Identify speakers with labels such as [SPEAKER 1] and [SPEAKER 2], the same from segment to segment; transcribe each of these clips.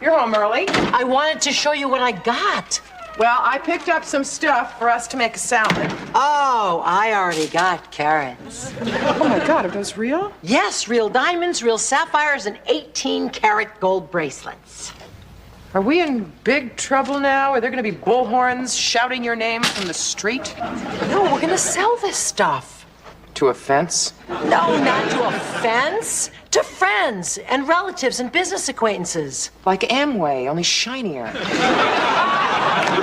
[SPEAKER 1] you're home early.
[SPEAKER 2] I wanted to show you what I got.
[SPEAKER 1] Well, I picked up some stuff for us to make a salad.
[SPEAKER 2] Oh, I already got carrots.
[SPEAKER 1] Oh my God, are those real?
[SPEAKER 2] Yes, real diamonds, real sapphires, and 18-karat gold bracelets.
[SPEAKER 1] Are we in big trouble now? Are there going to be bullhorns shouting your name from the street?
[SPEAKER 2] No, we're gonna sell this stuff.
[SPEAKER 1] To a fence?
[SPEAKER 2] No, not to a fence. To friends and relatives and business acquaintances.
[SPEAKER 1] Like Amway, only shinier.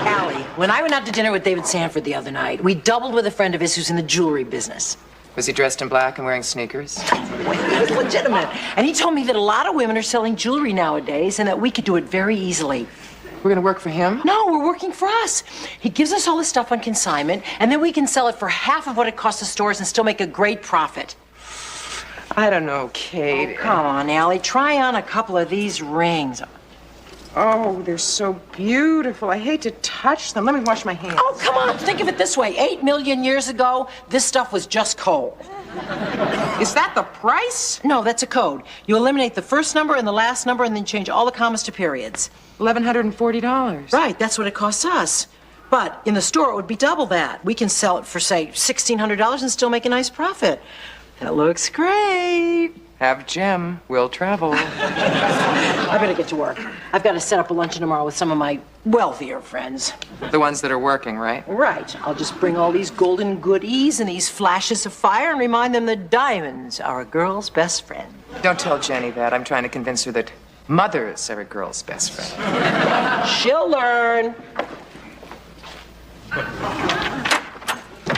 [SPEAKER 2] Allie, when I went out to dinner with David Sanford the other night, we doubled with a friend of his who's in the jewelry business.
[SPEAKER 1] Was he dressed in black and wearing sneakers?
[SPEAKER 2] It was legitimate. And he told me that a lot of women are selling jewelry nowadays and that we could do it very easily.
[SPEAKER 1] We're gonna work for him?
[SPEAKER 2] No, we're working for us. He gives us all this stuff on consignment, and then we can sell it for half of what it costs the stores and still make a great profit.
[SPEAKER 1] I don't know, Kate.
[SPEAKER 2] Oh, come on, Allie. Try on a couple of these rings.
[SPEAKER 1] Oh, they're so beautiful. I hate to touch them. Let me wash my hands.
[SPEAKER 2] Oh, come on. Think of it this way. 8 million years ago, this stuff was just coal.
[SPEAKER 1] Is that the price?
[SPEAKER 2] No, that's a code. You eliminate the first number and the last number and then change all the commas to periods.
[SPEAKER 1] $1,140.
[SPEAKER 2] Right, that's what it costs us. But in the store, it would be double that. We can sell it for, say, $1,600 and still make a nice profit. That looks great.
[SPEAKER 1] Have Jim. We'll travel.
[SPEAKER 2] I better get to work. I've got to set up a luncheon tomorrow with some of my wealthier friends.
[SPEAKER 1] The ones that are working, right?
[SPEAKER 2] Right. I'll just bring all these golden goodies and these flashes of fire and remind them that diamonds are a girl's best friend.
[SPEAKER 1] Don't tell Jenny that. I'm trying to convince her that mothers are a girl's best friend.
[SPEAKER 2] She'll learn.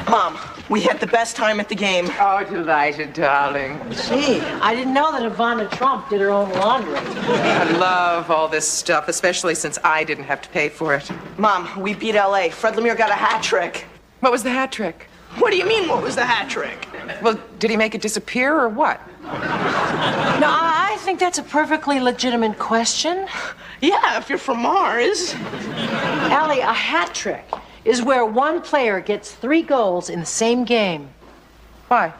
[SPEAKER 3] Mom, we had the best time at the game.
[SPEAKER 1] Oh, delighted, darling.
[SPEAKER 2] Gee, I didn't know that Ivana Trump did her own laundry.
[SPEAKER 1] I love all this stuff, especially since I didn't have to pay for it.
[SPEAKER 3] Mom, we beat LA. Fred Lemire got a hat trick.
[SPEAKER 1] What was the hat trick?
[SPEAKER 3] What do you mean, what was the hat trick?
[SPEAKER 1] Well, did he make it disappear or what?
[SPEAKER 2] No, I think that's a perfectly legitimate question.
[SPEAKER 3] Yeah, if you're from Mars.
[SPEAKER 2] Allie, a hat trick is where one player gets 3 goals in the same game.
[SPEAKER 1] Why?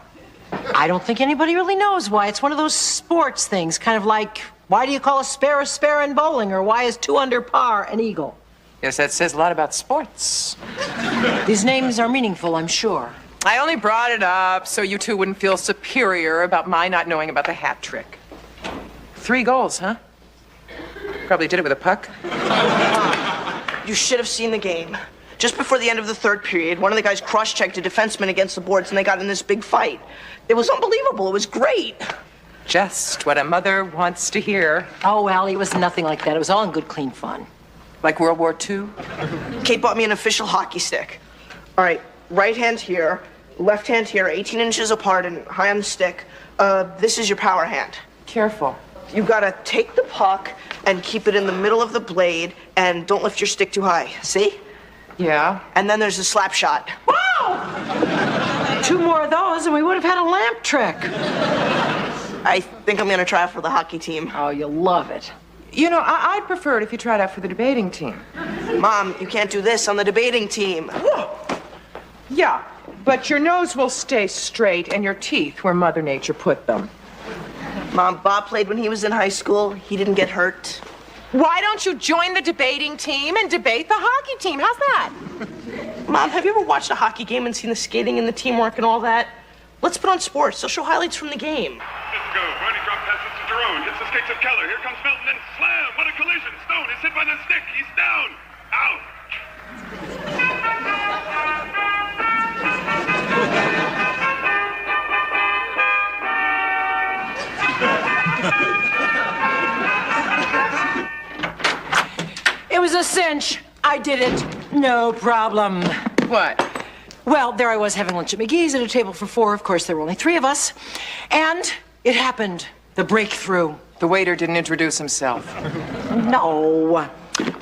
[SPEAKER 2] I don't think anybody really knows why. It's one of those sports things, kind of like, why do you call a spare in bowling, or why is 2 under par an eagle?
[SPEAKER 1] Yes, that says a lot about sports.
[SPEAKER 2] These names are meaningful, I'm sure.
[SPEAKER 1] I only brought it up so you two wouldn't feel superior about my not knowing about the hat trick. 3 goals, huh? Probably did it with a puck.
[SPEAKER 3] You should have seen the game. Just before the end of the 3rd period, one of the guys cross-checked a defenseman against the boards and they got in this big fight. It was unbelievable. It was great.
[SPEAKER 1] Just what a mother wants to hear.
[SPEAKER 2] Oh, Allie, it was nothing like that. It was all in good, clean fun.
[SPEAKER 1] Like World War II?
[SPEAKER 3] Kate bought me an official hockey stick. All right, right hand here, left hand here, 18 inches apart and high on the stick. This is your power hand.
[SPEAKER 1] Careful.
[SPEAKER 3] You gotta take the puck and keep it in the middle of the blade and don't lift your stick too high. See?
[SPEAKER 1] Yeah.
[SPEAKER 3] And then there's a slap shot.
[SPEAKER 2] Wow! 2 more of those and we would have had a lamp trick.
[SPEAKER 3] I think I'm gonna try out for the hockey team.
[SPEAKER 2] Oh, you'll love it.
[SPEAKER 1] You know, I'd prefer it if you tried out for the debating team.
[SPEAKER 3] Mom, you can't do this on the debating team. Whoa.
[SPEAKER 1] Yeah, but your nose will stay straight and your teeth where Mother Nature put them.
[SPEAKER 3] Mom, Bob played when he was in high school. He didn't get hurt.
[SPEAKER 1] Why don't you join the debating team and debate the hockey team? How's that?
[SPEAKER 3] Mom, have you ever watched a hockey game and seen the skating and the teamwork and all that? Let's put on sports. They'll show highlights from the game.
[SPEAKER 4] Let's go. Ronnie drop passes to Jerome. Hits the skates of Keller. Here comes Felton and slam. What a collision. Stone is hit by the stick. He's down. Out.
[SPEAKER 2] It was a cinch. I did it. No problem.
[SPEAKER 1] What?
[SPEAKER 2] Well, there I was having lunch at McGee's at a table for 4. Of course, there were only 3 of us. And it happened. The breakthrough.
[SPEAKER 1] The waiter didn't introduce himself.
[SPEAKER 2] No.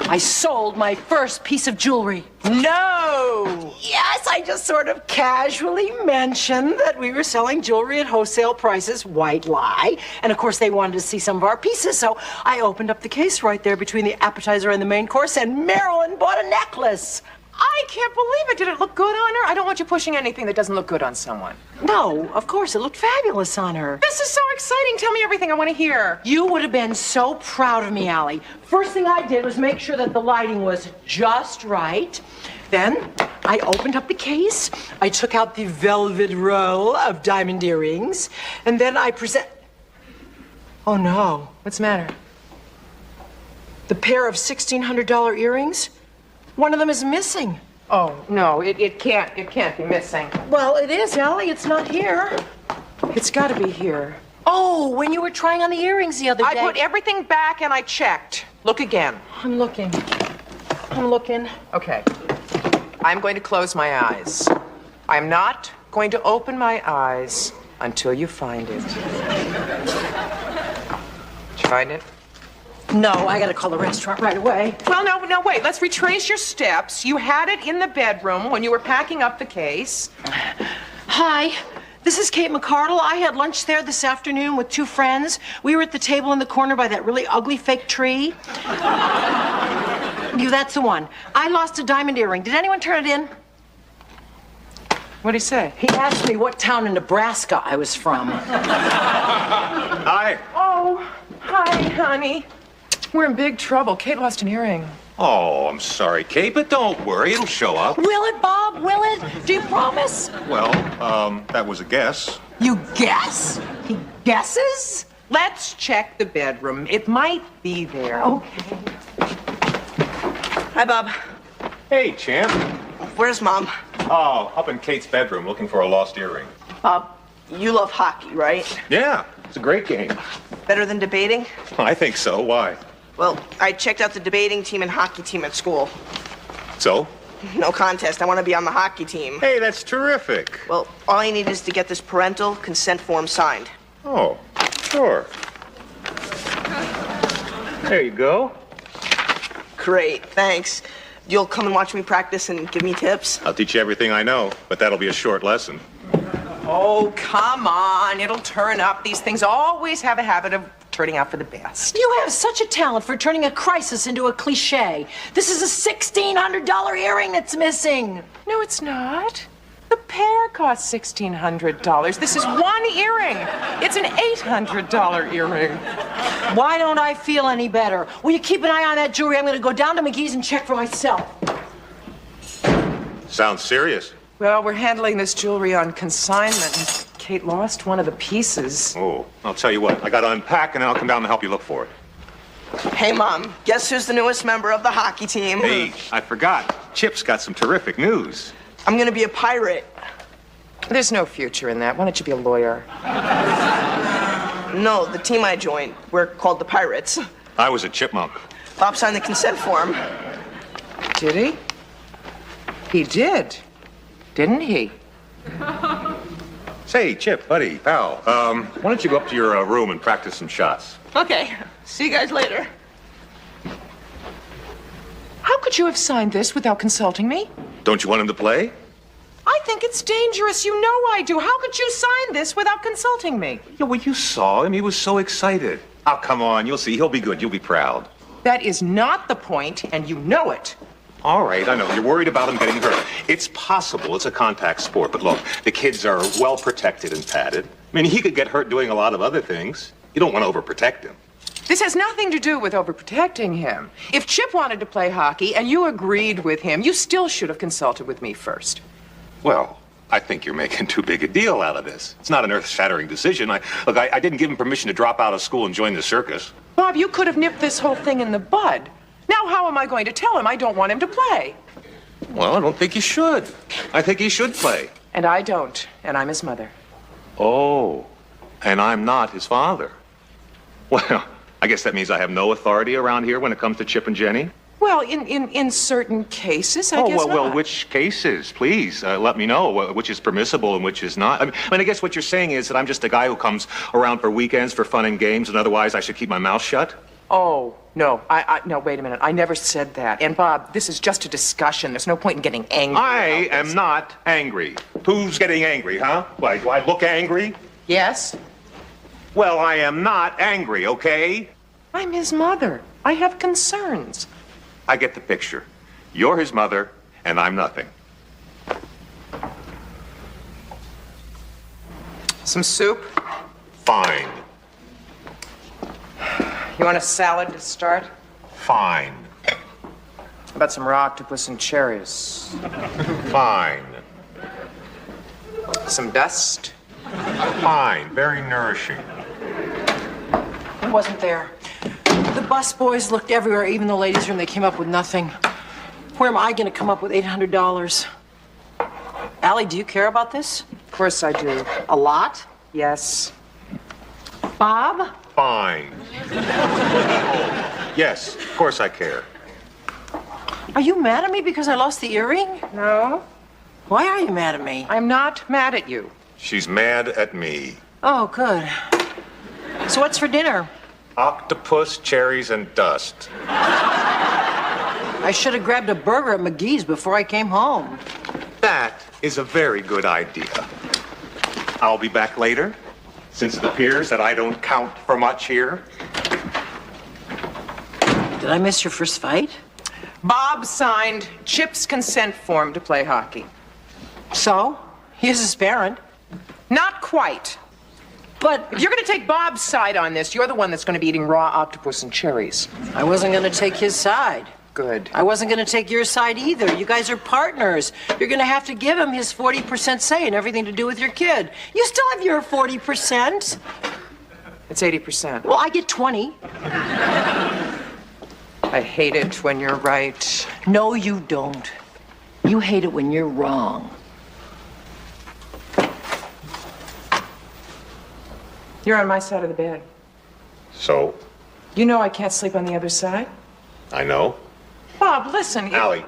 [SPEAKER 2] I sold my first piece of jewelry.
[SPEAKER 1] No!
[SPEAKER 2] Yes, I just sort of casually mentioned that we were selling jewelry at wholesale prices, white lie. And of course they wanted to see some of our pieces, so I opened up the case right there between the appetizer and the main course, and Marilyn bought a necklace.
[SPEAKER 1] I can't believe it. Did it look good on her? I don't want you pushing anything that doesn't look good on someone.
[SPEAKER 2] No, of course, it looked fabulous on her.
[SPEAKER 1] This is so exciting. Tell me everything I want to hear.
[SPEAKER 2] You would have been so proud of me, Allie. First thing I did was make sure that the lighting was just right. Then I opened up the case. I took out the velvet roll of diamond earrings. And then I Oh, no.
[SPEAKER 1] What's the matter?
[SPEAKER 2] The pair of $1,600 earrings? One of them is missing.
[SPEAKER 1] Oh, no, it can't be missing.
[SPEAKER 2] Well, it is, Allie. It's not here.
[SPEAKER 1] It's got to be here.
[SPEAKER 2] Oh, when you were trying on the earrings the other day.
[SPEAKER 1] I put everything back and I checked. Look again.
[SPEAKER 2] I'm looking. I'm looking.
[SPEAKER 1] Okay. I'm going to close my eyes. I'm not going to open my eyes until you find it. Did you find it?
[SPEAKER 2] No, I gotta call the restaurant right away.
[SPEAKER 1] Well, no, wait. Let's retrace your steps. You had it in the bedroom when you were packing up the case.
[SPEAKER 2] Hi, this is Kate McCardle. I had lunch there this afternoon with two friends. We were at the table in the corner by that really ugly fake tree. That's the one. I lost a diamond earring. Did anyone turn it in?
[SPEAKER 1] What'd he say?
[SPEAKER 2] He asked me what town in Nebraska I was from.
[SPEAKER 5] Hi.
[SPEAKER 1] Oh, hi, honey. We're in big trouble. Kate lost an earring.
[SPEAKER 5] Oh, I'm sorry, Kate, but don't worry. It'll show up.
[SPEAKER 2] Will it, Bob? Will it? Do you promise?
[SPEAKER 5] Well, that was a guess.
[SPEAKER 2] You guess? He guesses?
[SPEAKER 1] Let's check the bedroom. It might be there.
[SPEAKER 2] Okay.
[SPEAKER 3] Hi, Bob.
[SPEAKER 5] Hey, champ.
[SPEAKER 3] Where's Mom?
[SPEAKER 5] Oh, up in Kate's bedroom looking for a lost earring.
[SPEAKER 3] Bob, you love hockey, right?
[SPEAKER 5] Yeah, it's a great game.
[SPEAKER 3] Better than debating?
[SPEAKER 5] I think so. Why?
[SPEAKER 3] Well, I checked out the debating team and hockey team at school.
[SPEAKER 5] So?
[SPEAKER 3] No contest. I want to be on the hockey team.
[SPEAKER 5] Hey, that's terrific.
[SPEAKER 3] Well, all I need is to get this parental consent form signed.
[SPEAKER 5] Oh, sure. There you go.
[SPEAKER 3] Great, thanks. You'll come and watch me practice and give me tips?
[SPEAKER 5] I'll teach you everything I know, but that'll be a short lesson.
[SPEAKER 1] Oh, come on. It'll turn up. These things always have a habit of turning out for the best.
[SPEAKER 2] You have such a talent for turning a crisis into a cliche. This is a $1,600 earring that's missing.
[SPEAKER 1] No, it's not. The pair costs $1,600. This is one earring. It's an $800 earring.
[SPEAKER 2] Why don't I feel any better? Will you keep an eye on that jewelry? I'm going to go down to McGee's and check for myself.
[SPEAKER 5] Sounds serious.
[SPEAKER 1] Well, we're handling this jewelry on consignment. Kate lost one of the pieces.
[SPEAKER 5] Oh, I'll tell you what. I got to unpack and then I'll come down and help you look for it.
[SPEAKER 3] Hey, Mom, guess who's the newest member of the hockey team?
[SPEAKER 5] Hey, I forgot. Chip's got some terrific news.
[SPEAKER 3] I'm gonna be a pirate.
[SPEAKER 1] There's no future in that. Why don't you be a lawyer?
[SPEAKER 3] No, the team I joined, we're called the Pirates.
[SPEAKER 5] I was a chipmunk.
[SPEAKER 3] Bob signed the consent form.
[SPEAKER 1] Did he? He did, didn't he?
[SPEAKER 5] Say, Chip, buddy, pal, why don't you go up to your room and practice some shots?
[SPEAKER 3] Okay, see you guys later.
[SPEAKER 1] How could you have signed this without consulting me?
[SPEAKER 5] Don't you want him to play?
[SPEAKER 1] I think it's dangerous. You know I do. How could you sign this without consulting me?
[SPEAKER 5] Yeah, well, you saw him. He was so excited. Oh, come on. You'll see. He'll be good. You'll be proud.
[SPEAKER 1] That is not the point, and you know it.
[SPEAKER 5] All right, I know. You're worried about him getting hurt. It's possible. It's a contact sport. But look, the kids are well protected and padded. I mean, he could get hurt doing a lot of other things. You don't want to overprotect him.
[SPEAKER 1] This has nothing to do with overprotecting him. If Chip wanted to play hockey and you agreed with him, you still should have consulted with me first.
[SPEAKER 5] Well, I think you're making too big a deal out of this. It's not an earth-shattering decision. I didn't give him permission to drop out of school and join the circus.
[SPEAKER 1] Bob, you could have nipped this whole thing in the bud. Now how am I going to tell him I don't want him to play?
[SPEAKER 5] Well, I don't think you should. I think he should play.
[SPEAKER 1] And I don't, and I'm his mother.
[SPEAKER 5] Oh, and I'm not his father. Well, I guess that means I have no authority around here when it comes to Chip and Jenny.
[SPEAKER 1] Well, in certain cases, I guess
[SPEAKER 5] well,
[SPEAKER 1] not.
[SPEAKER 5] which cases? Please, let me know which is permissible and which is not. I mean, I guess what you're saying is that I'm just a guy who comes around for weekends for fun and games, and otherwise I should keep my mouth shut?
[SPEAKER 1] Oh, no. No, wait a minute. I never said that. And, Bob, this is just a discussion. There's no point in getting angry.
[SPEAKER 5] I am not angry. Who's getting angry, huh? Why, do I look angry?
[SPEAKER 1] Yes?
[SPEAKER 5] Well, I am not angry, okay?
[SPEAKER 1] I'm his mother. I have concerns.
[SPEAKER 5] I get the picture. You're his mother, and I'm nothing.
[SPEAKER 1] Some soup?
[SPEAKER 5] Fine.
[SPEAKER 1] You want a salad to start?
[SPEAKER 5] Fine.
[SPEAKER 1] How about some raw octopus and cherries?
[SPEAKER 5] Fine.
[SPEAKER 1] Some dust?
[SPEAKER 5] Fine. Very nourishing.
[SPEAKER 2] It wasn't there. The bus boys looked everywhere, even the ladies' room. They came up with nothing. Where am I going to come up with $800? Allie, do you care about this?
[SPEAKER 1] Of course I do.
[SPEAKER 2] A lot?
[SPEAKER 1] Yes.
[SPEAKER 2] Bob?
[SPEAKER 5] Fine. Yes, of course I care.
[SPEAKER 2] Are you mad at me because I lost the earring?
[SPEAKER 1] No,
[SPEAKER 2] Why are you mad at me?
[SPEAKER 1] I'm not mad at you.
[SPEAKER 5] She's mad at me.
[SPEAKER 2] Oh, good. So what's for dinner?
[SPEAKER 5] Octopus, cherries, and dust.
[SPEAKER 2] I should have grabbed a burger at McGee's before I came home.
[SPEAKER 5] That is a very good idea. I'll be back later, since it appears that I don't count for much here.
[SPEAKER 2] Did I miss your first fight?
[SPEAKER 1] Bob signed Chip's consent form to play hockey.
[SPEAKER 2] So? He's his parent.
[SPEAKER 1] Not quite.
[SPEAKER 2] But
[SPEAKER 1] If you're going to take Bob's side on this, you're the one that's going to be eating raw octopus and cherries.
[SPEAKER 2] I wasn't going to take his side.
[SPEAKER 1] Good.
[SPEAKER 2] I wasn't going to take your side either. You guys are partners. You're going to have to give him his 40% say in everything to do with your kid. You still have your 40%.
[SPEAKER 1] It's 80%.
[SPEAKER 2] Well, I get 20.
[SPEAKER 1] I hate it when you're right.
[SPEAKER 2] No, you don't. You hate it when you're wrong.
[SPEAKER 1] You're on my side of the bed.
[SPEAKER 5] So,
[SPEAKER 1] You know I can't sleep on the other side.
[SPEAKER 5] I know.
[SPEAKER 1] Bob, listen.
[SPEAKER 5] Allie,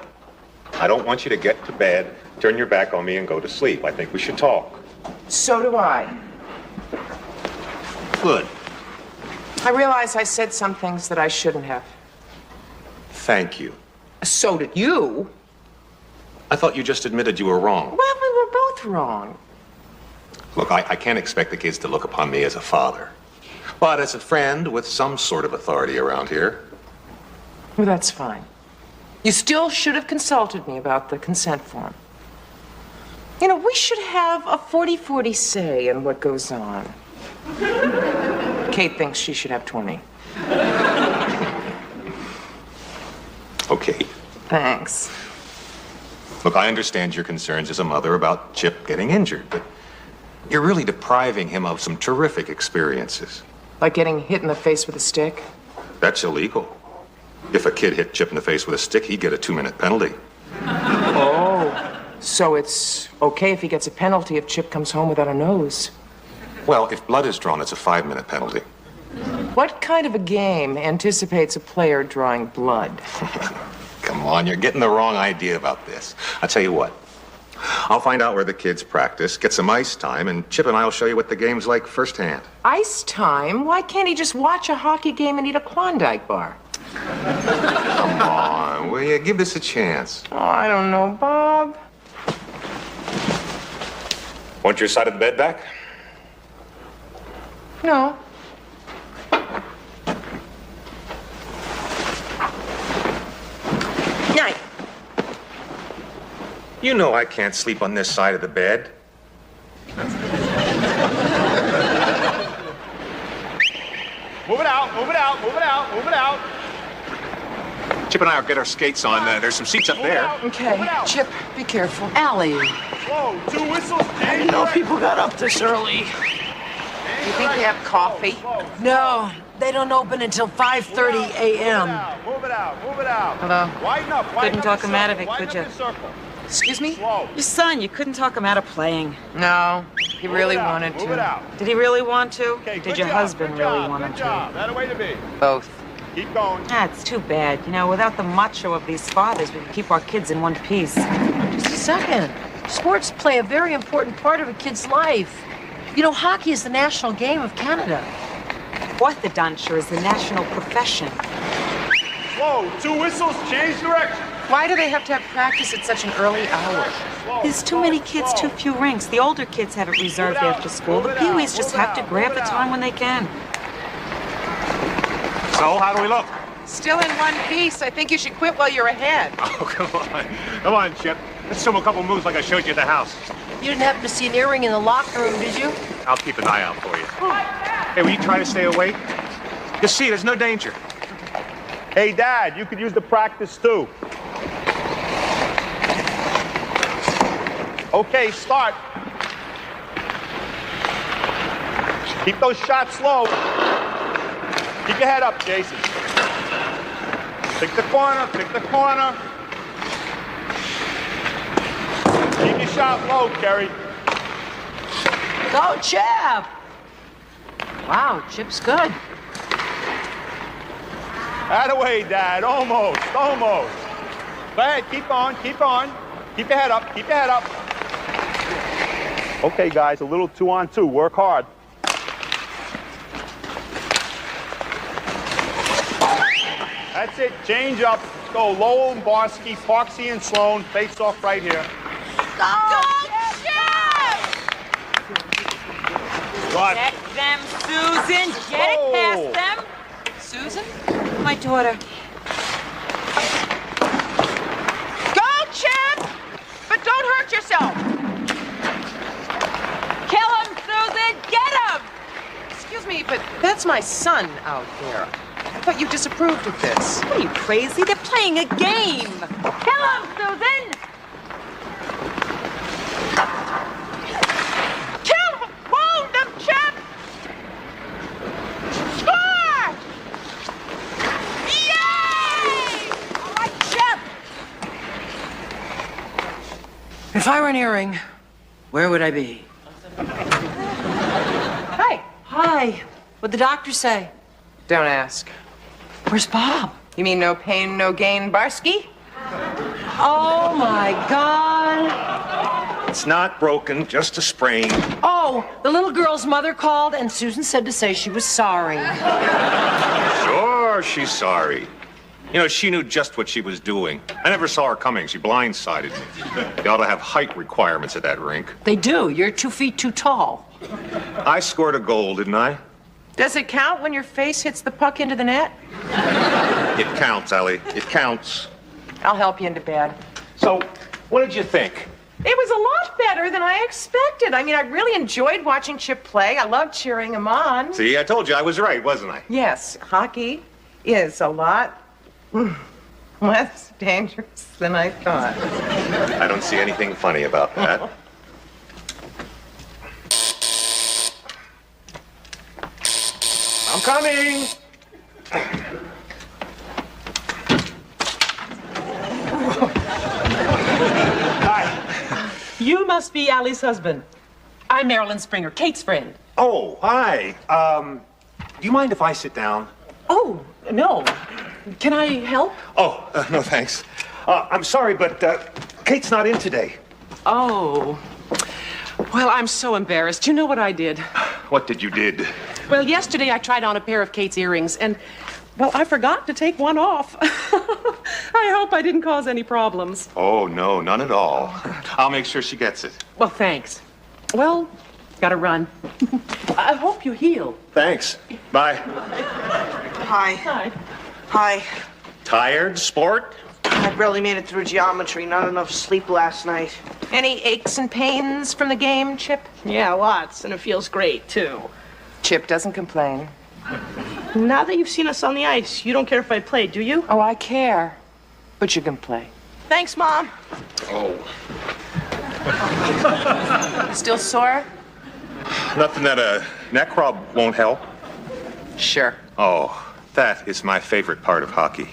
[SPEAKER 5] I don't want you to get to bed, turn your back on me, and go to sleep. I think we should talk.
[SPEAKER 1] So do I.
[SPEAKER 5] Good.
[SPEAKER 1] I realize I said some things that I shouldn't have.
[SPEAKER 5] Thank you.
[SPEAKER 1] So did you.
[SPEAKER 5] I thought you just admitted you were wrong.
[SPEAKER 1] Well, we were both wrong.
[SPEAKER 5] Look, I can't expect the kids to look upon me as a father. But as a friend with some sort of authority around here.
[SPEAKER 1] Well, that's fine. You still should have consulted me about the consent form. You know, we should have a 40-40 say in what goes on. Kate thinks she should have 20.
[SPEAKER 5] Okay.
[SPEAKER 1] Thanks.
[SPEAKER 5] Look, I understand your concerns as a mother about Chip getting injured, but you're really depriving him of some terrific experiences.
[SPEAKER 1] Like getting hit in the face with a stick?
[SPEAKER 5] That's illegal. If a kid hit Chip in the face with a stick, he'd get a 2-minute penalty.
[SPEAKER 1] Oh. So it's okay if he gets a penalty if Chip comes home without a nose.
[SPEAKER 5] Well, if blood is drawn, it's a 5-minute penalty.
[SPEAKER 1] What kind of a game anticipates a player drawing blood?
[SPEAKER 5] Come on, you're getting the wrong idea about this. I'll tell you what. I'll find out where the kids practice, get some ice time, and Chip and I will show you what the game's like firsthand.
[SPEAKER 1] Ice time? Why can't he just watch a hockey game and eat a Klondike bar?
[SPEAKER 5] Come on, will you? Give this a chance.
[SPEAKER 1] Oh, I don't know, Bob.
[SPEAKER 5] Want your side of the bed back?
[SPEAKER 1] No. Night.
[SPEAKER 5] You know I can't sleep on this side of the bed.
[SPEAKER 4] Move it out, move it out, move it out, move it out.
[SPEAKER 5] Chip and I will get our skates on. There's some seats up there.
[SPEAKER 1] Okay, Chip, be careful.
[SPEAKER 2] Allie,
[SPEAKER 4] Whoa, 2 whistles,
[SPEAKER 2] I didn't know people got up this early.
[SPEAKER 1] You think they have coffee?
[SPEAKER 2] No, they don't open until 5:30 a.m.
[SPEAKER 4] Move it out, move it out.
[SPEAKER 6] Hello.
[SPEAKER 4] Widen up,
[SPEAKER 6] Couldn't
[SPEAKER 4] up
[SPEAKER 6] talk
[SPEAKER 4] the
[SPEAKER 6] him out of
[SPEAKER 4] circle,
[SPEAKER 6] it,
[SPEAKER 4] widen
[SPEAKER 6] could
[SPEAKER 4] up
[SPEAKER 6] you?
[SPEAKER 4] the circle.
[SPEAKER 1] Excuse me?
[SPEAKER 4] Slow.
[SPEAKER 6] Your son, you couldn't talk him out of playing.
[SPEAKER 1] No, he really
[SPEAKER 4] Move it out,
[SPEAKER 1] wanted
[SPEAKER 4] Move it
[SPEAKER 1] to.
[SPEAKER 4] out.
[SPEAKER 6] Did he really want to?
[SPEAKER 4] Okay,
[SPEAKER 6] Did
[SPEAKER 4] good
[SPEAKER 6] your
[SPEAKER 4] job,
[SPEAKER 6] husband
[SPEAKER 4] good
[SPEAKER 6] really
[SPEAKER 4] job,
[SPEAKER 6] want him
[SPEAKER 4] good
[SPEAKER 6] to?
[SPEAKER 4] job. That a way to be.
[SPEAKER 1] Both.
[SPEAKER 4] Keep going.
[SPEAKER 6] It's too bad. You know, without the macho of these fathers, we could keep our kids in one piece.
[SPEAKER 2] Just a second. Sports play a very important part of a kid's life. You know, hockey is the national game of Canada.
[SPEAKER 6] Orthodonture is the national profession.
[SPEAKER 4] Whoa, 2 whistles, change direction.
[SPEAKER 1] Why do they have to have practice at such an early hour?
[SPEAKER 4] Slow,
[SPEAKER 6] There's too
[SPEAKER 4] slow,
[SPEAKER 6] many kids,
[SPEAKER 4] slow.
[SPEAKER 6] too few rinks. The older kids have it reserved
[SPEAKER 4] Move it out,
[SPEAKER 6] after school.
[SPEAKER 4] move
[SPEAKER 6] The
[SPEAKER 4] it
[SPEAKER 6] peewees
[SPEAKER 4] out,
[SPEAKER 6] just
[SPEAKER 4] move it
[SPEAKER 6] have to
[SPEAKER 4] out,
[SPEAKER 6] grab
[SPEAKER 4] move
[SPEAKER 6] the
[SPEAKER 4] it
[SPEAKER 6] time
[SPEAKER 4] out.
[SPEAKER 6] when they can.
[SPEAKER 5] So, how do we look?
[SPEAKER 1] Still in one piece. I think you should quit while you're ahead.
[SPEAKER 5] Oh, come on. Come on, Chip. Let's show him a couple moves like I showed you at the house.
[SPEAKER 2] You didn't happen to see an earring in the locker room, did you?
[SPEAKER 5] I'll keep an eye out for you. Hey, will you try to stay awake? Just see, there's no danger.
[SPEAKER 7] Hey, Dad, you could use the practice too. Okay, start. Keep those shots low. Keep your head up, Jason. Pick the corner, pick the corner. Keep your shot low, Kerry.
[SPEAKER 2] Go, Chip! Wow, Chip's good.
[SPEAKER 7] Attaway, Dad, almost. Go ahead, keep on. Keep your head up, keep your head up. Okay, guys, a little 2-on-2, work hard. That's it, change up. Go Lowell and Barsky, Parksy and Sloan, face off right here.
[SPEAKER 6] Go,
[SPEAKER 7] Good.
[SPEAKER 6] Get them, Susan. Get it past them.
[SPEAKER 1] Susan?
[SPEAKER 6] My daughter.
[SPEAKER 1] Go, Chip! But don't hurt yourself.
[SPEAKER 6] Kill him, Susan. Get him.
[SPEAKER 1] Excuse me, but that's my son out there. I thought you disapproved of this.
[SPEAKER 6] What are you, crazy? They're playing a game. Kill him, Susan.
[SPEAKER 1] Kill him! Wound him, Chip! Score! Yay!
[SPEAKER 2] All right, Chip! If I were an earring, where would I be?
[SPEAKER 1] Hi.
[SPEAKER 2] Hi. What'd the doctor say?
[SPEAKER 1] Don't ask.
[SPEAKER 2] Where's Bob?
[SPEAKER 1] You mean no pain, no gain, Barsky?
[SPEAKER 2] Oh, my God.
[SPEAKER 5] It's not broken, just a sprain.
[SPEAKER 2] Oh, the little girl's mother called, and Susan said to say she was sorry.
[SPEAKER 5] Sure, she's sorry. You know, she knew just what she was doing. I never saw her coming. She blindsided me. They ought to have height requirements at that rink.
[SPEAKER 2] They do. You're 2 feet too tall.
[SPEAKER 5] I scored a goal, didn't I?
[SPEAKER 1] Does it count when your face hits the puck into the net?
[SPEAKER 5] It counts, Allie. It counts.
[SPEAKER 1] I'll help you into bed.
[SPEAKER 5] So, what did you think?
[SPEAKER 1] It was a lot better than I expected. I mean, I really enjoyed watching Chip play. I loved cheering him on.
[SPEAKER 5] See, I told you I was right, wasn't I?
[SPEAKER 1] Yes, hockey is a lot less dangerous than I thought.
[SPEAKER 5] I don't see anything funny about that. I'm coming!
[SPEAKER 8] You must be Allie's husband. I'm Marilyn Springer, Kate's friend.
[SPEAKER 5] Oh, hi. Do you mind if I sit down?
[SPEAKER 8] Oh, no. Can I help?
[SPEAKER 5] Oh, no thanks. I'm sorry, but Kate's not in today.
[SPEAKER 8] Oh. Well, I'm so embarrassed. You know what I did?
[SPEAKER 5] What did you did?
[SPEAKER 8] Well, yesterday I tried on a pair of Kate's earrings, and, well, I forgot to take one off. I hope I didn't cause any problems.
[SPEAKER 5] Oh, no, none at all. I'll make sure she gets it.
[SPEAKER 8] Well, thanks. Well, gotta run. I hope you heal.
[SPEAKER 5] Thanks. Bye.
[SPEAKER 3] Hi.
[SPEAKER 8] Hi.
[SPEAKER 3] Hi.
[SPEAKER 5] Tired, sport?
[SPEAKER 3] I barely made it through geometry. Not enough sleep last night.
[SPEAKER 1] Any aches and pains from the game, Chip?
[SPEAKER 3] Yeah, lots. And it feels great, too.
[SPEAKER 1] Chip doesn't complain.
[SPEAKER 3] Now that you've seen us on the ice, you don't care if I play, do you?
[SPEAKER 1] Oh, I care. But you can play.
[SPEAKER 3] Thanks, Mom.
[SPEAKER 5] Oh.
[SPEAKER 1] Still sore?
[SPEAKER 5] Nothing that a neck rub won't help.
[SPEAKER 1] Sure.
[SPEAKER 5] Oh, that is my favorite part of hockey.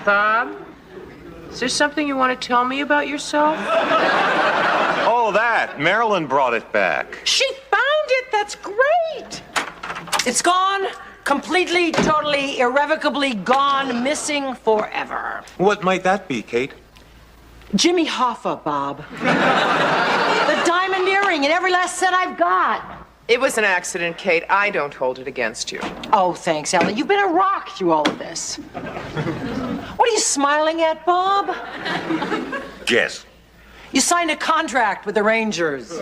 [SPEAKER 1] Bob, is there something you want to tell me about yourself?
[SPEAKER 5] Oh, that. Marilyn brought it back.
[SPEAKER 1] She found it. That's great.
[SPEAKER 2] It's gone. Completely, totally, irrevocably gone, missing forever.
[SPEAKER 5] What might that be, Kate?
[SPEAKER 2] Jimmy Hoffa, Bob. The diamond earring and every last cent I've got.
[SPEAKER 1] It was an accident, Kate. I don't hold it against you.
[SPEAKER 2] Oh, thanks, Ellie. You've been a rock through all of this. What are you smiling at, Bob?
[SPEAKER 5] Yes.
[SPEAKER 2] You signed a contract with the Rangers.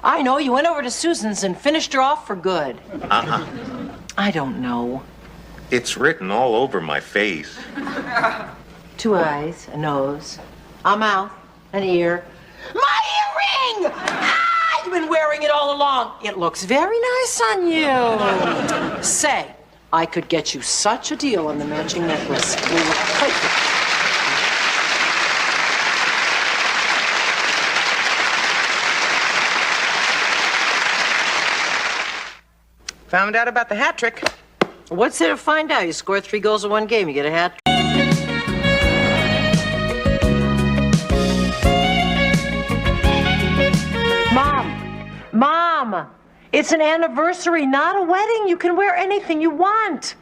[SPEAKER 2] I know, you went over to Susan's and finished her off for good.
[SPEAKER 5] Uh-uh.
[SPEAKER 2] I don't know.
[SPEAKER 5] It's written all over my face.
[SPEAKER 2] 2 eyes, a nose, a mouth, an ear. My earring! Ah, you've been wearing it all along. It looks very nice on you. Say, I could get you such a deal on the matching necklace. We would perfect.
[SPEAKER 1] Found out about the hat trick.
[SPEAKER 2] What's there to find out? You score 3 goals in 1 game, you get a hat. Mom, it's an anniversary, not a wedding. You can wear anything you want.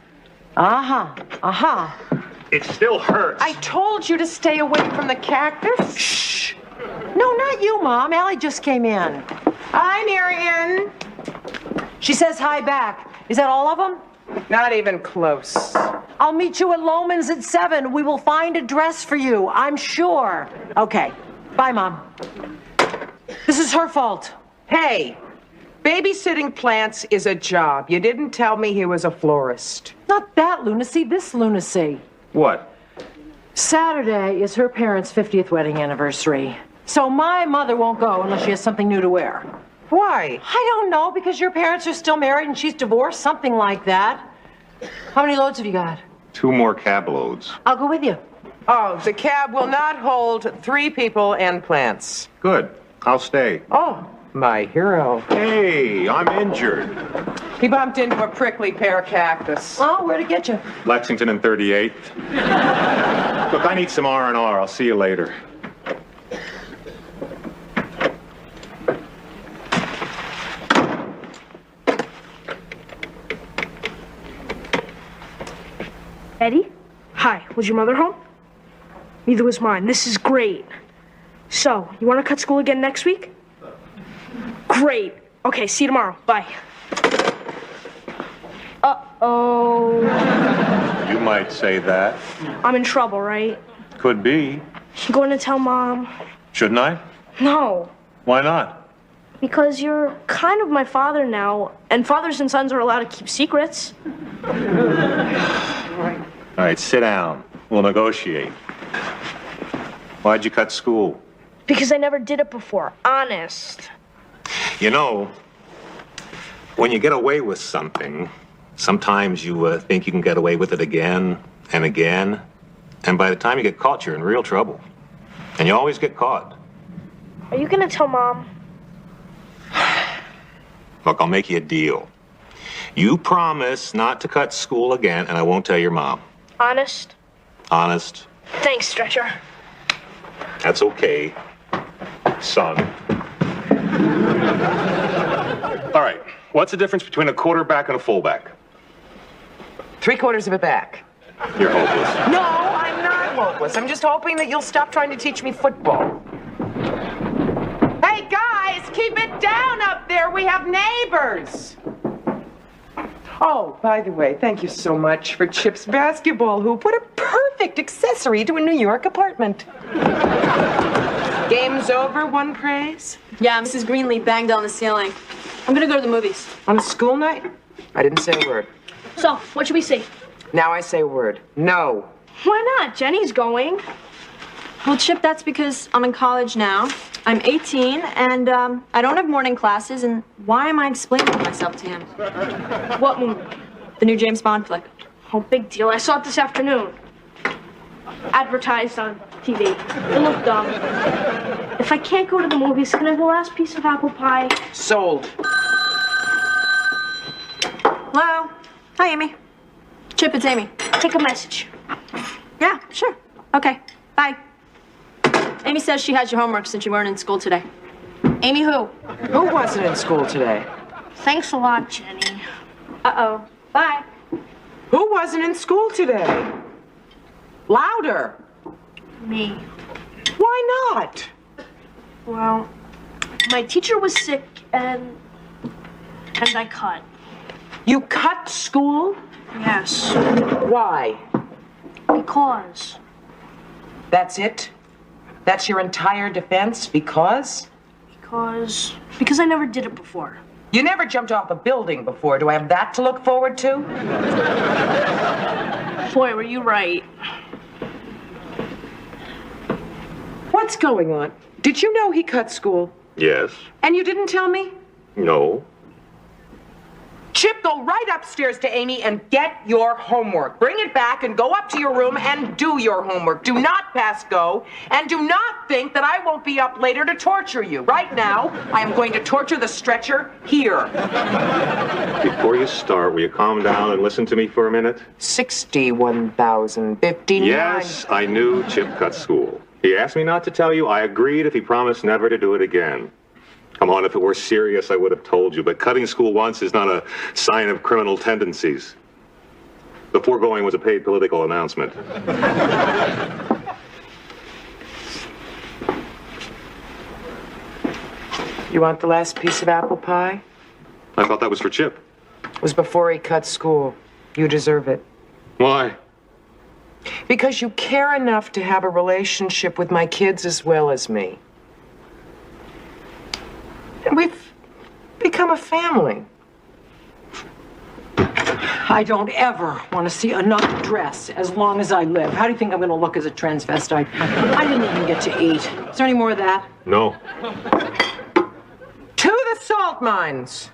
[SPEAKER 5] It still hurts.
[SPEAKER 1] I told you to stay away from the cactus.
[SPEAKER 2] Shh. No, not you, Mom. Allie just came in.
[SPEAKER 1] Hi, Marion.
[SPEAKER 2] She says hi back. Is that all of them?
[SPEAKER 1] Not even close.
[SPEAKER 2] I'll meet you at Loman's at 7. We will find a dress for you, I'm sure. Okay. Bye, Mom. This is her fault.
[SPEAKER 1] Hey, babysitting plants is a job. You didn't tell me he was a florist.
[SPEAKER 2] Not that lunacy, this lunacy.
[SPEAKER 5] What?
[SPEAKER 2] Saturday is her parents' 50th wedding anniversary. So my mother won't go unless she has something new to wear.
[SPEAKER 1] Why?
[SPEAKER 2] I don't know, because your parents are still married and she's divorced, something like that. How many loads have you got?
[SPEAKER 5] 2 more cab loads.
[SPEAKER 2] I'll go with you.
[SPEAKER 1] Oh, the cab will not hold 3 people and plants.
[SPEAKER 5] Good. I'll stay.
[SPEAKER 1] Oh, my hero.
[SPEAKER 5] Hey, I'm injured.
[SPEAKER 1] He bumped into a prickly pear cactus.
[SPEAKER 2] Oh, where'd it get you?
[SPEAKER 5] Lexington and 38th. Look, I need some R&R. I'll see you later.
[SPEAKER 9] Eddie? Hi, was your mother home? Neither was mine. This is great. So, you want to cut school again next week? Great. Okay, see you tomorrow. Bye. Uh-oh.
[SPEAKER 5] You might say that.
[SPEAKER 9] I'm in trouble, right?
[SPEAKER 5] Could be.
[SPEAKER 9] You going to tell Mom?
[SPEAKER 5] Shouldn't I?
[SPEAKER 9] No,
[SPEAKER 5] Why not?
[SPEAKER 9] because you're kind of my father now, and fathers and sons are allowed to keep secrets.
[SPEAKER 5] All right, sit down. We'll negotiate. Why'd you cut school?
[SPEAKER 9] Because I never did it before. Honest.
[SPEAKER 5] You know, when you get away with something, sometimes you think you can get away with it again and again. And by the time you get caught, you're in real trouble. And you always get caught.
[SPEAKER 9] Are you going to tell Mom?
[SPEAKER 5] Look, I'll make you a deal. You promise not to cut school again, and I won't tell your mom.
[SPEAKER 9] Honest?
[SPEAKER 5] Honest?
[SPEAKER 9] Thanks, Stretcher.
[SPEAKER 5] That's okay, son. All right, what's the difference between a quarterback and a fullback?
[SPEAKER 1] 3/4 of it back.
[SPEAKER 5] You're hopeless.
[SPEAKER 1] No, I'm not hopeless. I'm just hoping that you'll stop trying to teach me football. Hey, guys, keep it down up there. We have neighbors. Oh, by the way, thank you so much for Chip's basketball hoop. What a perfect accessory to a New York apartment. Game's over, one praise?
[SPEAKER 10] Yeah, Mrs. Greenlee banged on the ceiling. I'm gonna go to the movies.
[SPEAKER 1] On a school night? I didn't say a word.
[SPEAKER 9] So, what should we see?
[SPEAKER 1] Now I say a word. No.
[SPEAKER 9] Why not? Jenny's going.
[SPEAKER 10] Well, Chip, that's because I'm in college now. I'm 18, and I don't have morning classes, and why am I explaining myself to him?
[SPEAKER 9] What movie?
[SPEAKER 10] The new James Bond flick.
[SPEAKER 9] Oh, big deal. I saw it this afternoon. Advertised on TV. It looked dumb. If I can't go to the movies, can I have the last piece of apple pie?
[SPEAKER 1] Sold.
[SPEAKER 10] Hello? Hi, Amy. Chip, it's Amy.
[SPEAKER 9] Take a message.
[SPEAKER 10] Yeah, sure. Okay, bye. Amy says she has your homework since you weren't in school today. Amy who?
[SPEAKER 1] Who wasn't in school today?
[SPEAKER 9] Thanks a lot, Jenny.
[SPEAKER 10] Uh-oh. Bye.
[SPEAKER 1] Who wasn't in school today? Louder.
[SPEAKER 9] Me.
[SPEAKER 1] Why not?
[SPEAKER 9] Well, my teacher was sick and I cut.
[SPEAKER 1] You cut school?
[SPEAKER 9] Yes.
[SPEAKER 1] Why?
[SPEAKER 9] Because.
[SPEAKER 1] That's it? That's your entire defense? Because?
[SPEAKER 9] Because I never did it before.
[SPEAKER 1] You never jumped off a building before. Do I have that to look forward to?
[SPEAKER 9] Boy, were you right.
[SPEAKER 8] What's going on? Did you know he cut school?
[SPEAKER 5] Yes.
[SPEAKER 8] And you didn't tell me?
[SPEAKER 5] No.
[SPEAKER 1] Chip, go right upstairs to Amy and get your homework. Bring it back and go up to your room and do your homework. Do not pass go, and do not think that I won't be up later to torture you. Right now, I am going to torture the stretcher here.
[SPEAKER 5] Before you start, will you calm down and listen to me for a minute?
[SPEAKER 1] 61,059.
[SPEAKER 5] Yes, I knew Chip cut school. He asked me not to tell you. I agreed if he promised never to do it again. Come on, if it were serious, I would have told you, but cutting school once is not a sign of criminal tendencies. The foregoing was a paid political announcement.
[SPEAKER 1] You want the last piece of apple pie?
[SPEAKER 5] I thought that was for Chip.
[SPEAKER 1] It was before he cut school. You deserve it.
[SPEAKER 5] Why?
[SPEAKER 1] Because you care enough to have a relationship with my kids as well as me. And we've become a family.
[SPEAKER 2] I don't ever want to see another dress as long as I live. How do you think I'm going to look as a transvestite? I didn't even get to eat. Is there any more of that?
[SPEAKER 5] No.
[SPEAKER 1] To the salt mines.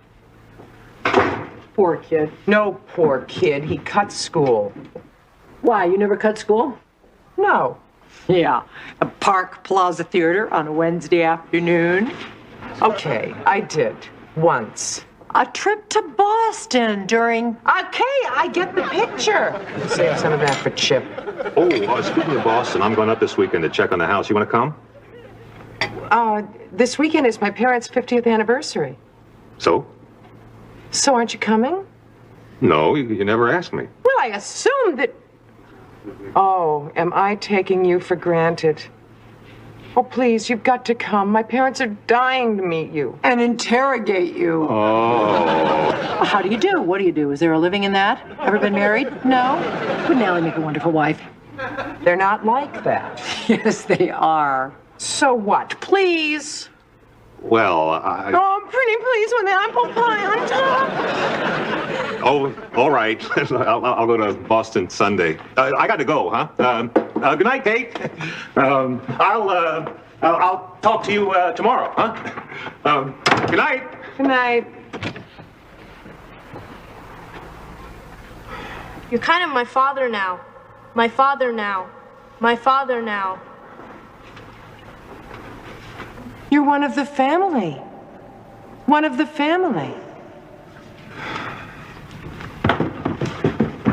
[SPEAKER 2] Poor kid.
[SPEAKER 1] No poor kid. He cut school.
[SPEAKER 2] Why, you never cut school?
[SPEAKER 1] No.
[SPEAKER 2] Yeah. A Park Plaza Theater on a Wednesday afternoon.
[SPEAKER 1] Okay, I did. Once.
[SPEAKER 2] A trip to Boston during...
[SPEAKER 1] Okay, I get the picture. Save some of that for Chip.
[SPEAKER 5] Oh, speaking of Boston, I'm going up this weekend to check on the house. You want to come?
[SPEAKER 1] This weekend is my parents' 50th anniversary.
[SPEAKER 5] So?
[SPEAKER 1] So aren't you coming?
[SPEAKER 5] No, you never asked me.
[SPEAKER 1] Well, I assumed that... Oh, am I taking you for granted? Oh, please, you've got to come. My parents are dying to meet you.
[SPEAKER 2] And interrogate you.
[SPEAKER 5] Oh.
[SPEAKER 2] How do you do? What do you do? Is there a living in that? Ever been married? No? Wouldn't Allie make a wonderful wife?
[SPEAKER 1] They're not like that.
[SPEAKER 2] Yes, they are.
[SPEAKER 1] So what? Please?
[SPEAKER 5] Well,
[SPEAKER 1] Oh, pretty please with the apple pie on top.
[SPEAKER 5] Oh, all right. I'll go to Boston Sunday. I got to go, huh? Good night, Kate. I'll talk to you tomorrow, huh? Good night.
[SPEAKER 1] Good night.
[SPEAKER 9] You're kind of my father now. My father now. My father now.
[SPEAKER 1] You're one of the family. One of the family.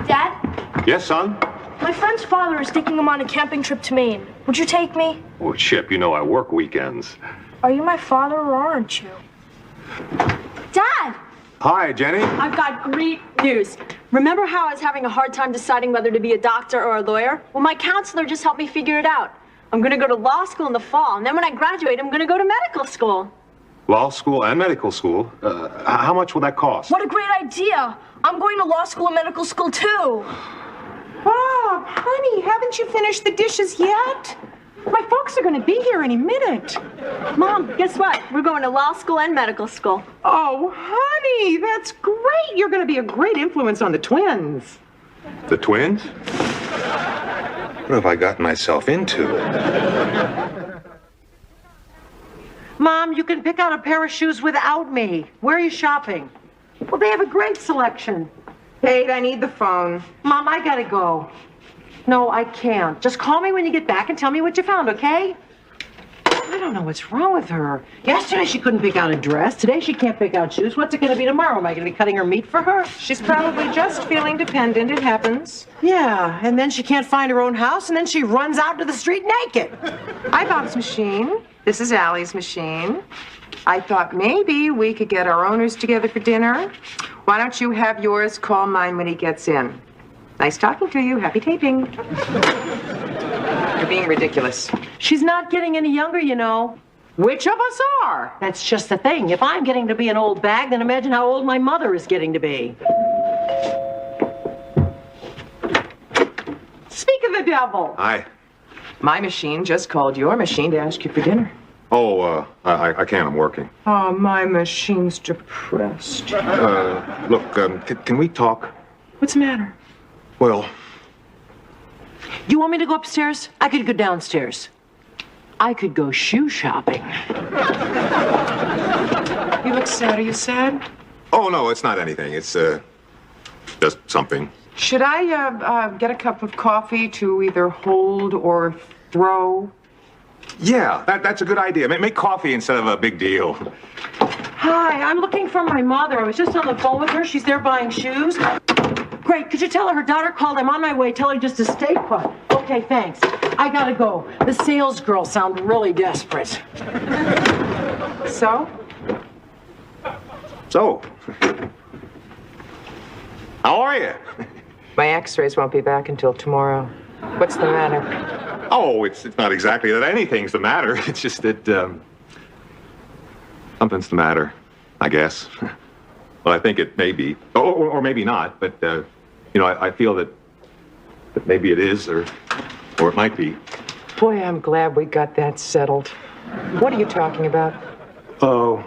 [SPEAKER 9] Dad,
[SPEAKER 5] Yes, son?
[SPEAKER 9] my friend's father is taking him on a camping trip to Maine. Would you take me?
[SPEAKER 5] Oh, Chip, you know I work weekends.
[SPEAKER 9] Are you my father or aren't you?
[SPEAKER 10] Dad!
[SPEAKER 5] Hi, Jenny.
[SPEAKER 10] I've got great news. Remember how I was having a hard time deciding whether to be a doctor or a lawyer? Well, my counselor just helped me figure it out. I'm going to go to law school in the fall, and then when I graduate, I'm going to go to medical school.
[SPEAKER 5] Law school and medical school. How much will that cost?
[SPEAKER 9] What a great idea! I'm going to law school and medical school too.
[SPEAKER 1] Bob, honey, haven't you finished the dishes yet? My folks are going to be here any minute.
[SPEAKER 10] Mom, guess what? We're going to law school and medical school.
[SPEAKER 8] Oh, honey, that's great. You're going to be a great influence on the twins.
[SPEAKER 5] The twins? What have I gotten myself into?
[SPEAKER 2] Mom, you can pick out a pair of shoes without me. Where are you shopping? Well, they have a great selection.
[SPEAKER 1] Kate, I need the phone.
[SPEAKER 2] Mom, I gotta go. No, I can't. Just call me when you get back and tell me what you found, okay? I don't know what's wrong with her. Yesterday she couldn't pick out a dress. Today she can't pick out shoes. What's it gonna be tomorrow? Am I gonna be cutting her meat for her?
[SPEAKER 1] She's probably just feeling dependent. It happens.
[SPEAKER 2] Yeah, and then she can't find her own house, and then she runs out to the street naked.
[SPEAKER 1] Hi, Bob's machine. This is Allie's machine. I thought maybe we could get our owners together for dinner. Why don't you have yours call mine when he gets in? Nice talking to you. Happy taping. You're being ridiculous.
[SPEAKER 2] She's not getting any younger, you know.
[SPEAKER 1] Which of us are?
[SPEAKER 2] That's just the thing. If I'm getting to be an old bag, then imagine how old my mother is getting to be.
[SPEAKER 1] Speak of the devil.
[SPEAKER 5] Hi.
[SPEAKER 1] My machine just called your machine to ask you for dinner.
[SPEAKER 5] Oh, I can't. I'm working.
[SPEAKER 1] Oh, my machine's depressed.
[SPEAKER 5] Look, can we talk?
[SPEAKER 2] What's the matter?
[SPEAKER 5] Well,
[SPEAKER 2] You want me to go upstairs? I could go downstairs. I could go shoe shopping.
[SPEAKER 1] You look sad. Are you sad?
[SPEAKER 5] oh no, it's not anything. It's just something.
[SPEAKER 1] Should I get a cup of coffee to either hold or throw?
[SPEAKER 5] Yeah, that's a good idea. Make coffee instead of a big deal.
[SPEAKER 2] Hi, I'm looking for my mother. I was just on the phone with her. She's there buying shoes. Great. Could you tell her daughter called? I'm on my way. Tell her just to stay put. Okay, thanks. I gotta go. The sales girls sound really desperate.
[SPEAKER 1] So?
[SPEAKER 5] So, how are you?
[SPEAKER 1] My x-rays won't be back until tomorrow. What's the matter?
[SPEAKER 5] Oh, it's not exactly that anything's the matter. It's just that something's the matter, I guess. Well, I think it may be, or maybe not. But you know, I feel that maybe it is, or it might be.
[SPEAKER 1] Boy, I'm glad we got that settled. What are you talking about?
[SPEAKER 5] Oh,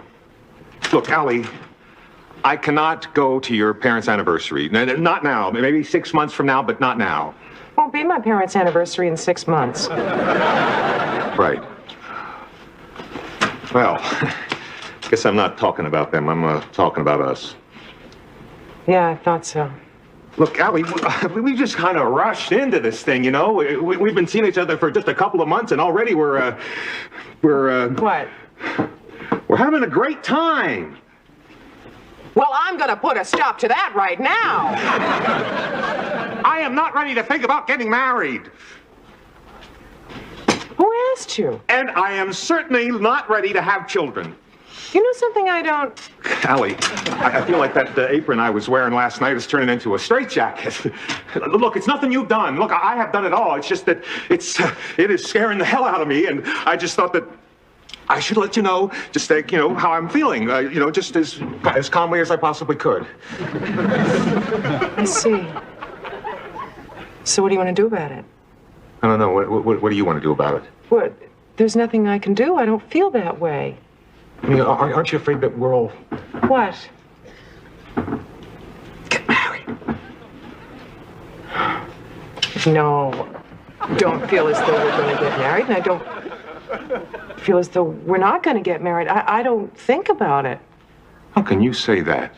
[SPEAKER 5] look, Allie, I cannot go to your parents' anniversary. Not now. Maybe 6 months from now, but not now.
[SPEAKER 1] Won't be my parents' anniversary in 6 months.
[SPEAKER 5] Right. Well, guess I'm not talking about them. I'm talking about us.
[SPEAKER 1] Yeah, I thought so.
[SPEAKER 5] Look, Allie, we just kind of rushed into this thing, you know? We've been seeing each other for just a couple of months, and already we're
[SPEAKER 1] What?
[SPEAKER 5] We're having a great time.
[SPEAKER 1] Well, I'm gonna put a stop to that right now.
[SPEAKER 5] I am not ready to think about getting married.
[SPEAKER 1] Who asked you?
[SPEAKER 5] And I am certainly not ready to have children.
[SPEAKER 1] You know something I don't...
[SPEAKER 5] Allie, I feel like that apron I was wearing last night is turning into a straitjacket. Look, it's nothing you've done. Look, I have done it all. It's just that it is scaring the hell out of me, and I just thought that I should let you know, just like, you know, how I'm feeling, you know, just as calmly as I possibly could.
[SPEAKER 1] I see. So what do you want to do about it?
[SPEAKER 5] I don't know. What do you want to do about it?
[SPEAKER 1] What? There's nothing I can do. I don't feel that way.
[SPEAKER 5] I mean, aren't you afraid that we're all...
[SPEAKER 1] What?
[SPEAKER 5] Get married?
[SPEAKER 1] No. Don't feel as though we're going to get married, and I don't feel as though we're not going to get married. I don't think about it.
[SPEAKER 5] How can you say that?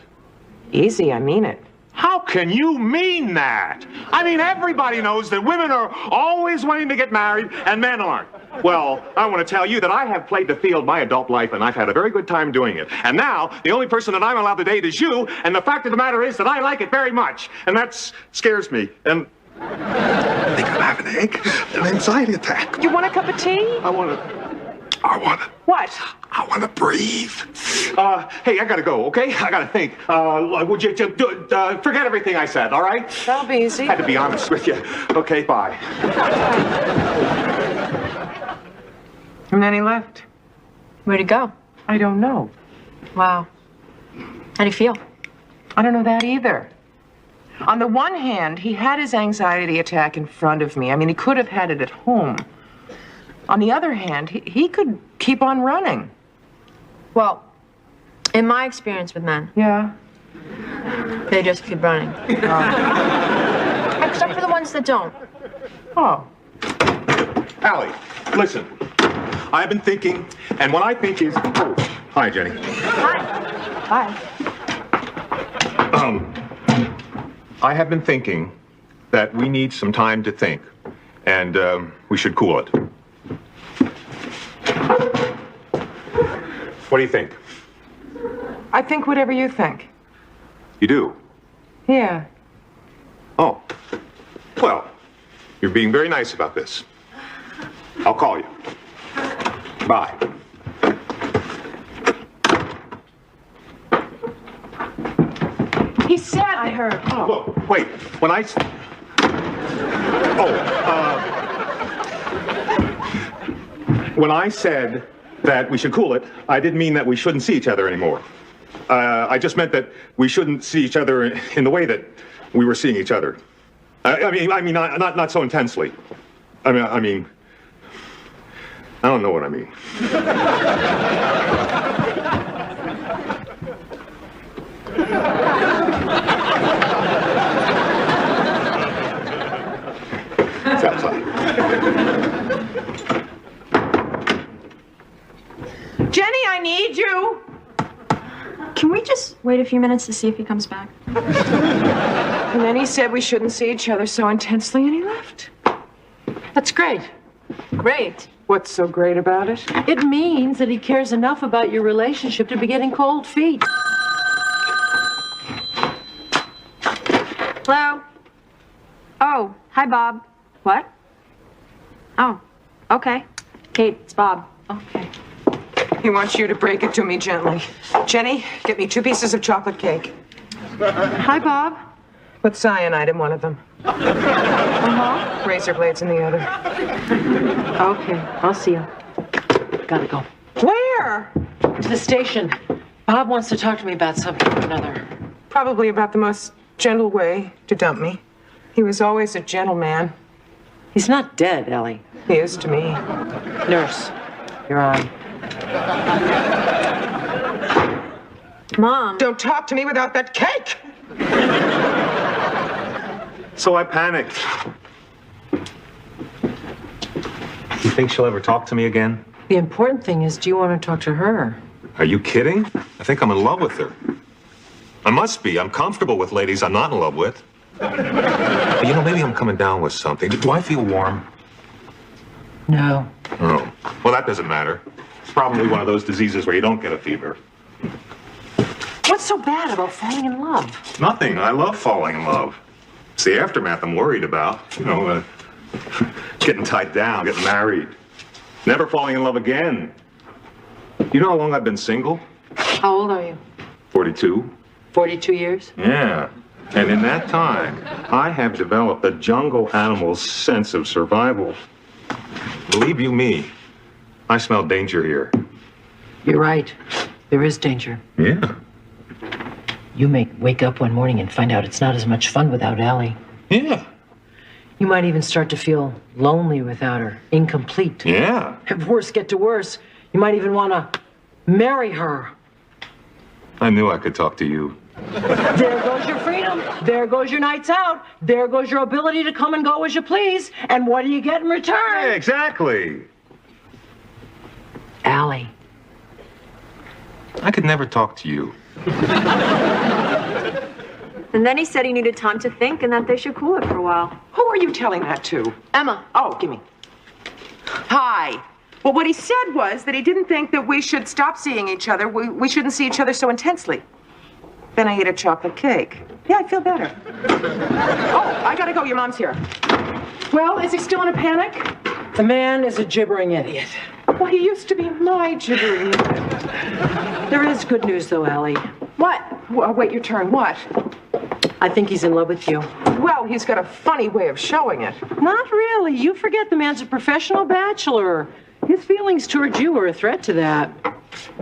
[SPEAKER 1] Easy, I mean it.
[SPEAKER 5] How can you mean that? I mean, everybody knows that women are always wanting to get married and men aren't. Well, I want to tell you that I have played the field my adult life, and I've had a very good time doing it. And now, the only person that I'm allowed to date is you, and the fact of the matter is that I like it very much. And that scares me. And I think I'm having an anxiety attack.
[SPEAKER 1] You want a cup of tea?
[SPEAKER 5] I want to...
[SPEAKER 1] What?
[SPEAKER 5] I want to breathe. Hey, I gotta go, okay? I gotta think. Would you forget everything I said, all right?
[SPEAKER 1] That'll be easy.
[SPEAKER 5] Had to be honest with you. Okay, bye.
[SPEAKER 1] And then he left.
[SPEAKER 10] Where'd he go?
[SPEAKER 1] I don't know.
[SPEAKER 10] Wow. How do you feel?
[SPEAKER 1] I don't know that either. On the one hand, he had his anxiety attack in front of me. I mean, he could have had it at home. On the other hand, he could keep on running.
[SPEAKER 10] Well, in my experience with men,
[SPEAKER 1] Yeah.
[SPEAKER 10] they just keep running. Except for the ones that don't.
[SPEAKER 1] Oh.
[SPEAKER 5] Allie, listen. I've been thinking, and what I think is... Oh, hi, Jenny.
[SPEAKER 10] Hi.
[SPEAKER 5] I have been thinking that we need some time to think, and we should cool it. What do you think?
[SPEAKER 1] I think whatever you think.
[SPEAKER 5] You do?
[SPEAKER 1] Yeah.
[SPEAKER 5] Oh. Well, you're being very nice about this. I'll call you. Bye.
[SPEAKER 1] He said...
[SPEAKER 10] I heard.
[SPEAKER 1] Oh.
[SPEAKER 5] Look, wait. When I... When I said that we should cool it, I didn't mean that we shouldn't see each other anymore. I just meant that we shouldn't see each other in the way that we were seeing each other. I mean, not so intensely. I mean, I don't know what I mean. It's outside.
[SPEAKER 1] Jenny, I need you.
[SPEAKER 10] Can we just wait a few minutes to see if he comes back?
[SPEAKER 1] And then he said we shouldn't see each other so intensely, and he left.
[SPEAKER 2] That's great.
[SPEAKER 10] Great.
[SPEAKER 1] What's so great about it?
[SPEAKER 2] It means that he cares enough about your relationship to be getting cold feet.
[SPEAKER 10] Hello? Oh, hi, Bob. What? Oh, okay. Kate, it's Bob. Okay.
[SPEAKER 1] He wants you to break it to me gently. Jenny, get me 2 pieces of chocolate cake.
[SPEAKER 2] Hi, Bob.
[SPEAKER 1] Put cyanide in one of them.
[SPEAKER 2] Uh-huh.
[SPEAKER 1] Razor blades in the other.
[SPEAKER 2] Okay, I'll see you. Gotta go.
[SPEAKER 1] Where?
[SPEAKER 2] To the station. Bob wants to talk to me about something or another.
[SPEAKER 1] Probably about the most gentle way to dump me. He was always a gentleman.
[SPEAKER 2] He's not dead, Ellie.
[SPEAKER 1] He is to me.
[SPEAKER 2] Nurse, you're on.
[SPEAKER 10] Mom.
[SPEAKER 1] Don't talk to me without that cake!
[SPEAKER 5] So I panicked. You think she'll ever talk to me again?
[SPEAKER 2] The important thing is, do you want to talk to her?
[SPEAKER 5] Are you kidding? I think I'm in love with her. I must be. I'm comfortable with ladies I'm not in love with. But you know, maybe I'm coming down with something. Do I feel warm?
[SPEAKER 2] No.
[SPEAKER 5] Oh. Well, that doesn't matter. It's probably one of those diseases where you don't get a fever.
[SPEAKER 2] What's so bad about falling in love?
[SPEAKER 5] Nothing. I love falling in love. It's the aftermath I'm worried about. You know, getting tied down, getting married. Never falling in love again. You know how long I've been single?
[SPEAKER 2] How old are you?
[SPEAKER 5] 42.
[SPEAKER 2] 42 years?
[SPEAKER 5] Yeah. And in that time, I have developed a jungle animal's sense of survival. Believe you me, I smell danger here.
[SPEAKER 2] You're right. There is danger.
[SPEAKER 5] Yeah.
[SPEAKER 2] You may wake up one morning and find out it's not as much fun without Allie.
[SPEAKER 5] Yeah.
[SPEAKER 2] You might even start to feel lonely without her, incomplete.
[SPEAKER 5] Yeah.
[SPEAKER 2] If worse get to worse, you might even want to marry her.
[SPEAKER 5] I knew I could talk to you.
[SPEAKER 2] There goes your freedom. There goes your nights out. There goes your ability to come and go as you please. And what do you get in return?
[SPEAKER 5] Yeah, exactly.
[SPEAKER 2] Allie.
[SPEAKER 5] I could never talk to you.
[SPEAKER 10] And then he said he needed time to think and that they should cool it for a while.
[SPEAKER 1] Who are you telling that to?
[SPEAKER 10] Emma.
[SPEAKER 1] Oh, give me. Hi. Well, what he said was that he didn't think that we should stop seeing each other. We shouldn't see each other so intensely. Then I ate a chocolate cake. Yeah, I feel better. Oh, I gotta go. Your mom's here. Well, is he still in a panic?
[SPEAKER 2] The man is a gibbering idiot.
[SPEAKER 1] Well, he used to be my gibbering idiot.
[SPEAKER 2] There is good news, though, Allie.
[SPEAKER 1] What? Well, wait your turn. What?
[SPEAKER 2] I think he's in love with you.
[SPEAKER 1] Well, he's got a funny way of showing it.
[SPEAKER 2] Not really. You forget the man's a professional bachelor. His feelings towards you are a threat to that.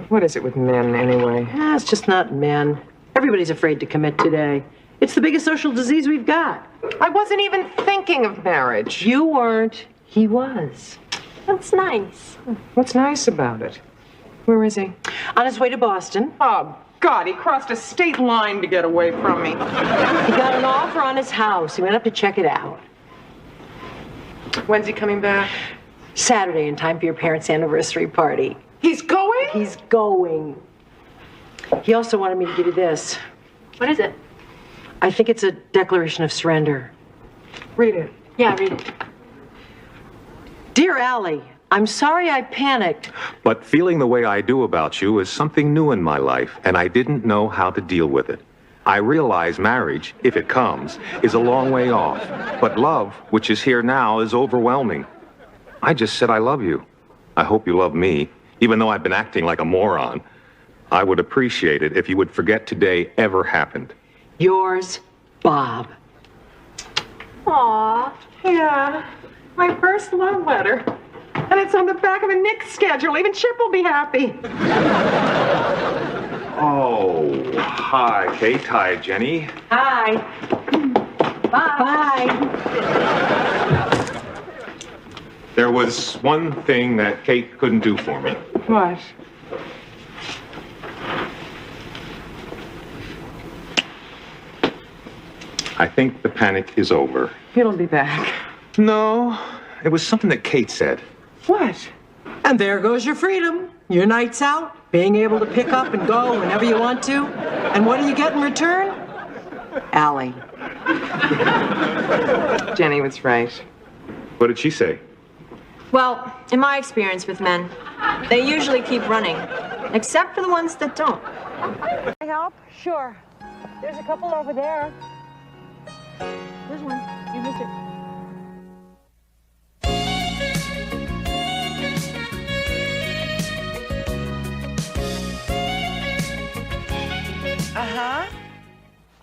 [SPEAKER 1] What is it with men, anyway?
[SPEAKER 2] It's just not men. Everybody's afraid to commit today. It's the biggest social disease we've got.
[SPEAKER 1] I wasn't even thinking of marriage.
[SPEAKER 2] You weren't. He was.
[SPEAKER 10] That's nice.
[SPEAKER 1] What's nice about it? Where is he?
[SPEAKER 2] On his way to Boston.
[SPEAKER 1] Oh, God, he crossed a state line to get away from me.
[SPEAKER 2] He got an offer on his house. He went up to check it out.
[SPEAKER 1] When's he coming back?
[SPEAKER 2] Saturday, in time for your parents' anniversary party.
[SPEAKER 1] He's going?
[SPEAKER 2] He's going. He also wanted me to give you this.
[SPEAKER 10] What is it?
[SPEAKER 2] I think it's a declaration of surrender.
[SPEAKER 1] Read it.
[SPEAKER 10] Yeah, read it.
[SPEAKER 2] Dear Allie, I'm sorry I panicked.
[SPEAKER 5] But feeling the way I do about you is something new in my life, and I didn't know how to deal with it. I realize marriage, if it comes, is a long way off. But love, which is here now, is overwhelming. I just said I love you. I hope you love me, even though I've been acting like a moron. I would appreciate it if you would forget today ever happened.
[SPEAKER 2] Yours, Bob.
[SPEAKER 10] Aww.
[SPEAKER 1] Yeah, my first love letter. And it's on the back of a Nick's schedule. Even Chip will be happy.
[SPEAKER 5] Oh, hi, Kate. Hi, Jenny.
[SPEAKER 2] Hi. Bye. Bye.
[SPEAKER 5] There was one thing that Kate couldn't do for me.
[SPEAKER 1] What?
[SPEAKER 5] I think the panic is over.
[SPEAKER 1] He'll be back.
[SPEAKER 5] No, it was something that Kate said.
[SPEAKER 1] What?
[SPEAKER 2] And there goes your freedom. Your nights out, being able to pick up and go whenever you want to. And what do you get in return? Allie.
[SPEAKER 1] Jenny was right.
[SPEAKER 5] What did she say?
[SPEAKER 10] Well, in my experience with men, they usually keep running, except for the ones that don't.
[SPEAKER 6] Can I help? Sure. There's a couple over there. There's one. You missed it.
[SPEAKER 1] Uh-huh.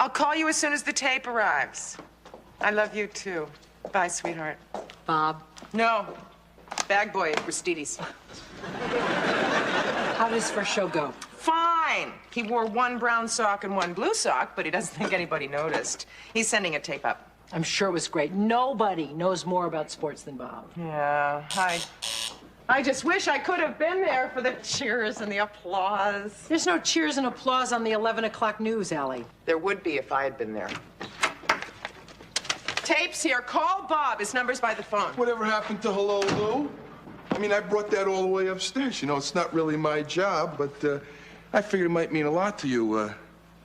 [SPEAKER 1] I'll call you as soon as the tape arrives. I love you, too. Bye, sweetheart.
[SPEAKER 2] Bob,
[SPEAKER 1] No. Bag boy at Aristides.
[SPEAKER 2] how does first show go?
[SPEAKER 1] Fine. He wore one brown sock and one blue sock, but he doesn't think anybody noticed. He's sending a tape up.
[SPEAKER 2] I'm sure it was great. Nobody knows more about sports than Bob.
[SPEAKER 1] Yeah, I just wish I could have been there for the cheers and the applause.
[SPEAKER 2] There's no cheers and applause on the 11 o'clock news, Allie.
[SPEAKER 1] There would be if I had been there. Tape's here. Call Bob. His number's by the phone.
[SPEAKER 11] Whatever happened to Hello, Lou? I mean, I brought that all the way upstairs. You know, it's not really my job, but I figured it might mean a lot to you,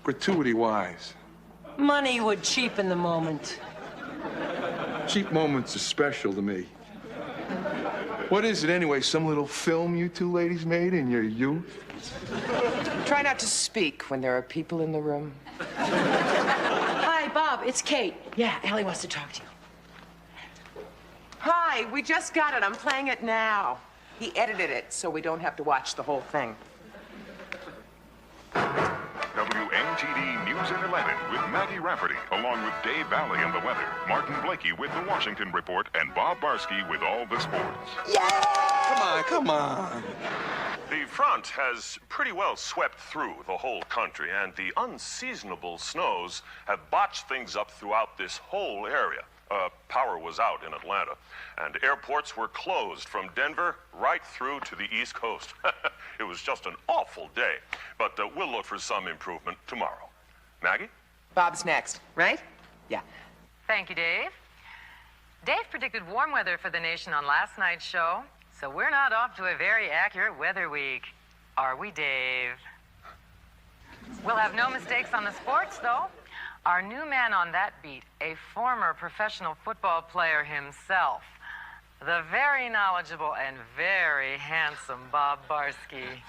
[SPEAKER 11] gratuity-wise.
[SPEAKER 2] Money would cheapen the moment.
[SPEAKER 11] Cheap moments are special to me. What is it, anyway? Some little film you two ladies made in your youth?
[SPEAKER 1] Try not to speak when there are people in the room.
[SPEAKER 2] Hi, Bob. It's Kate. Yeah, Allie wants to talk to you.
[SPEAKER 1] Hi, we just got it. I'm playing it now. He edited it so we don't have to watch the whole thing.
[SPEAKER 4] WNTD News at 11 with Maggie Rafferty, along with Dave Valley and the weather, Martin Blakey with the Washington Report, and Bob Barsky with all the sports.
[SPEAKER 11] Come on.
[SPEAKER 12] The front has pretty well swept through the whole country, and the unseasonable snows have botched things up throughout this whole area. Power was out in Atlanta, and airports were closed from Denver right through to the East Coast. It was just an awful day, but we'll look for some improvement tomorrow. Maggie?
[SPEAKER 1] Bob's next, right? Yeah.
[SPEAKER 13] Thank you, Dave. Dave predicted warm weather for the nation on last night's show, so we're not off to a very accurate weather week. Are we, Dave? We'll have no mistakes on the sports, though. Our new man on that beat, a former professional football player himself, the very knowledgeable and very handsome Bob Barsky.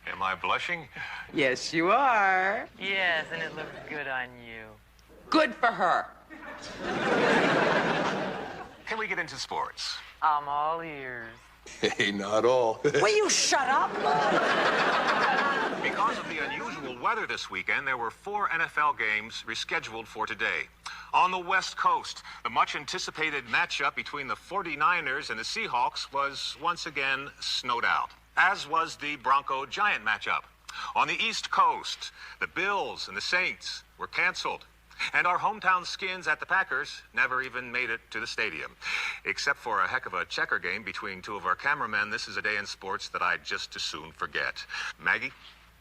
[SPEAKER 5] Am I blushing?
[SPEAKER 1] Yes, you are.
[SPEAKER 13] Yes, and it looks good on you.
[SPEAKER 1] Good for her.
[SPEAKER 5] Can we get into sports?
[SPEAKER 13] I'm all ears.
[SPEAKER 11] Hey, not all.
[SPEAKER 2] Will you shut up?
[SPEAKER 5] Because of the unusual weather this weekend, there were 4 NFL games rescheduled for today. On the West Coast, the much-anticipated matchup between the 49ers and the Seahawks was once again snowed out, as was the Bronco-Giant matchup. On the East Coast, the Bills and the Saints were canceled. And our hometown Skins at the Packers never even made it to the stadium. Except for a heck of a checker game between 2 of our cameramen, this is a day in sports that I'd just as soon forget. Maggie?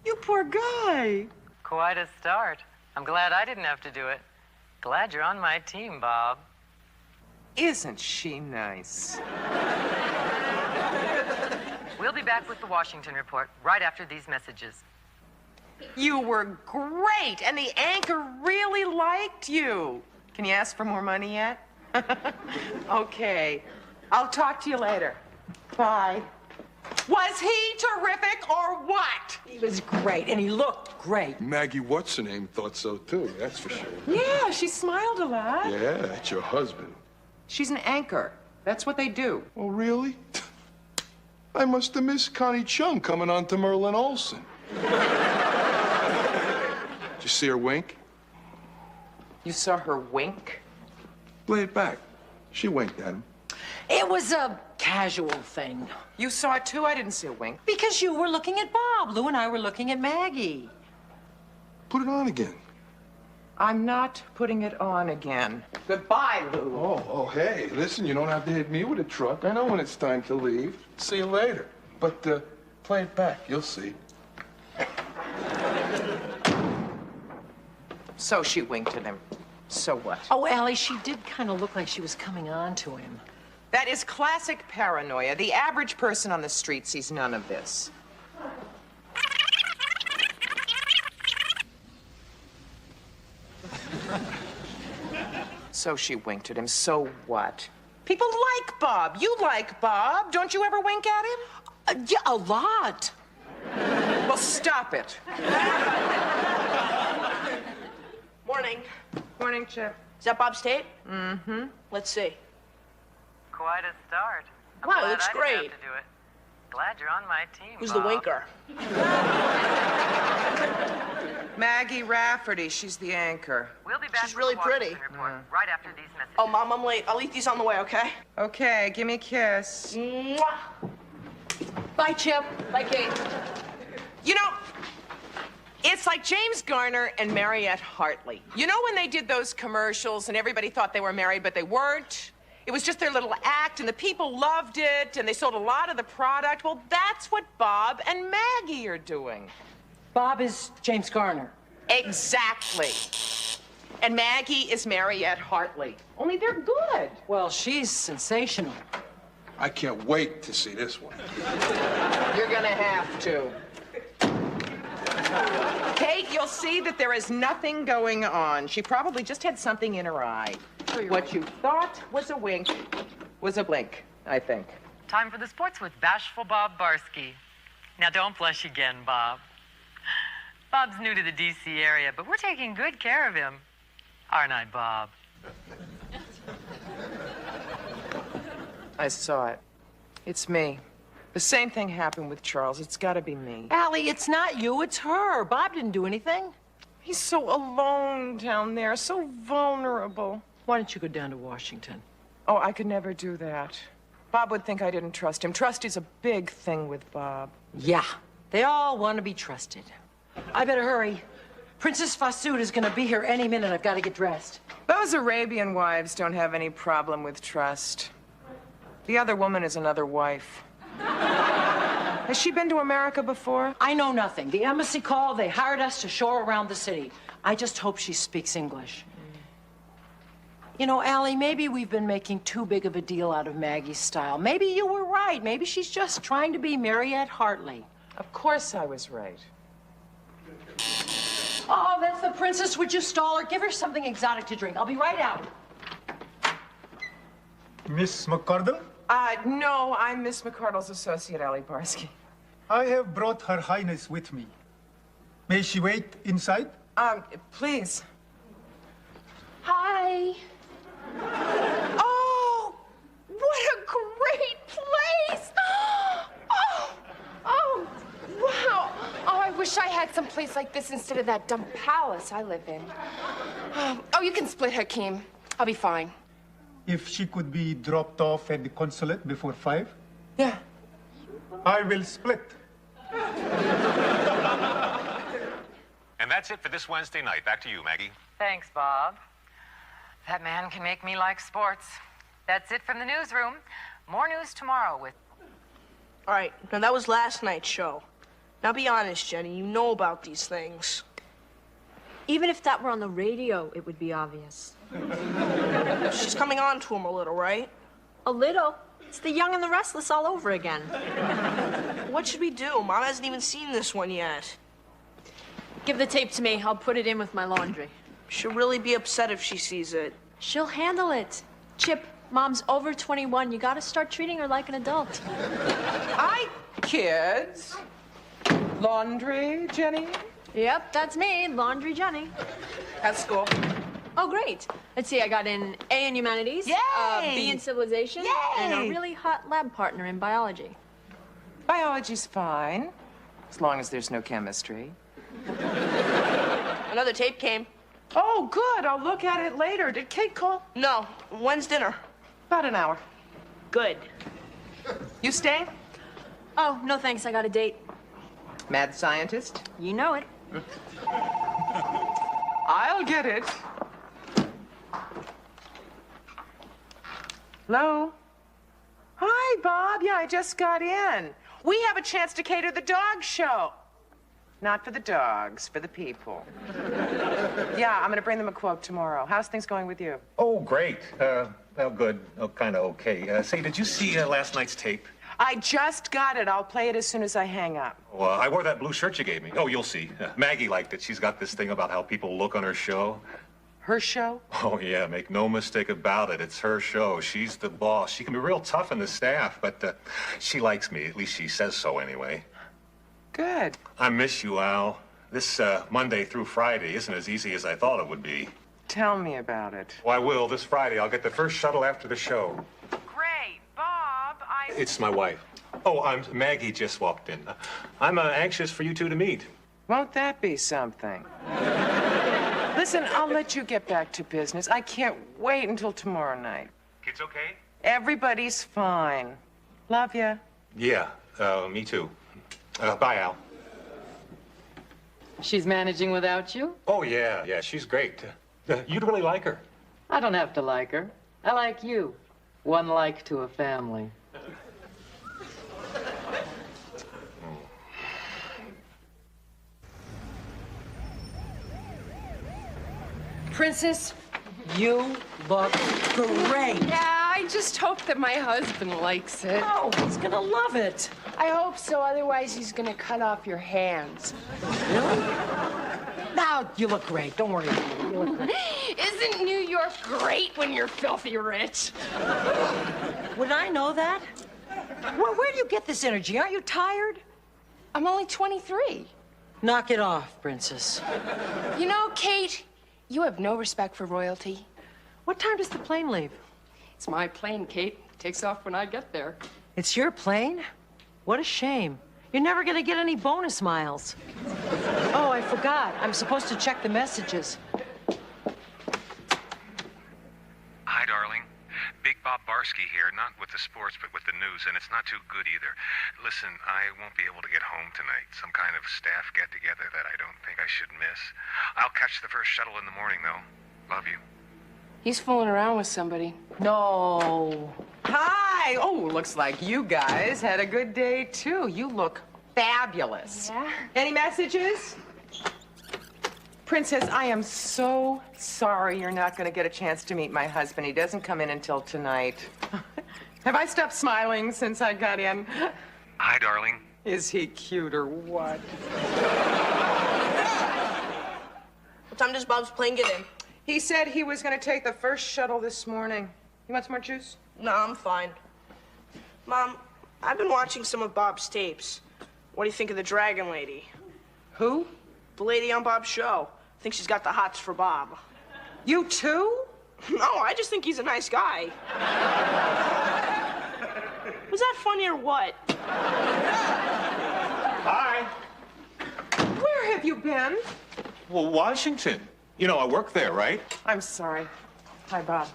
[SPEAKER 1] You poor guy.
[SPEAKER 13] Quite a start. I'm glad I didn't have to do it. Glad you're on my team, Bob.
[SPEAKER 1] Isn't she nice?
[SPEAKER 13] We'll be back with the Washington Report right after these messages.
[SPEAKER 1] You were great, and the anchor really liked you. Can you ask for more money yet? Okay. I'll talk to you later. Bye. Was he terrific or what?
[SPEAKER 2] He was great, and he looked great.
[SPEAKER 11] Maggie What's-Her-Name thought so, too, that's for sure.
[SPEAKER 1] Yeah, she smiled a lot.
[SPEAKER 11] Yeah, that's your husband.
[SPEAKER 1] She's an anchor. That's what they do.
[SPEAKER 11] Oh, really? I must have missed Connie Chung coming on to Merlin Olsen. Did you see her wink?
[SPEAKER 1] You saw her wink?
[SPEAKER 11] Play it back. She winked at him.
[SPEAKER 2] It was a casual thing.
[SPEAKER 1] You saw it too? I didn't see a wink.
[SPEAKER 2] Because you were looking at Bob. Lou and I were looking at Maggie.
[SPEAKER 11] Put it on again.
[SPEAKER 1] I'm not putting it on again. Goodbye, Lou.
[SPEAKER 11] Oh, hey, listen, you don't have to hit me with a truck. I know when it's time to leave. See you later. But play it back, you'll see.
[SPEAKER 1] So she winked at him. So what?
[SPEAKER 2] Oh, Allie, she did kind of look like she was coming on to him.
[SPEAKER 1] That is classic paranoia. The average person on the street sees none of this. So she winked at him. So what? People like Bob. You like Bob. Don't you ever wink at him?
[SPEAKER 2] Yeah, a lot.
[SPEAKER 1] Well, stop it.
[SPEAKER 3] Morning.
[SPEAKER 1] Morning, Chip.
[SPEAKER 3] Is that Bob's tape?
[SPEAKER 1] Mm-hmm.
[SPEAKER 3] Let's see.
[SPEAKER 13] Quite a start.
[SPEAKER 3] Wow, it
[SPEAKER 13] Glad
[SPEAKER 3] looks
[SPEAKER 13] I didn't
[SPEAKER 3] great.
[SPEAKER 13] have to do it. Glad you're on my team,
[SPEAKER 3] Who's
[SPEAKER 13] Bob.
[SPEAKER 3] the winker?
[SPEAKER 1] Maggie Rafferty. She's the anchor.
[SPEAKER 13] We'll be back
[SPEAKER 3] She's
[SPEAKER 13] with
[SPEAKER 3] really
[SPEAKER 13] the Washington
[SPEAKER 3] pretty.
[SPEAKER 13] Report right after these messages.
[SPEAKER 3] Oh, Mom, I'm late. I'll eat these on the way, okay?
[SPEAKER 1] Okay, give me a kiss.
[SPEAKER 3] Mwah.
[SPEAKER 2] Bye, Chip.
[SPEAKER 3] Bye, Kate.
[SPEAKER 1] You know, it's like James Garner and Mariette Hartley. You know when they did those commercials and everybody thought they were married, but they weren't? It was just their little act, and the people loved it, and they sold a lot of the product. Well, that's what Bob and Maggie are doing.
[SPEAKER 2] Bob is James Garner.
[SPEAKER 1] Exactly. And Maggie is Mariette Hartley. Only they're good.
[SPEAKER 2] Well, she's sensational.
[SPEAKER 11] I can't wait to see this one.
[SPEAKER 1] You're gonna have to. Kate, you'll see that there is nothing going on. She probably just had something in her eye. What you thought was a wink was a blink, I think.
[SPEAKER 13] Time for the sports with bashful Bob Barsky. Now, don't blush again, Bob. Bob's new to the D.C. area, but we're taking good care of him. Aren't I, Bob?
[SPEAKER 1] I saw it. It's me. The same thing happened with Charles. It's got to be me.
[SPEAKER 2] Allie, it's not you, it's her. Bob didn't do anything.
[SPEAKER 1] He's so alone down there, so vulnerable.
[SPEAKER 2] Why don't you go down to Washington?
[SPEAKER 1] Oh, I could never do that. Bob would think I didn't trust him. Trust is a big thing with Bob.
[SPEAKER 2] Yeah, they all want to be trusted. I better hurry. Princess Fasood is going to be here any minute. I've got to get dressed.
[SPEAKER 1] Those Arabian wives don't have any problem with trust. The other woman is another wife. Has she been to America before?
[SPEAKER 2] I know nothing. The embassy called. They hired us to show her around the city. I just hope she speaks English. You know, Allie, maybe we've been making too big of a deal out of Maggie's style. Maybe you were right. Maybe she's just trying to be Mariette Hartley.
[SPEAKER 1] Of course I was right.
[SPEAKER 2] Oh, that's the princess. Would you stall her? Give her something exotic to drink. I'll be right out.
[SPEAKER 14] Miss McCardle?
[SPEAKER 1] No, I'm Miss McCardle's associate, Allie Barsky.
[SPEAKER 14] I have brought Her Highness with me. May she wait inside?
[SPEAKER 1] Please.
[SPEAKER 6] Hi.
[SPEAKER 1] Oh, what a great place!
[SPEAKER 6] Oh, wow. Oh, I wish I had some place like this instead of that dumb palace I live in. Oh, you can split Hakeem. I'll be fine.
[SPEAKER 14] If she could be dropped off at the consulate before 5?
[SPEAKER 1] Yeah.
[SPEAKER 14] I will split.
[SPEAKER 5] And that's it for this Wednesday night. Back to you, Maggie.
[SPEAKER 13] Thanks, Bob. That man can make me like sports. That's it from the newsroom. More news tomorrow with...
[SPEAKER 3] All right, now that was last night's show. Now be honest, Jenny, you know about these things.
[SPEAKER 10] Even if that were on the radio, it would be obvious.
[SPEAKER 3] She's coming on to him a little, right?
[SPEAKER 10] A little. It's the Young and the Restless all over again.
[SPEAKER 3] What should we do? Mom hasn't even seen this one yet.
[SPEAKER 10] Give the tape to me. I'll put it in with my laundry.
[SPEAKER 3] She'll really be upset if she sees it.
[SPEAKER 10] She'll handle it. Chip, Mom's over 21. You gotta start treating her like an adult.
[SPEAKER 1] Hi, kids. Laundry, Jenny?
[SPEAKER 10] Yep, that's me, Laundry Jenny.
[SPEAKER 3] At school.
[SPEAKER 10] Oh, great. Let's see, I got an A in humanities,
[SPEAKER 1] Yay!
[SPEAKER 10] B in civilization,
[SPEAKER 1] Yay!
[SPEAKER 10] and a really hot lab partner in biology.
[SPEAKER 1] Biology's fine, as long as there's no chemistry.
[SPEAKER 3] Another tape came.
[SPEAKER 1] Oh, good. I'll look at it later. Did Kate call?
[SPEAKER 3] No. When's dinner?
[SPEAKER 1] About an hour.
[SPEAKER 3] Good.
[SPEAKER 1] You staying?
[SPEAKER 10] Oh, no thanks, I got a date.
[SPEAKER 1] Mad scientist?
[SPEAKER 10] You know it.
[SPEAKER 1] I'll get it. Hello? Hi, Bob. Yeah, I just got in. We have a chance to cater the dog show. Not for the dogs, for the people. Yeah, I'm gonna bring them a quote tomorrow. How's things going with you?
[SPEAKER 5] Oh, great. Well, good. Oh, kind of okay. Say, did you see last night's tape?
[SPEAKER 1] I just got it. I'll play it as soon as I hang up.
[SPEAKER 5] Well, I wore that blue shirt you gave me. Oh, you'll see. Maggie liked it. She's got this thing about how people look on her show.
[SPEAKER 1] Her show?
[SPEAKER 5] Oh, yeah, make no mistake about it. It's her show. She's the boss. She can be real tough on the staff, but she likes me. At least she says so anyway.
[SPEAKER 1] Good.
[SPEAKER 5] I miss you, Al. This Monday through Friday isn't as easy as I thought it would be.
[SPEAKER 1] Tell me about it.
[SPEAKER 5] Well, I will. This Friday, I'll get the first shuttle after the show.
[SPEAKER 1] Great. Bob,
[SPEAKER 5] It's my wife. Oh, Maggie just walked in. I'm anxious for you two to meet.
[SPEAKER 1] Won't that be something? Listen, I'll let you get back to business. I can't wait until tomorrow night.
[SPEAKER 5] Kids okay?
[SPEAKER 1] Everybody's fine. Love ya.
[SPEAKER 5] Yeah, me too. Bye, Al.
[SPEAKER 13] She's managing without you?
[SPEAKER 5] Oh, yeah, she's great. You'd really like her.
[SPEAKER 13] I don't have to like her. I like you. One like to a family.
[SPEAKER 2] Princess, you look great.
[SPEAKER 6] Yeah, I just hope that my husband likes it.
[SPEAKER 2] Oh, he's gonna love it.
[SPEAKER 6] I hope so, otherwise he's gonna cut off your hands.
[SPEAKER 2] Really? Now, you look great. Don't worry about it. You look great.
[SPEAKER 6] Isn't New York great when you're filthy rich?
[SPEAKER 2] Would I know that? Well, where do you get this energy? Aren't you tired?
[SPEAKER 6] I'm only 23.
[SPEAKER 2] Knock it off, Princess.
[SPEAKER 6] You know, Kate, you have no respect for royalty.
[SPEAKER 2] What time does the plane leave?
[SPEAKER 6] It's my plane, Kate. Takes off when I get there.
[SPEAKER 2] It's your plane? What a shame. You're never gonna get any bonus miles. Oh, I forgot. I'm supposed to check the messages.
[SPEAKER 15] Hi, darling. Big Bob Barsky here, not with the sports, but with the news, and it's not too good either. Listen, I won't be able to get home tonight. Some kind of staff get-together that I don't think I should miss. I'll catch the first shuttle in the morning, though. Love you.
[SPEAKER 6] He's fooling around with somebody.
[SPEAKER 2] No.
[SPEAKER 1] Hi. Oh, looks like you guys had a good day, too. You look fabulous.
[SPEAKER 6] Yeah?
[SPEAKER 1] Any messages? Princess, I am so sorry you're not going to get a chance to meet my husband. He doesn't come in until tonight. Have I stopped smiling since I got in?
[SPEAKER 15] Hi, darling.
[SPEAKER 1] Is he cute or what?
[SPEAKER 3] What time does Bob's plane get in?
[SPEAKER 1] He said he was going to take the first shuttle this morning. You want some more juice?
[SPEAKER 3] No, I'm fine. Mom, I've been watching some of Bob's tapes. What do you think of the Dragon Lady?
[SPEAKER 1] Who?
[SPEAKER 3] The lady on Bob's show. I think she's got the hots for Bob.
[SPEAKER 1] You too?
[SPEAKER 3] No, I just think he's a nice guy. Was that funny or what?
[SPEAKER 5] Hi.
[SPEAKER 1] Where have you been?
[SPEAKER 5] Well, Washington. You know, I work there, right?
[SPEAKER 1] I'm sorry. Hi, Bob.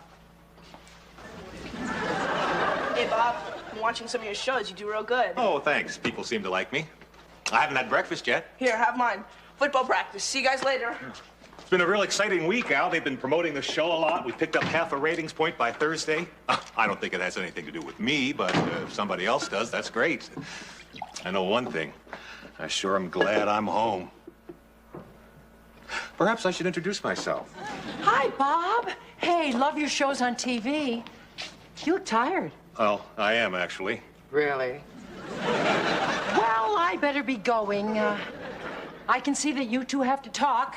[SPEAKER 3] Hey, Bob, I'm watching some of your shows. You do real good.
[SPEAKER 5] Oh, thanks. People seem to like me. I haven't had breakfast yet.
[SPEAKER 3] Here, have mine. Football practice. See you guys later.
[SPEAKER 5] It's been a real exciting week, Al. They've been promoting the show a lot. We picked up half a ratings point by Thursday. I don't think it has anything to do with me, but if somebody else does, that's great. I know one thing. I sure am glad I'm home. Perhaps I should introduce myself.
[SPEAKER 2] Hi, Bob. Hey, love your shows on TV. You look tired.
[SPEAKER 5] Well, I am, actually.
[SPEAKER 1] Really?
[SPEAKER 2] Well, I better be going. I can see that you two have to talk.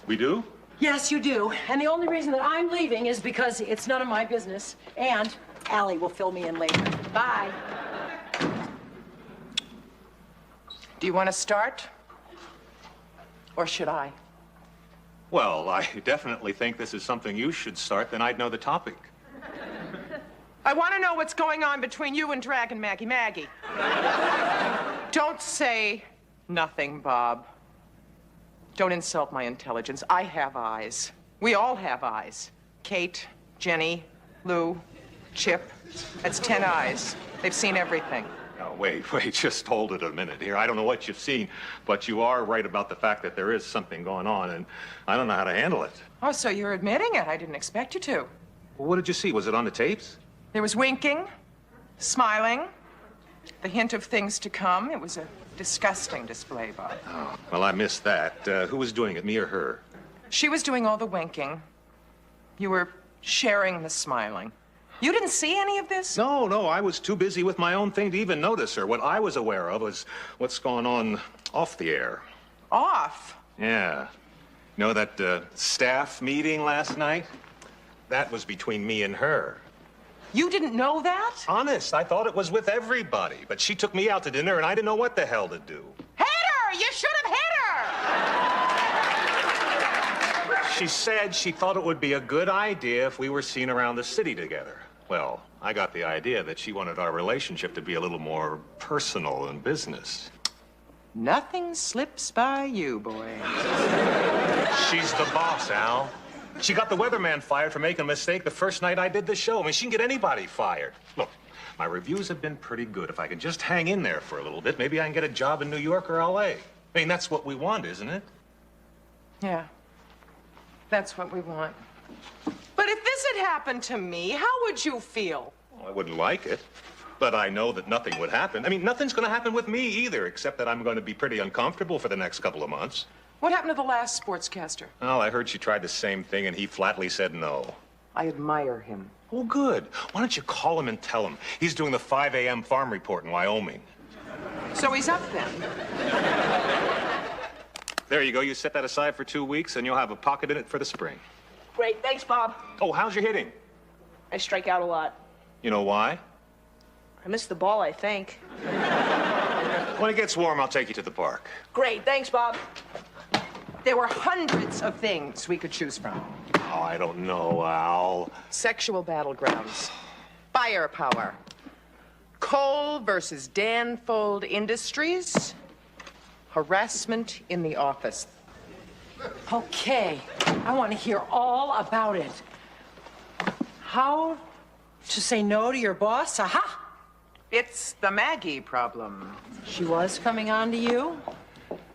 [SPEAKER 5] We do?
[SPEAKER 2] Yes, you do. And the only reason that I'm leaving is because it's none of my business. And Allie will fill me in later. Bye.
[SPEAKER 1] Do you want to start? Or should I?
[SPEAKER 5] Well, I definitely think this is something you should start, then I'd know the topic.
[SPEAKER 1] I want to know what's going on between you and Dragon Maggie. Don't say nothing, Bob. Don't insult my intelligence. I have eyes. We all have eyes. Kate, Jenny, Lou, Chip. That's 10 eyes. They've seen everything.
[SPEAKER 5] Now, wait, just hold it a minute here. I don't know what you've seen, but you are right about the fact that there is something going on, and I don't know how to handle it.
[SPEAKER 1] Oh, so you're admitting it. I didn't expect you to.
[SPEAKER 5] Well, what did you see? Was it on the tapes?
[SPEAKER 1] There was winking, smiling, the hint of things to come. It was a disgusting display, Bob.
[SPEAKER 5] Oh, well, I missed that. Who was doing it, me or her?
[SPEAKER 1] She was doing all the winking. You were sharing the smiling. You didn't see any of this?
[SPEAKER 5] No, I was too busy with my own thing to even notice her. What I was aware of was what's going on off the air.
[SPEAKER 1] Off?
[SPEAKER 5] Yeah. You know that staff meeting last night? That was between me and her.
[SPEAKER 1] You didn't know that?
[SPEAKER 5] Honest, I thought it was with everybody. But she took me out to dinner, and I didn't know what the hell to do.
[SPEAKER 1] Hit her! You should have hit her!
[SPEAKER 5] She said she thought it would be a good idea if we were seen around the city together. Well, I got the idea that she wanted our relationship to be a little more personal and business.
[SPEAKER 1] Nothing slips by you, boy.
[SPEAKER 5] She's the boss, Al. She got the weatherman fired for making a mistake the first night I did the show. I mean, she can get anybody fired. Look, my reviews have been pretty good. If I can just hang in there for a little bit, maybe I can get a job in New York or LA. I mean, that's what we want, isn't it?
[SPEAKER 1] Yeah. That's what we want. But if this had happened to me, how would you feel?
[SPEAKER 5] Well, I wouldn't like it, but I know that nothing would happen. I mean, nothing's going to happen with me either, except that I'm going to be pretty uncomfortable for the next couple of months.
[SPEAKER 1] What happened to the last sportscaster?
[SPEAKER 5] Well, I heard she tried the same thing, and he flatly said no.
[SPEAKER 1] I admire him.
[SPEAKER 5] Oh, good. Why don't you call him and tell him? He's doing the 5 a.m. farm report in Wyoming.
[SPEAKER 1] So he's up then?
[SPEAKER 5] There you go. You set that aside for 2 weeks, and you'll have a pocket in it for the spring.
[SPEAKER 3] Great, thanks, Bob.
[SPEAKER 5] Oh, how's your hitting?
[SPEAKER 3] I strike out a lot.
[SPEAKER 5] You know why?
[SPEAKER 3] I missed the ball, I think.
[SPEAKER 5] When it gets warm, I'll take you to the park.
[SPEAKER 3] Great, thanks, Bob.
[SPEAKER 1] There were hundreds of things we could choose from.
[SPEAKER 5] Oh, I don't know, Al.
[SPEAKER 1] Sexual battlegrounds. Firepower. Coal versus Danfold Industries. Harassment in the office.
[SPEAKER 2] Okay, I want to hear all about it. How to say no to your boss? Aha!
[SPEAKER 1] It's the Maggie problem.
[SPEAKER 2] She was coming on to you?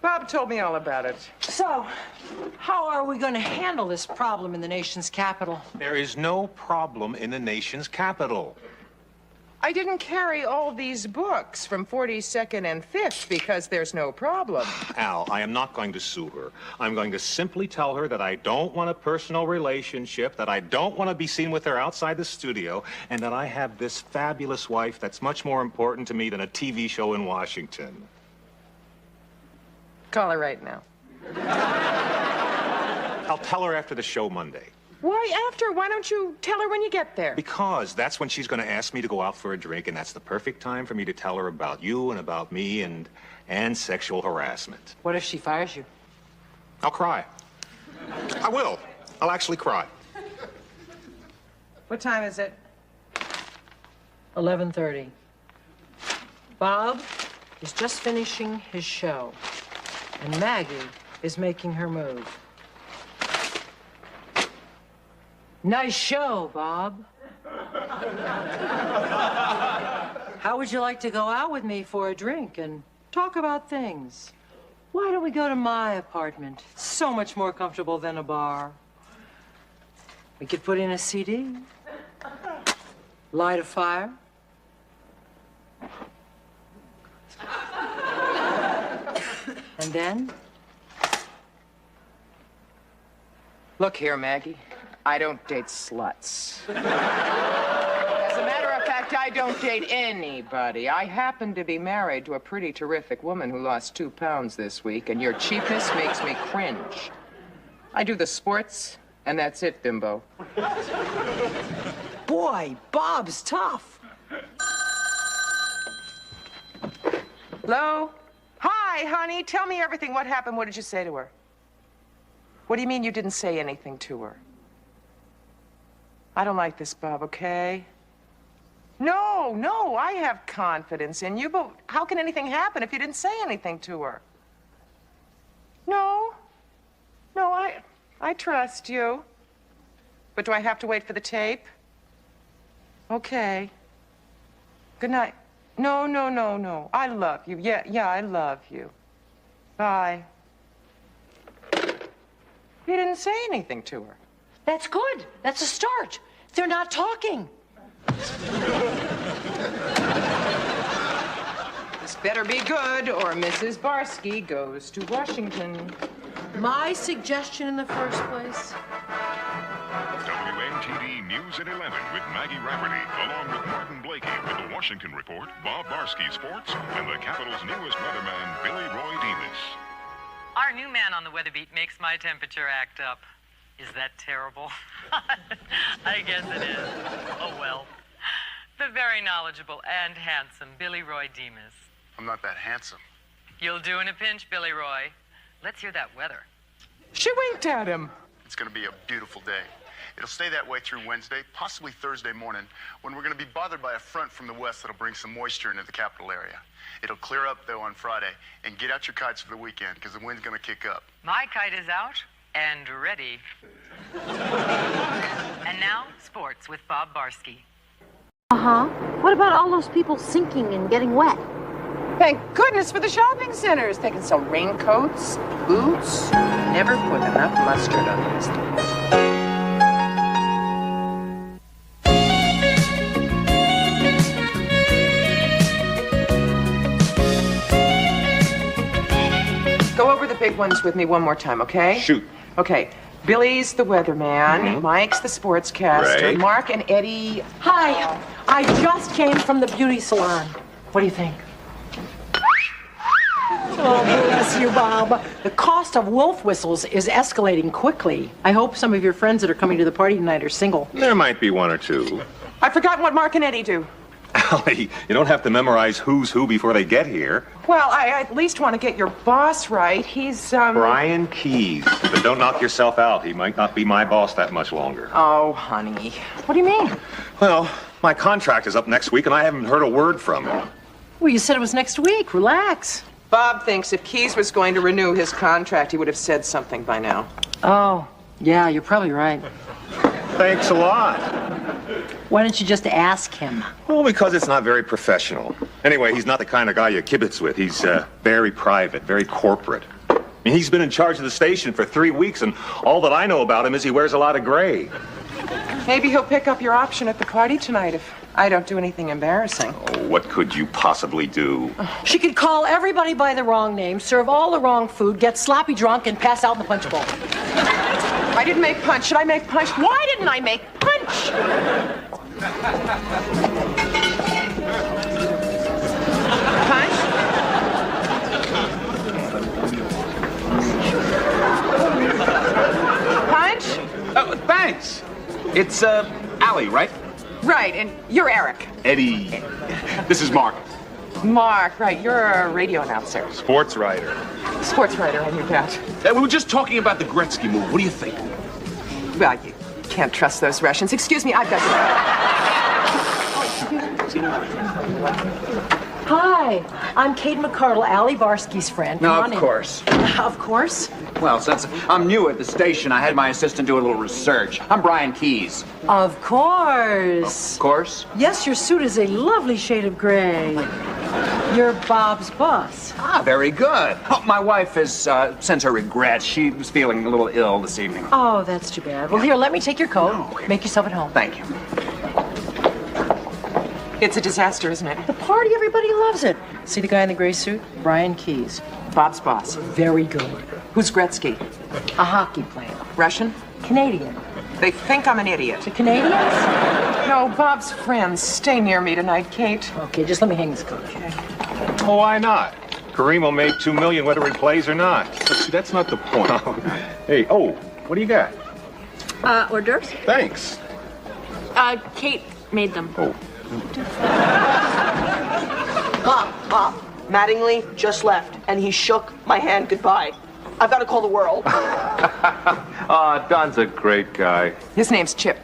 [SPEAKER 1] Bob told me all about it.
[SPEAKER 2] So, how are we going to handle this problem in the nation's capital?
[SPEAKER 5] There is no problem in the nation's capital.
[SPEAKER 1] I didn't carry all these books from 42nd and 5th because there's no problem.
[SPEAKER 5] Al, I am not going to sue her. I'm going to simply tell her that I don't want a personal relationship, that I don't want to be seen with her outside the studio, and that I have this fabulous wife that's much more important to me than a TV show in Washington.
[SPEAKER 1] Call her right now.
[SPEAKER 5] I'll tell her after the show Monday.
[SPEAKER 1] Why after? Why don't you tell her when you get there?
[SPEAKER 5] Because that's when she's going to ask me to go out for a drink, and that's the perfect time for me to tell her about you and about me and sexual harassment.
[SPEAKER 2] What if she fires you?
[SPEAKER 5] I'll cry. I will. I'll actually cry.
[SPEAKER 1] What time is it?
[SPEAKER 2] 11:30. Bob is just finishing his show, and Maggie is making her move. Nice show, Bob. How would you like to go out with me for a drink and talk about things? Why don't we go to my apartment? It's so much more comfortable than a bar. We could put in a CD, light a fire. And then?
[SPEAKER 1] Look here, Maggie. I don't date sluts. As a matter of fact, I don't date anybody. I happen to be married to a pretty terrific woman who lost 2 pounds this week, and your cheapness makes me cringe. I do the sports, and that's it, bimbo.
[SPEAKER 2] Boy, Bob's tough.
[SPEAKER 1] Hello? Hi, honey. Tell me everything. What happened? What did you say to her? What do you mean you didn't say anything to her? I don't like this, Bob, okay? No, I have confidence in you, but how can anything happen if you didn't say anything to her? No, I trust you. But do I have to wait for the tape? Okay. Good night. No, no, no, no. I love you. Yeah, I love you. Bye. He didn't say anything to her.
[SPEAKER 2] That's good. That's a start. They're not talking.
[SPEAKER 1] This better be good, or Mrs. Barsky goes to Washington.
[SPEAKER 2] My suggestion in the first place.
[SPEAKER 4] WNTD News at 11 with Maggie Rafferty, along with Martin Blakey with the Washington Report, Bob Barsky Sports, and the Capitol's newest weatherman, Billy Roy Demas.
[SPEAKER 13] Our new man on the weather beat makes my temperature act up. Is that terrible? I guess it is. Oh, well. The very knowledgeable and handsome Billy Roy Demas.
[SPEAKER 16] I'm not that handsome.
[SPEAKER 13] You'll do in a pinch, Billy Roy. Let's hear that weather.
[SPEAKER 1] She winked at him.
[SPEAKER 16] It's going to be a beautiful day. It'll stay that way through Wednesday, possibly Thursday morning, when we're going to be bothered by a front from the west that'll bring some moisture into the capital area. It'll clear up, though, on Friday, and get out your kites for the weekend, because the wind's going to kick up.
[SPEAKER 13] My kite is out and ready. And now, sports with Bob Barsky.
[SPEAKER 10] Uh-huh. What about all those people sinking and getting wet?
[SPEAKER 1] Thank goodness for the shopping centers. They can sell raincoats, boots. Never put enough mustard on these things. Go over the big ones with me one more time, okay?
[SPEAKER 5] Shoot.
[SPEAKER 1] Okay. Billy's the weatherman.
[SPEAKER 5] Mm-hmm.
[SPEAKER 1] Mike's the sportscaster.
[SPEAKER 5] Right.
[SPEAKER 1] Mark and Eddie.
[SPEAKER 2] Hi. I just came from the beauty salon. What do you think? Oh, bless you, Bob. The cost of wolf whistles is escalating quickly. I hope some of your friends that are coming to the party tonight are single.
[SPEAKER 5] There might be one or two.
[SPEAKER 1] I've forgotten what Mark and Eddie do.
[SPEAKER 5] Allie, you don't have to memorize who's who before they get here.
[SPEAKER 1] Well, I at least want to get your boss right. He's,
[SPEAKER 5] Brian Keyes. But don't knock yourself out. He might not be my boss that much longer.
[SPEAKER 1] Oh, honey. What do you mean?
[SPEAKER 5] Well, my contract is up next week, and I haven't heard a word from him.
[SPEAKER 2] Well, you said it was next week. Relax.
[SPEAKER 1] Bob thinks if Keyes was going to renew his contract, he would have said something by now.
[SPEAKER 2] Oh, yeah, you're probably right.
[SPEAKER 5] Thanks a lot.
[SPEAKER 2] Why don't you just ask him?
[SPEAKER 5] Well, because it's not very professional. Anyway, he's not the kind of guy you kibitz with. He's very private, very corporate. I mean, he's been in charge of the station for 3 weeks, and all that I know about him is he wears a lot of gray.
[SPEAKER 1] Maybe he'll pick up your option at the party tonight if I don't do anything embarrassing.
[SPEAKER 5] Oh, what could you possibly do?
[SPEAKER 2] She could call everybody by the wrong name, serve all the wrong food, get sloppy drunk, and pass out in the punch bowl.
[SPEAKER 1] I didn't make punch. Should I make punch? Why didn't I make punch? Punch? Punch?
[SPEAKER 17] Oh, thanks. It's, Allie, right?
[SPEAKER 1] Right, and you're Eric.
[SPEAKER 17] Eddie. This is Mark.
[SPEAKER 1] Mark, right, you're a radio announcer.
[SPEAKER 5] Sports writer.
[SPEAKER 1] Sports writer, I knew that.
[SPEAKER 17] We were just talking about the Gretzky move. What do you think?
[SPEAKER 1] Well, you can't trust those Russians. Excuse me, I've got to...
[SPEAKER 2] Hi, I'm Kate McCardle, Allie Barsky's friend.
[SPEAKER 17] No,
[SPEAKER 2] Come on
[SPEAKER 17] of
[SPEAKER 2] in.
[SPEAKER 17] course.
[SPEAKER 2] Of course.
[SPEAKER 17] Well, since I'm new at the station, I had my assistant do a little research. I'm Brian Keyes.
[SPEAKER 2] Of course.
[SPEAKER 17] Of course?
[SPEAKER 2] Yes, your suit is a lovely shade of gray. You're Bob's boss.
[SPEAKER 17] Ah, very good. Oh, my wife has sends her regrets. She was feeling a little ill this evening.
[SPEAKER 2] Oh, that's too bad. Well, here, let me take your coat.
[SPEAKER 17] Oh, okay.
[SPEAKER 2] Make yourself at home.
[SPEAKER 17] Thank you.
[SPEAKER 1] It's a disaster, isn't it?
[SPEAKER 2] The party, everybody loves it. See the guy in the gray suit? Brian Keyes.
[SPEAKER 1] Bob's boss.
[SPEAKER 2] Very good.
[SPEAKER 1] Who's Gretzky?
[SPEAKER 2] A hockey player.
[SPEAKER 1] Russian?
[SPEAKER 2] Canadian.
[SPEAKER 1] They think I'm an idiot.
[SPEAKER 2] The Canadians?
[SPEAKER 1] No, Bob's friends. Stay near me tonight, Kate.
[SPEAKER 2] Okay, just let me hang this coat. Okay.
[SPEAKER 5] Oh, why not? Kareem will make $2 million whether he plays or not. But see, that's not the point. Hey, what do you got?
[SPEAKER 10] Hors d'oeuvres?
[SPEAKER 5] Thanks.
[SPEAKER 10] Kate made them.
[SPEAKER 5] Oh.
[SPEAKER 3] Bob, Mattingly just left, and he shook my hand goodbye. I've got to call the world.
[SPEAKER 18] Don's a great guy.
[SPEAKER 1] His name's Chip.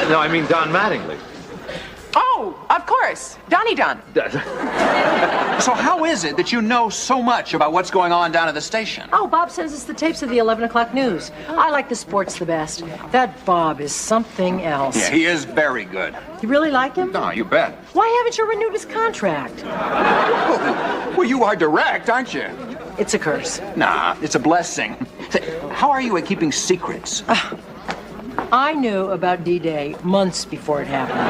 [SPEAKER 18] No, I mean Don Mattingly.
[SPEAKER 1] Oh, of course. Donnie Don.
[SPEAKER 17] So how is it that you know so much about what's going on down at the station?
[SPEAKER 2] Oh, Bob sends us the tapes of the 11 o'clock news. I like the sports the best. That Bob is something else.
[SPEAKER 17] Yeah, he is very good.
[SPEAKER 2] You really like him?
[SPEAKER 17] No, you bet.
[SPEAKER 2] Why haven't you renewed his contract?
[SPEAKER 17] Well, you are direct, aren't you?
[SPEAKER 2] It's a curse.
[SPEAKER 17] Nah, it's a blessing. How are you at keeping secrets?
[SPEAKER 2] I knew about D-Day months before it happened.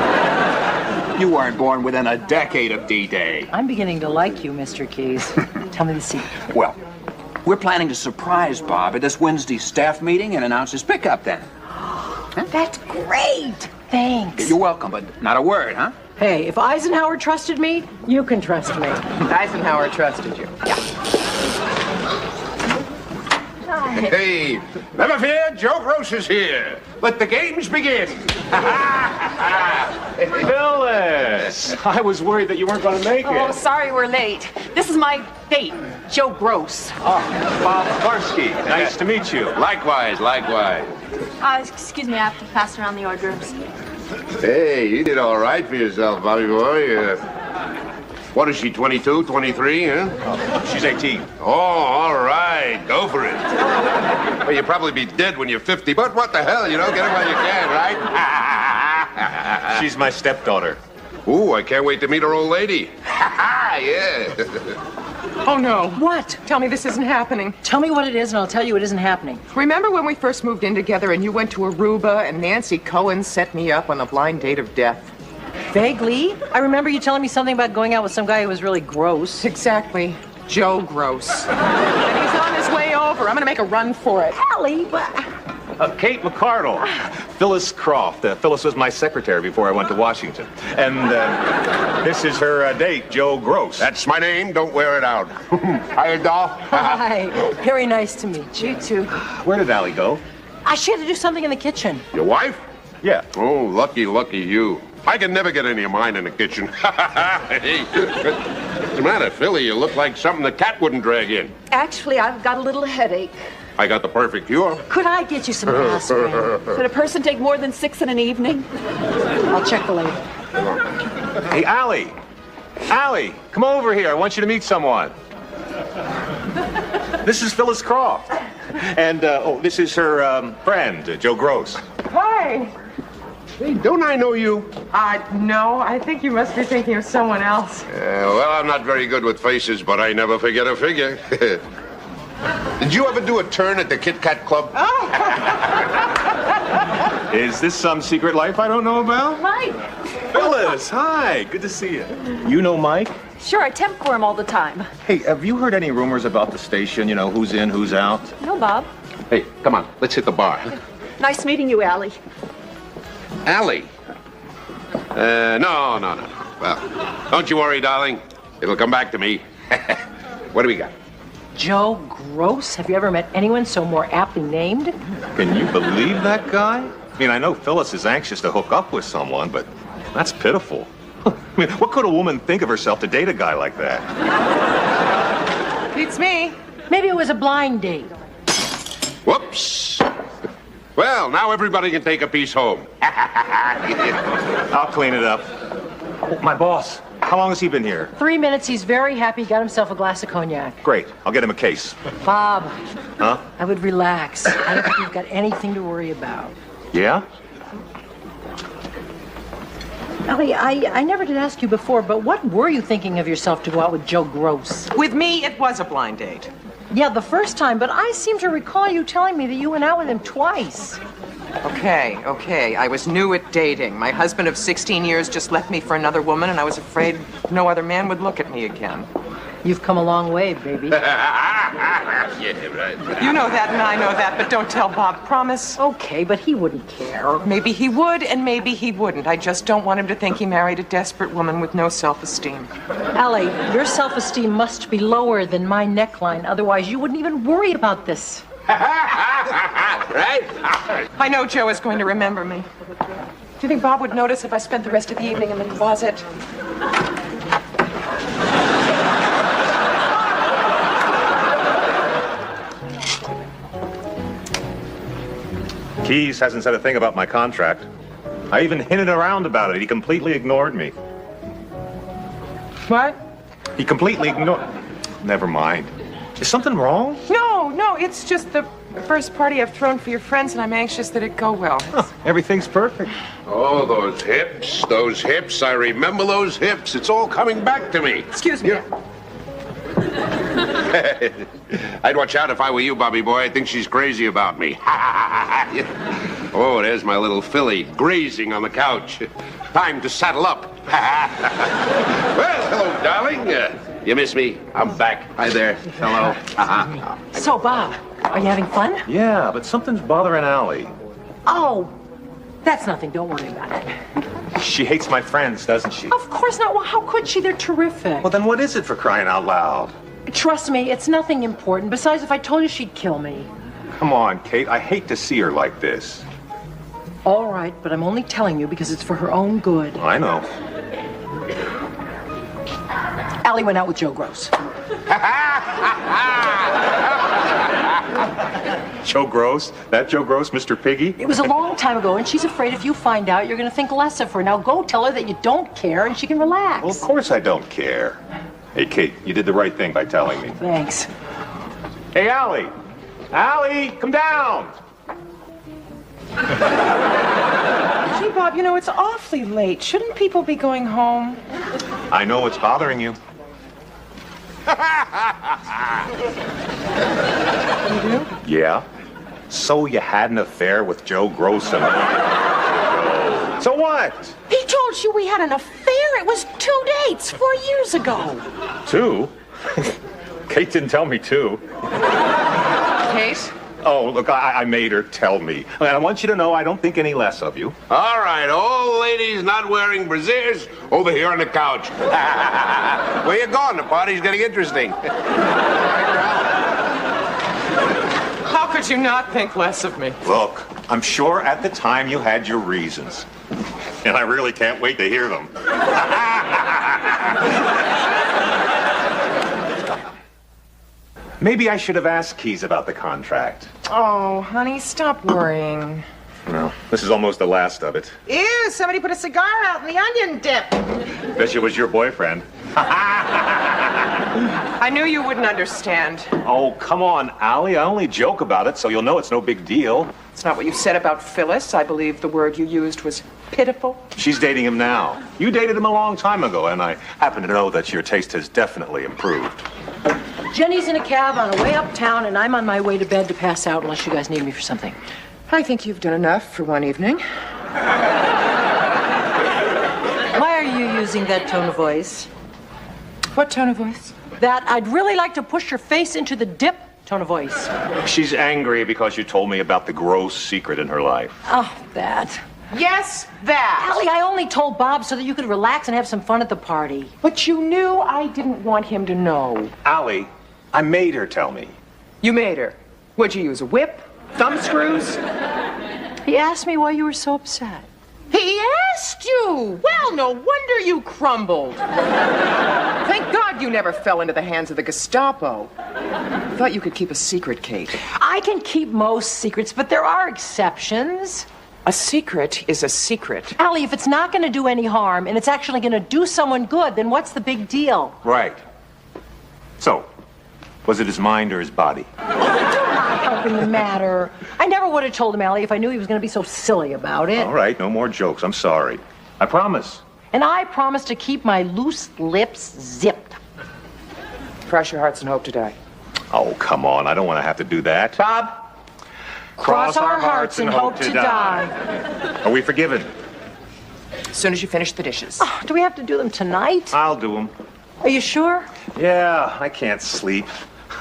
[SPEAKER 17] You weren't born within a decade of D-Day.
[SPEAKER 2] I'm beginning to like you, Mr. Keys. Tell me the secret.
[SPEAKER 17] Well, we're planning to surprise Bob at this Wednesday staff meeting and announce his pickup then.
[SPEAKER 2] That's great. Thanks.
[SPEAKER 17] You're welcome, but not a word, huh?
[SPEAKER 2] Hey, if Eisenhower trusted me, you can trust me.
[SPEAKER 1] Eisenhower trusted you.
[SPEAKER 19] Hey, never fear, Joe Gross is here. Let the games begin.
[SPEAKER 5] Phyllis! I was worried that you weren't going to make it.
[SPEAKER 20] Oh, sorry we're late. This is my date, Joe Gross.
[SPEAKER 5] Oh, Bob Barsky. Nice to meet you.
[SPEAKER 19] Likewise, likewise.
[SPEAKER 10] Excuse me, I have to pass around the hors d'oeuvres.
[SPEAKER 19] Hey, you did all right for yourself, Bobby boy. What is she, 22, 23, huh?
[SPEAKER 5] Oh, she's 18.
[SPEAKER 19] Oh, all right. Go for it. Well, you'll probably be dead when you're 50, but what the hell, you know? Get it while you can, right?
[SPEAKER 5] She's my stepdaughter.
[SPEAKER 19] Ooh, I can't wait to meet her old lady. Yeah.
[SPEAKER 1] Oh, no.
[SPEAKER 2] What?
[SPEAKER 1] Tell me this isn't happening.
[SPEAKER 2] Tell me what it is, and I'll tell you it isn't happening.
[SPEAKER 1] Remember when we first moved in together and you went to Aruba and Nancy Cohen set me up on a blind date of death?
[SPEAKER 2] Vaguely. I remember you telling me something about going out with some guy who was really gross.
[SPEAKER 1] Exactly. Joe Gross. And he's on his way over. I'm going to make a run for it.
[SPEAKER 2] Allie,
[SPEAKER 5] Kate McCardle. Phyllis Croft. Phyllis was my secretary before I went to Washington. And this is her date, Joe Gross.
[SPEAKER 19] That's my name. Don't wear it out. Hi, doll.
[SPEAKER 2] Hi. Very nice to meet you.
[SPEAKER 1] You too.
[SPEAKER 5] Where did Allie go?
[SPEAKER 2] She had to do something in the kitchen.
[SPEAKER 19] Your wife?
[SPEAKER 5] Yeah.
[SPEAKER 19] Oh, lucky you. I can never get any of mine in the kitchen. Hey, what's the matter, Philly? You look like something the cat wouldn't drag in.
[SPEAKER 20] Actually, I've got a little headache.
[SPEAKER 19] I got the perfect cure.
[SPEAKER 2] Could I get you some aspirin?
[SPEAKER 20] Could a person take more than 6 in an evening?
[SPEAKER 2] I'll check the label.
[SPEAKER 5] Hey, Allie. Allie, come over here. I want you to meet someone. This is Phyllis Croft. And, this is her friend, Joe Gross.
[SPEAKER 1] Hi.
[SPEAKER 19] Hey, don't I know you?
[SPEAKER 1] No, I think you must be thinking of someone else.
[SPEAKER 19] Well, I'm not very good with faces, but I never forget a figure. Did you ever do a turn at the Kit Kat Club?
[SPEAKER 1] Oh.
[SPEAKER 5] Is this some secret life I don't know about?
[SPEAKER 20] Mike.
[SPEAKER 5] Phyllis, hi. Good to see you. You know Mike?
[SPEAKER 20] Sure, I temp for him all the time.
[SPEAKER 5] Hey, have you heard any rumors about the station? You know, who's in, who's out?
[SPEAKER 20] No, Bob.
[SPEAKER 19] Hey, come on. Let's hit the bar.
[SPEAKER 20] Nice meeting you, Allie.
[SPEAKER 19] Allie? No. Well, don't you worry, darling. It'll come back to me. What do we got?
[SPEAKER 2] Joe Gross? Have you ever met anyone so more aptly named?
[SPEAKER 5] Can you believe that guy? I mean, I know Phyllis is anxious to hook up with someone, but that's pitiful. I mean, what could a woman think of herself to date a guy like that?
[SPEAKER 1] Beats me.
[SPEAKER 2] Maybe it was a blind date.
[SPEAKER 19] Whoops. Well, now everybody can take a piece home.
[SPEAKER 5] I'll clean it up. Oh, my boss. How long has he been here?
[SPEAKER 2] 3 minutes. He's very happy. Got himself a glass of cognac.
[SPEAKER 5] Great. I'll get him a case.
[SPEAKER 2] Bob.
[SPEAKER 5] Huh?
[SPEAKER 2] I would relax. I don't think you've got anything to worry about.
[SPEAKER 5] Yeah?
[SPEAKER 2] Allie, I never did ask you before, but what were you thinking of yourself to go out with Joe Gross?
[SPEAKER 1] With me, it was a blind date.
[SPEAKER 2] Yeah, the first time, but I seem to recall you telling me that you went out with him twice.
[SPEAKER 1] Okay. I was new at dating. My husband of 16 years just left me for another woman, and I was afraid no other man would look at me again.
[SPEAKER 2] You've come a long way, baby.
[SPEAKER 19] Yeah, right.
[SPEAKER 1] You know that, and I know that, but don't tell Bob, promise?
[SPEAKER 2] Okay, but he wouldn't care.
[SPEAKER 1] Maybe he would, and maybe he wouldn't. I just don't want him to think he married a desperate woman with no self-esteem.
[SPEAKER 2] Allie, your self-esteem must be lower than my neckline. Otherwise, you wouldn't even worry about this.
[SPEAKER 19] Right?
[SPEAKER 1] I know Joe is going to remember me. Do you think Bob would notice if I spent the rest of the evening in the closet?
[SPEAKER 5] Keys hasn't said a thing about my contract. I even hinted around about it. He completely ignored me.
[SPEAKER 1] What?
[SPEAKER 5] He completely ignored... Never mind. Is something wrong?
[SPEAKER 1] No, it's just the first party I've thrown for your friends, and I'm anxious that it go well.
[SPEAKER 5] Huh, everything's perfect.
[SPEAKER 19] Oh, those hips, those hips. I remember those hips. It's all coming back to me.
[SPEAKER 2] Excuse me.
[SPEAKER 19] I'd watch out if I were you, Bobby boy. I think she's crazy about me. Oh, there's my little filly grazing on the couch. Time to saddle up. Well, hello, darling. You miss me? I'm back. Hi there. Hello.
[SPEAKER 2] So, Bob, are you having fun?
[SPEAKER 5] Yeah, but something's bothering Allie.
[SPEAKER 2] Oh, that's nothing. Don't worry about it.
[SPEAKER 5] She hates my friends, doesn't she?
[SPEAKER 2] Of course not. Well, how could she? They're terrific.
[SPEAKER 5] Well, then what is it, for crying out loud?
[SPEAKER 2] Trust me, it's nothing important. Besides, if I told you, she'd kill me.
[SPEAKER 5] Come on, Kate. I hate to see her like this.
[SPEAKER 2] All right, but I'm only telling you because it's for her own good.
[SPEAKER 5] I know.
[SPEAKER 2] Allie went out with Joe Gross.
[SPEAKER 5] Joe Gross? That Joe Gross, Mr. Piggy?
[SPEAKER 2] It was a long time ago, and she's afraid if you find out, you're going to think less of her. Now go tell her that you don't care, and she can relax.
[SPEAKER 5] Well, of course I don't care. Hey, Kate, you did the right thing by telling me.
[SPEAKER 2] Thanks.
[SPEAKER 5] Hey, Allie! Allie, come down!
[SPEAKER 1] Gee, Bob, you know, it's awfully late. Shouldn't people be going home?
[SPEAKER 5] I know what's bothering you.
[SPEAKER 1] You do?
[SPEAKER 5] Yeah? So you had an affair with Joe Gross and... So what?
[SPEAKER 2] He told you we had an affair. It was 2 dates 4 years ago.
[SPEAKER 5] 2? Kate didn't tell me 2.
[SPEAKER 1] Kate?
[SPEAKER 5] Oh, look, I made her tell me. And I want you to know I don't think any less of you.
[SPEAKER 19] All right, all ladies not wearing brassieres, over here on the couch. Where you going? The party's getting interesting.
[SPEAKER 1] How could you not think less of me?
[SPEAKER 5] Look, I'm sure at the time you had your reasons. And I really can't wait to hear them. Maybe I should have asked Keys about the contract.
[SPEAKER 1] Oh, honey, stop worrying.
[SPEAKER 5] Well, this is almost the last of it.
[SPEAKER 1] Ew, somebody put a cigar out in the onion dip.
[SPEAKER 5] Bet you was your boyfriend.
[SPEAKER 1] I knew you wouldn't understand.
[SPEAKER 5] Oh, come on, Allie. I only joke about it, so you'll know it's no big deal.
[SPEAKER 1] It's not what you said about Phyllis. I believe the word you used was pitiful.
[SPEAKER 5] She's dating him now. You dated him a long time ago, and I happen to know that your taste has definitely improved.
[SPEAKER 2] Jenny's in a cab on her way uptown, and I'm on my way to bed to pass out unless you guys need me for something.
[SPEAKER 1] I think you've done enough for one evening.
[SPEAKER 2] Why are you using that tone of voice?
[SPEAKER 1] What tone of voice?
[SPEAKER 2] That I'd really like to push your face into the dip tone of voice.
[SPEAKER 5] She's angry because you told me about the gross secret in her life.
[SPEAKER 2] Oh, that.
[SPEAKER 1] Yes, that.
[SPEAKER 2] Allie, I only told Bob so that you could relax and have some fun at the party.
[SPEAKER 1] But you knew I didn't want him to know.
[SPEAKER 5] Allie, I made her tell me.
[SPEAKER 1] You made her. What'd you use, a whip? Thumb screws?
[SPEAKER 2] He asked me why you were so upset.
[SPEAKER 1] He asked you! Well, no wonder you crumbled. Thank God you never fell into the hands of the Gestapo. I thought you could keep a secret, Kate.
[SPEAKER 2] I can keep most secrets, but there are exceptions.
[SPEAKER 1] A secret is a secret.
[SPEAKER 2] Allie, if it's not going to do any harm and it's actually going to do someone good, then what's the big deal?
[SPEAKER 5] Right. So, was it his mind or his body?
[SPEAKER 2] Helping the matter. I never would have told him, Allie, if I knew he was going to be so silly about it.
[SPEAKER 5] All right, no more jokes. I'm sorry. I promise.
[SPEAKER 2] And I promise to keep my loose lips zipped.
[SPEAKER 1] Cross your hearts and hope to die.
[SPEAKER 5] Oh, come on. I don't want to have to do that.
[SPEAKER 1] Bob?
[SPEAKER 2] Cross our hearts and hope to die.
[SPEAKER 5] Are we forgiven?
[SPEAKER 1] As soon as you finish the dishes.
[SPEAKER 2] Oh, do we have to do them tonight?
[SPEAKER 5] I'll do them.
[SPEAKER 2] Are you sure?
[SPEAKER 5] Yeah, I can't sleep.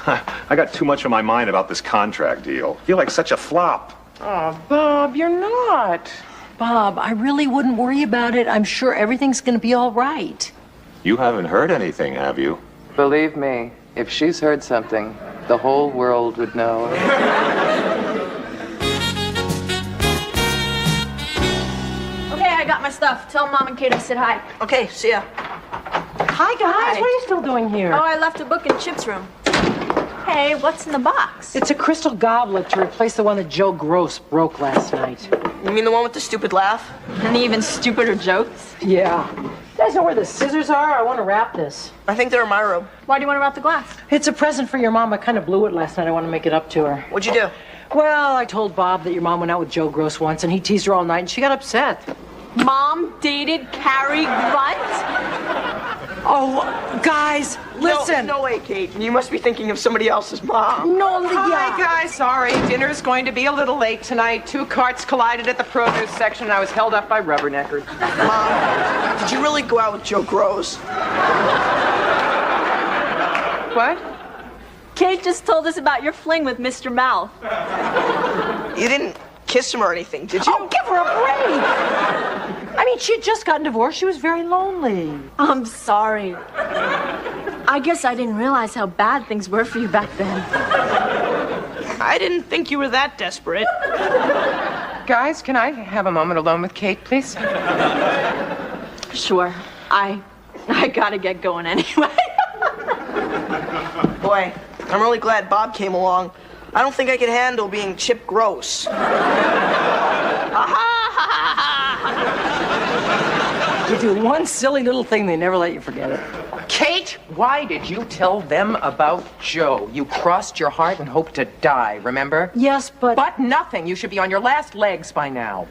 [SPEAKER 5] I got too much on my mind about this contract deal. I feel like such a flop.
[SPEAKER 1] Oh, Bob, you're not.
[SPEAKER 2] Bob, I really wouldn't worry about it. I'm sure everything's going to be all right.
[SPEAKER 5] You haven't heard anything, have you?
[SPEAKER 21] Believe me, if she's heard something, the whole world would know.
[SPEAKER 10] Okay, I got my stuff. Tell Mom and Kate I said hi.
[SPEAKER 3] Okay, see ya.
[SPEAKER 2] Hi, guys.
[SPEAKER 10] Hi.
[SPEAKER 2] What are you still doing here?
[SPEAKER 10] Oh, I left a book in Chip's room. Hey, what's in the box?
[SPEAKER 2] It's a crystal goblet to replace the one that Joe Gross broke last night.
[SPEAKER 3] You mean the one with the stupid laugh?
[SPEAKER 10] And even stupider jokes?
[SPEAKER 2] Yeah. You guys know where the scissors are? I want to wrap this.
[SPEAKER 3] I think they're in my room.
[SPEAKER 10] Why do you want to wrap the glass?
[SPEAKER 2] It's a present for your mom. I kind of blew it last night. I want to make it up to her.
[SPEAKER 3] What'd you do?
[SPEAKER 2] Well, I told Bob that your mom went out with Joe Gross once, and he teased her all night, and she got upset.
[SPEAKER 10] Mom dated Cary Grant?
[SPEAKER 2] Oh, guys, listen.
[SPEAKER 3] No way, Kate. You must be thinking of somebody else's mom.
[SPEAKER 2] No,
[SPEAKER 1] Hi, guys. Sorry. Dinner's going to be a little late tonight. 2 carts collided at the produce section, and I was held up by rubberneckers.
[SPEAKER 3] Mom, did you really go out with Joe Gross?
[SPEAKER 1] What?
[SPEAKER 10] Kate just told us about your fling with Mr. Mouth.
[SPEAKER 3] You didn't kiss him or anything, did you?
[SPEAKER 2] Oh, give her a break. I mean, she had just gotten divorced. She was very lonely.
[SPEAKER 10] I'm sorry. I guess I didn't realize how bad things were for you back then.
[SPEAKER 3] I didn't think you were that desperate.
[SPEAKER 1] Guys, can I have a moment alone with Kate, please?
[SPEAKER 10] Sure. I gotta get going anyway.
[SPEAKER 3] Boy, I'm really glad Bob came along. I don't think I could handle being Chip Gross.
[SPEAKER 2] You do one silly little thing, they never let you forget it.
[SPEAKER 1] Kate, why did you tell them about Joe? You crossed your heart and hoped to die, remember?
[SPEAKER 2] Yes, but...
[SPEAKER 1] But nothing. You should be on your last legs by now.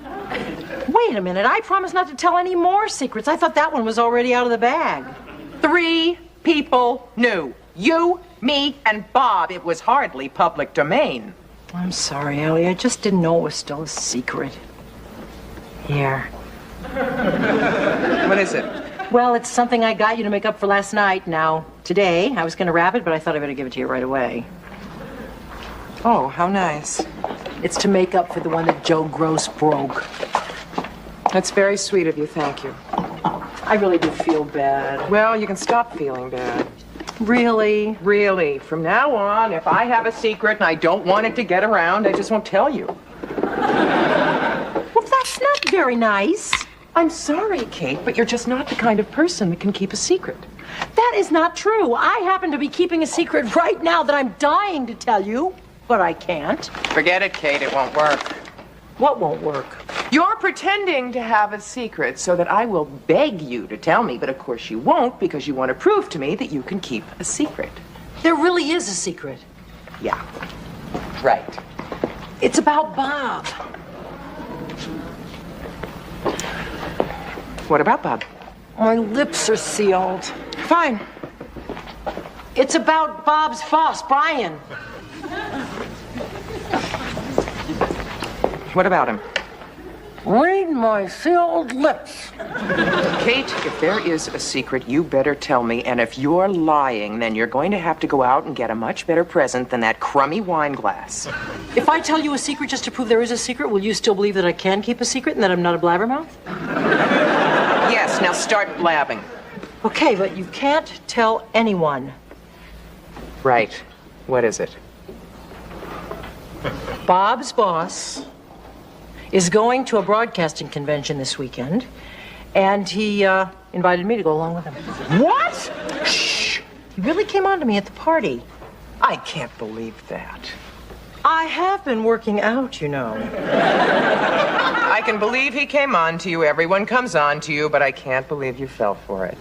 [SPEAKER 2] Wait a minute. I promised not to tell any more secrets. I thought that one was already out of the bag.
[SPEAKER 1] 3 people knew. You, me, and Bob. It was hardly public domain.
[SPEAKER 2] I'm sorry, Allie. I just didn't know it was still a secret. Here.
[SPEAKER 1] What is it?
[SPEAKER 2] Well, it's something I got you to make up for last night. Now, today, I was going to wrap it, but I thought I better give it to you right away.
[SPEAKER 1] Oh, how nice.
[SPEAKER 2] It's to make up for the one that Joe Gross broke.
[SPEAKER 1] That's very sweet of you. Thank you.
[SPEAKER 2] I really do feel bad.
[SPEAKER 1] Well, you can stop feeling bad.
[SPEAKER 2] Really?
[SPEAKER 1] Really. From now on, if I have a secret and I don't want it to get around, I just won't tell you.
[SPEAKER 2] Well, that's not very nice.
[SPEAKER 1] I'm sorry, Kate, but you're just not the kind of person that can keep a secret.
[SPEAKER 2] That is not true. I happen to be keeping a secret right now that I'm dying to tell you, but I can't.
[SPEAKER 1] Forget it, Kate. It won't work.
[SPEAKER 2] What won't work?
[SPEAKER 1] You're pretending to have a secret so that I will beg you to tell me, but of course you won't because you want to prove to me that you can keep a secret.
[SPEAKER 2] There really is a secret.
[SPEAKER 1] Yeah. Right.
[SPEAKER 2] It's about Bob.
[SPEAKER 1] What about Bob?
[SPEAKER 2] My lips are sealed.
[SPEAKER 1] Fine.
[SPEAKER 2] It's about Bob's boss, Brian.
[SPEAKER 1] What about him?
[SPEAKER 2] Read my sealed lips.
[SPEAKER 1] Kate, if there is a secret, you better tell me. And if you're lying, then you're going to have to go out and get a much better present than that crummy wine glass.
[SPEAKER 2] If I tell you a secret just to prove there is a secret, will you still believe that I can keep a secret and that I'm not a blabbermouth?
[SPEAKER 1] Yes, now start blabbing.
[SPEAKER 2] Okay, but you can't tell anyone.
[SPEAKER 1] Right. What is it?
[SPEAKER 2] Bob's boss is going to a broadcasting convention this weekend, and he invited me to go along with him.
[SPEAKER 1] What? Shh!
[SPEAKER 2] He really came on to me at the party.
[SPEAKER 1] I can't believe that.
[SPEAKER 2] I have been working out, you know.
[SPEAKER 1] I can believe he came on to you. Everyone comes on to you, but I can't believe you fell for it.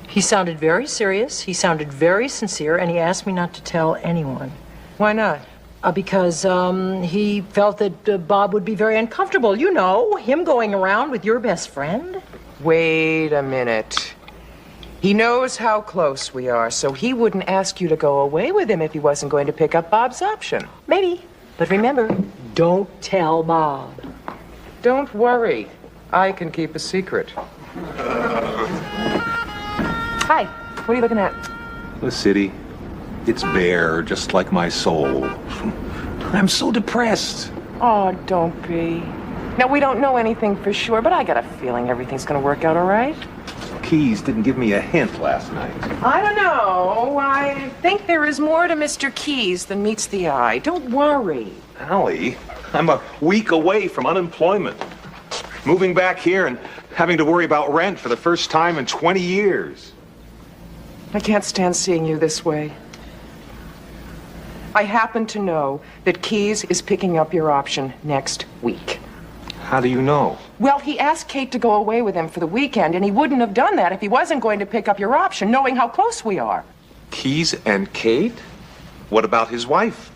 [SPEAKER 2] He sounded very serious. He sounded very sincere, and he asked me not to tell anyone.
[SPEAKER 1] Why not?
[SPEAKER 2] Because he felt that Bob would be very uncomfortable. You know, him going around with your best friend.
[SPEAKER 1] Wait a minute. He knows how close we are, so he wouldn't ask you to go away with him if he wasn't going to pick up Bob's option.
[SPEAKER 2] Maybe. But remember, don't tell Bob.
[SPEAKER 1] Don't worry. I can keep a secret. Hi. What are you looking at?
[SPEAKER 5] The city. It's bare, just like my soul. I'm so depressed.
[SPEAKER 1] Oh, don't be. Now, we don't know anything for sure, but I got a feeling everything's going to work out all right.
[SPEAKER 5] Keys didn't give me a hint last night.
[SPEAKER 1] I don't know. I think there is more to Mr. Keys than meets the eye. Don't worry.
[SPEAKER 5] Allie, I'm a week away from unemployment. Moving back here and having to worry about rent for the first time in 20 years.
[SPEAKER 1] I can't stand seeing you this way. I happen to know that Keys is picking up your option next week.
[SPEAKER 5] How do you know?
[SPEAKER 1] Well, he asked Kate to go away with him for the weekend, and he wouldn't have done that if he wasn't going to pick up your option, knowing how close we are.
[SPEAKER 5] Keys and Kate? What about his wife?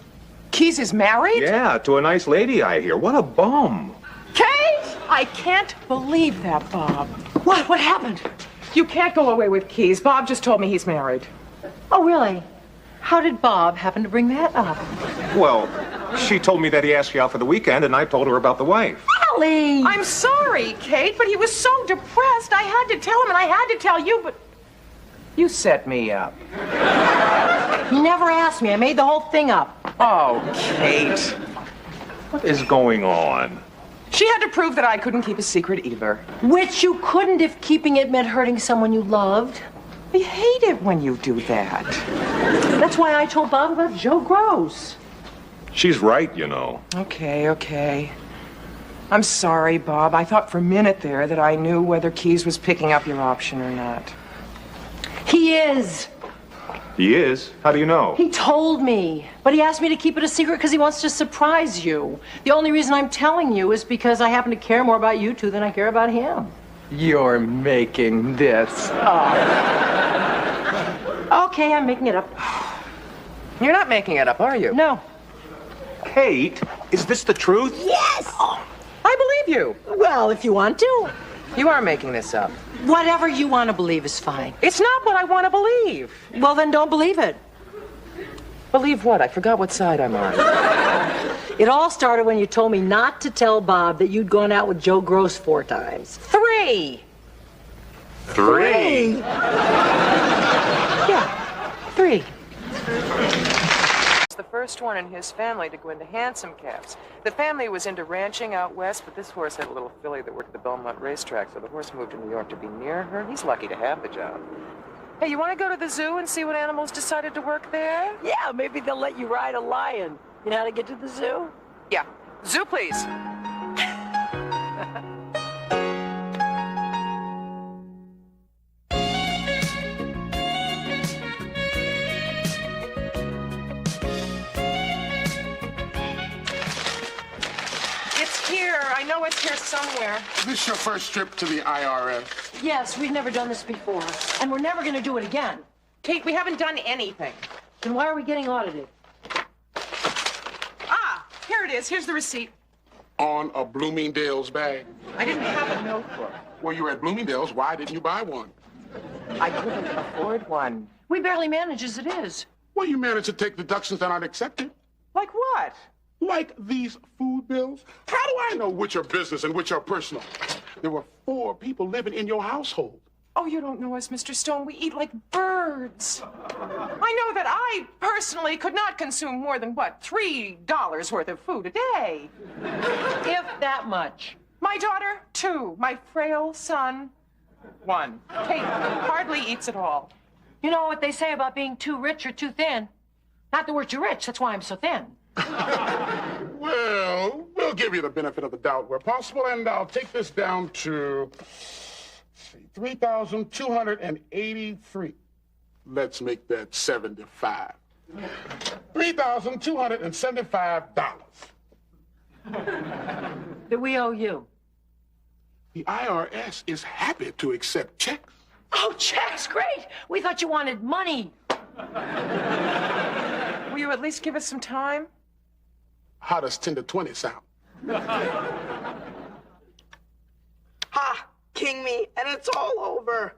[SPEAKER 1] Keys is married?
[SPEAKER 5] Yeah, to a nice lady, I hear. What a bum.
[SPEAKER 1] Kate! I can't believe that, Bob. What? What happened? You can't go away with Keys. Bob just told me he's married.
[SPEAKER 2] Oh, really? How did Bob happen to bring that up?
[SPEAKER 5] Well, she told me that he asked you out for the weekend, and I told her about the wife.
[SPEAKER 2] Allie!
[SPEAKER 1] I'm sorry, Kate, but he was so depressed. I had to tell him, and I had to tell you, but you set me up.
[SPEAKER 2] He never asked me. I made the whole thing up.
[SPEAKER 1] Oh, Kate.
[SPEAKER 5] What is going on?
[SPEAKER 1] She had to prove that I couldn't keep a secret either.
[SPEAKER 2] Which you couldn't if keeping it meant hurting someone you loved.
[SPEAKER 1] I hate it when you do that.
[SPEAKER 2] That's why I told Bob about Joe Gross.
[SPEAKER 5] She's right, you know.
[SPEAKER 1] Okay. I'm sorry, Bob. I thought for a minute there that I knew whether Keys was picking up your option or not.
[SPEAKER 2] He is.
[SPEAKER 5] He is? How do you know?
[SPEAKER 2] He told me. But he asked me to keep it a secret because he wants to surprise you. The only reason I'm telling you is because I happen to care more about you two than I care about him.
[SPEAKER 1] You're making this up.
[SPEAKER 2] Okay, I'm making it up.
[SPEAKER 1] You're not making it up, are you?
[SPEAKER 2] No.
[SPEAKER 5] Kate, is this the truth?
[SPEAKER 2] Yes!
[SPEAKER 1] I believe you.
[SPEAKER 2] Well, if you want to.
[SPEAKER 1] You are making this up.
[SPEAKER 2] Whatever you want to believe is fine.
[SPEAKER 1] It's not what I want to believe.
[SPEAKER 2] Well, then don't believe it.
[SPEAKER 1] Believe what? I forgot what side I'm on.
[SPEAKER 2] It all started when you told me not to tell Bob that you'd gone out with Joe Gross 4 times.
[SPEAKER 1] 3.
[SPEAKER 5] 3?
[SPEAKER 1] Yeah, 3. The first one in his family to go into hansom cabs. The family was into ranching out west, but this horse had a little filly that worked at the Belmont racetrack, so the horse moved to New York to be near her. He's lucky to have the job. Hey, you want to go to the zoo and see what animals decided to work there?
[SPEAKER 2] Yeah, maybe they'll let you ride a lion. You know how to get to the zoo?
[SPEAKER 1] Yeah. Zoo, please. I know it's here somewhere.
[SPEAKER 11] Is this your first trip to the IRS?
[SPEAKER 2] Yes, we've never done this before. And we're never going to do it again.
[SPEAKER 1] Kate, we haven't done anything.
[SPEAKER 2] Then why are we getting audited?
[SPEAKER 1] Ah, here it is. Here's the receipt.
[SPEAKER 11] On a Bloomingdale's bag?
[SPEAKER 1] I didn't have a notebook.
[SPEAKER 11] Well, you were at Bloomingdale's. Why didn't you buy one?
[SPEAKER 1] I couldn't afford one.
[SPEAKER 2] We barely manage as it is.
[SPEAKER 11] Well, you managed to take deductions that aren't accepted.
[SPEAKER 1] Like what?
[SPEAKER 11] Like these food bills? How do I know which are business and which are personal? There were 4 people living in your household.
[SPEAKER 1] Oh, you don't know us, Mr. Stone. We eat like birds. I know that I personally could not consume more than, what, $3 worth of food a day.
[SPEAKER 2] If that much.
[SPEAKER 1] My daughter, 2. My frail son, 1. Kate hardly eats at all.
[SPEAKER 2] You know what they say about being too rich or too thin? Not that we're too rich, that's why I'm so thin.
[SPEAKER 11] Well, we'll give you the benefit of the doubt where possible, and I'll take this down to, $3,283. Let's make that 75. $3,275.
[SPEAKER 2] That we owe you.
[SPEAKER 11] The IRS is happy to accept checks.
[SPEAKER 2] Oh, checks, great. We thought you wanted money.
[SPEAKER 1] Will you at least give us some time?
[SPEAKER 11] How does 10 to 20 sound?
[SPEAKER 3] Ha! King me, and it's all over.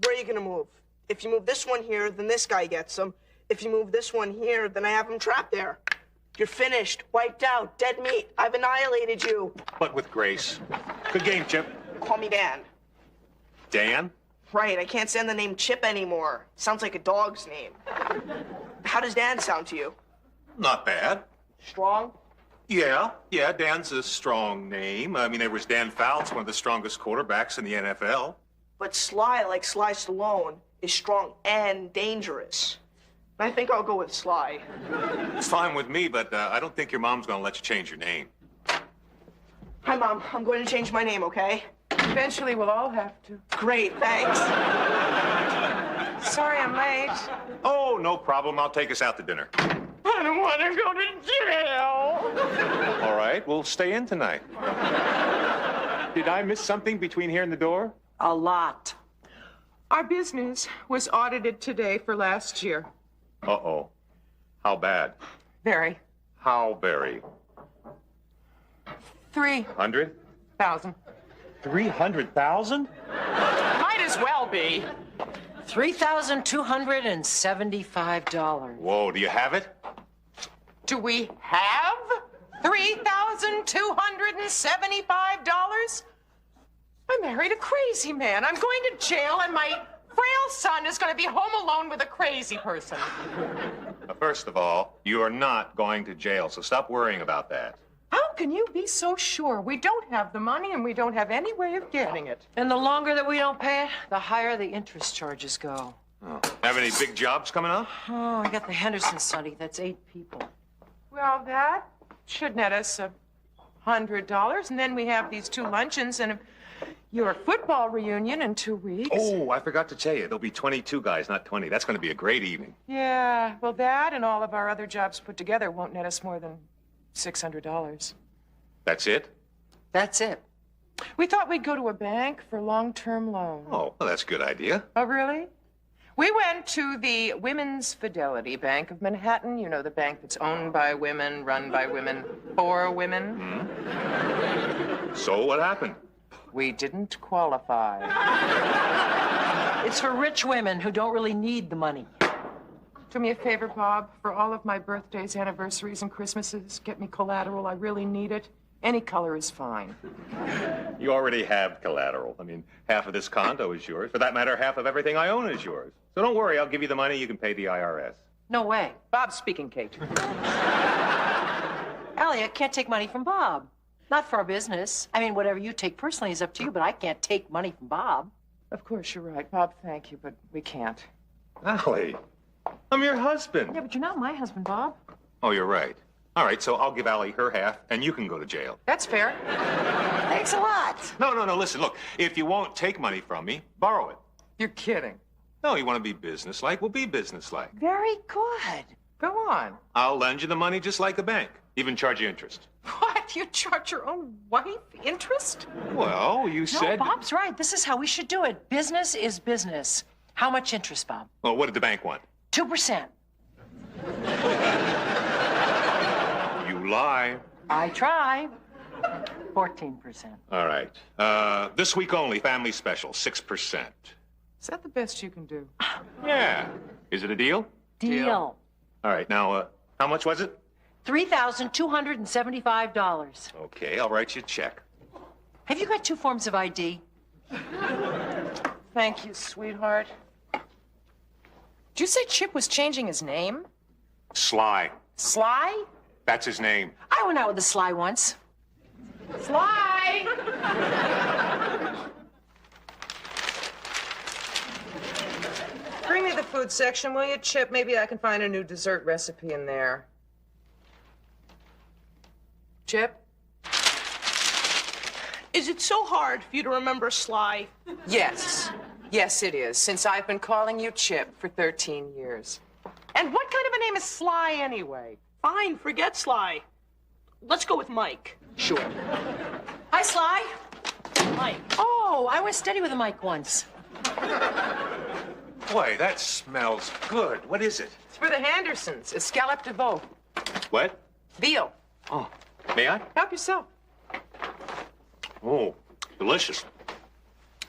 [SPEAKER 3] Where are you gonna move? If you move this one here, then this guy gets him. If you move this one here, then I have him trapped there. You're finished, wiped out, dead meat. I've annihilated you.
[SPEAKER 5] But with grace. Good game, Chip.
[SPEAKER 3] Call me Dan.
[SPEAKER 5] Dan?
[SPEAKER 3] Right, I can't stand the name Chip anymore. Sounds like a dog's name. How does Dan sound to you?
[SPEAKER 5] Not bad.
[SPEAKER 3] Strong?
[SPEAKER 5] Yeah, Dan's a strong name. I mean, there was Dan Fouts, one of the strongest quarterbacks in the NFL.
[SPEAKER 3] But Sly, like Sly Stallone, is strong and dangerous. I think I'll go with Sly.
[SPEAKER 5] It's fine with me, but I don't think your mom's gonna let you change your name.
[SPEAKER 3] Hi, Mom. I'm going to change my name, okay?
[SPEAKER 1] Eventually, we'll all have to.
[SPEAKER 3] Great, thanks.
[SPEAKER 1] Sorry I'm late.
[SPEAKER 5] Oh, no problem. I'll take us out to dinner.
[SPEAKER 1] I don't want to go to jail.
[SPEAKER 5] All right, we'll stay in tonight. Did I miss something between here and the door?
[SPEAKER 2] A lot.
[SPEAKER 1] Our business was audited today for last year.
[SPEAKER 5] Uh-oh. How bad?
[SPEAKER 1] Very.
[SPEAKER 5] How very?
[SPEAKER 1] 3,000.
[SPEAKER 5] 100? 300,000?
[SPEAKER 1] Might as well be.
[SPEAKER 2] $3,275.
[SPEAKER 5] Whoa, do you have it?
[SPEAKER 1] Do we have $3,275? I married a crazy man. I'm going to jail, and my frail son is going to be home alone with a crazy person.
[SPEAKER 5] First of all, you are not going to jail, so stop worrying about that.
[SPEAKER 1] How can you be so sure? We don't have the money, and we don't have any way of getting it.
[SPEAKER 2] And the longer that we don't pay it, the higher the interest charges go.
[SPEAKER 5] Oh. Have any big jobs coming up?
[SPEAKER 2] Oh, I got the Henderson study. That's 8 people.
[SPEAKER 1] Well, that should net us $100, and then we have these 2 luncheons and your football reunion in 2 weeks.
[SPEAKER 5] Oh, I forgot to tell you. There'll be 22 guys, not 20. That's going to be a great evening.
[SPEAKER 1] Yeah, well, that and all of our other jobs put together won't net us more than $600.
[SPEAKER 5] That's it?
[SPEAKER 2] That's it.
[SPEAKER 1] We thought we'd go to a bank for long-term loans.
[SPEAKER 5] Oh, well, that's a good idea.
[SPEAKER 1] Oh, really? We went to the Women's Fidelity Bank of Manhattan. You know, the bank that's owned by women, run by women, for women.
[SPEAKER 5] Mm-hmm. So what happened?
[SPEAKER 1] We didn't qualify.
[SPEAKER 2] It's for rich women who don't really need the money.
[SPEAKER 1] Do me a favor, Bob. For all of my birthdays, anniversaries, and Christmases, get me collateral. I really need it. Any color is fine.
[SPEAKER 5] You already have collateral. I mean, half of this condo is yours. For that matter, half of everything I own is yours. So don't worry, I'll give you the money. You can pay the IRS.
[SPEAKER 2] No way.
[SPEAKER 1] Bob's speaking, Kate.
[SPEAKER 2] Allie, I can't take money from Bob. Not for our business. I mean, whatever you take personally is up to you, but I can't take money from Bob.
[SPEAKER 1] Of course, you're right. Bob, thank you, but we can't.
[SPEAKER 5] Allie, I'm your husband.
[SPEAKER 2] Yeah, but you're not my husband, Bob.
[SPEAKER 5] Oh, you're right. All right, so I'll give Allie her half, and you can go to jail.
[SPEAKER 1] That's fair.
[SPEAKER 2] Thanks a lot.
[SPEAKER 5] No, listen, look. If you won't take money from me, borrow it.
[SPEAKER 1] You're kidding.
[SPEAKER 5] No, you want to be businesslike? We'll be businesslike.
[SPEAKER 2] Very good.
[SPEAKER 1] Go on.
[SPEAKER 5] I'll lend you the money just like a bank. Even charge you interest.
[SPEAKER 1] What? You charge your own wife interest?
[SPEAKER 5] Well, you said...
[SPEAKER 2] No, Bob's right. This is how we should do it. Business is business. How much interest, Bob?
[SPEAKER 5] Well, what did the bank want?
[SPEAKER 2] 2%.
[SPEAKER 5] You lie.
[SPEAKER 2] I try. 14%.
[SPEAKER 5] All right. This week only, family special, 6%.
[SPEAKER 1] Is that the best you can do?
[SPEAKER 5] Yeah. Is it a deal?
[SPEAKER 2] Deal.
[SPEAKER 5] All right, now, how much was it?
[SPEAKER 2] $3,275.
[SPEAKER 5] Okay, I'll write you a check.
[SPEAKER 2] Have you got 2 forms of ID?
[SPEAKER 1] Thank you, sweetheart. Did you say Chip was changing his name?
[SPEAKER 5] Sly.
[SPEAKER 1] Sly?
[SPEAKER 5] That's his name.
[SPEAKER 2] I went out with a Sly once.
[SPEAKER 1] Sly! Bring me the food section, will you, Chip? Maybe I can find a new dessert recipe in there. Chip?
[SPEAKER 3] Is it so hard for you to remember Sly?
[SPEAKER 1] Yes. Yes, it is, since I've been calling you Chip for 13 years. And what kind of a name is Sly, anyway?
[SPEAKER 3] Fine, forget Sly. Let's go with Mike.
[SPEAKER 1] Sure.
[SPEAKER 2] Hi, Sly.
[SPEAKER 3] Mike.
[SPEAKER 2] Oh, I went steady with a mic once.
[SPEAKER 5] Boy, that smells good. What is it?
[SPEAKER 1] It's for the Hendersons. Escalope de veau.
[SPEAKER 5] What?
[SPEAKER 1] Veal.
[SPEAKER 5] Oh, may I?
[SPEAKER 1] Help yourself.
[SPEAKER 5] Oh, delicious.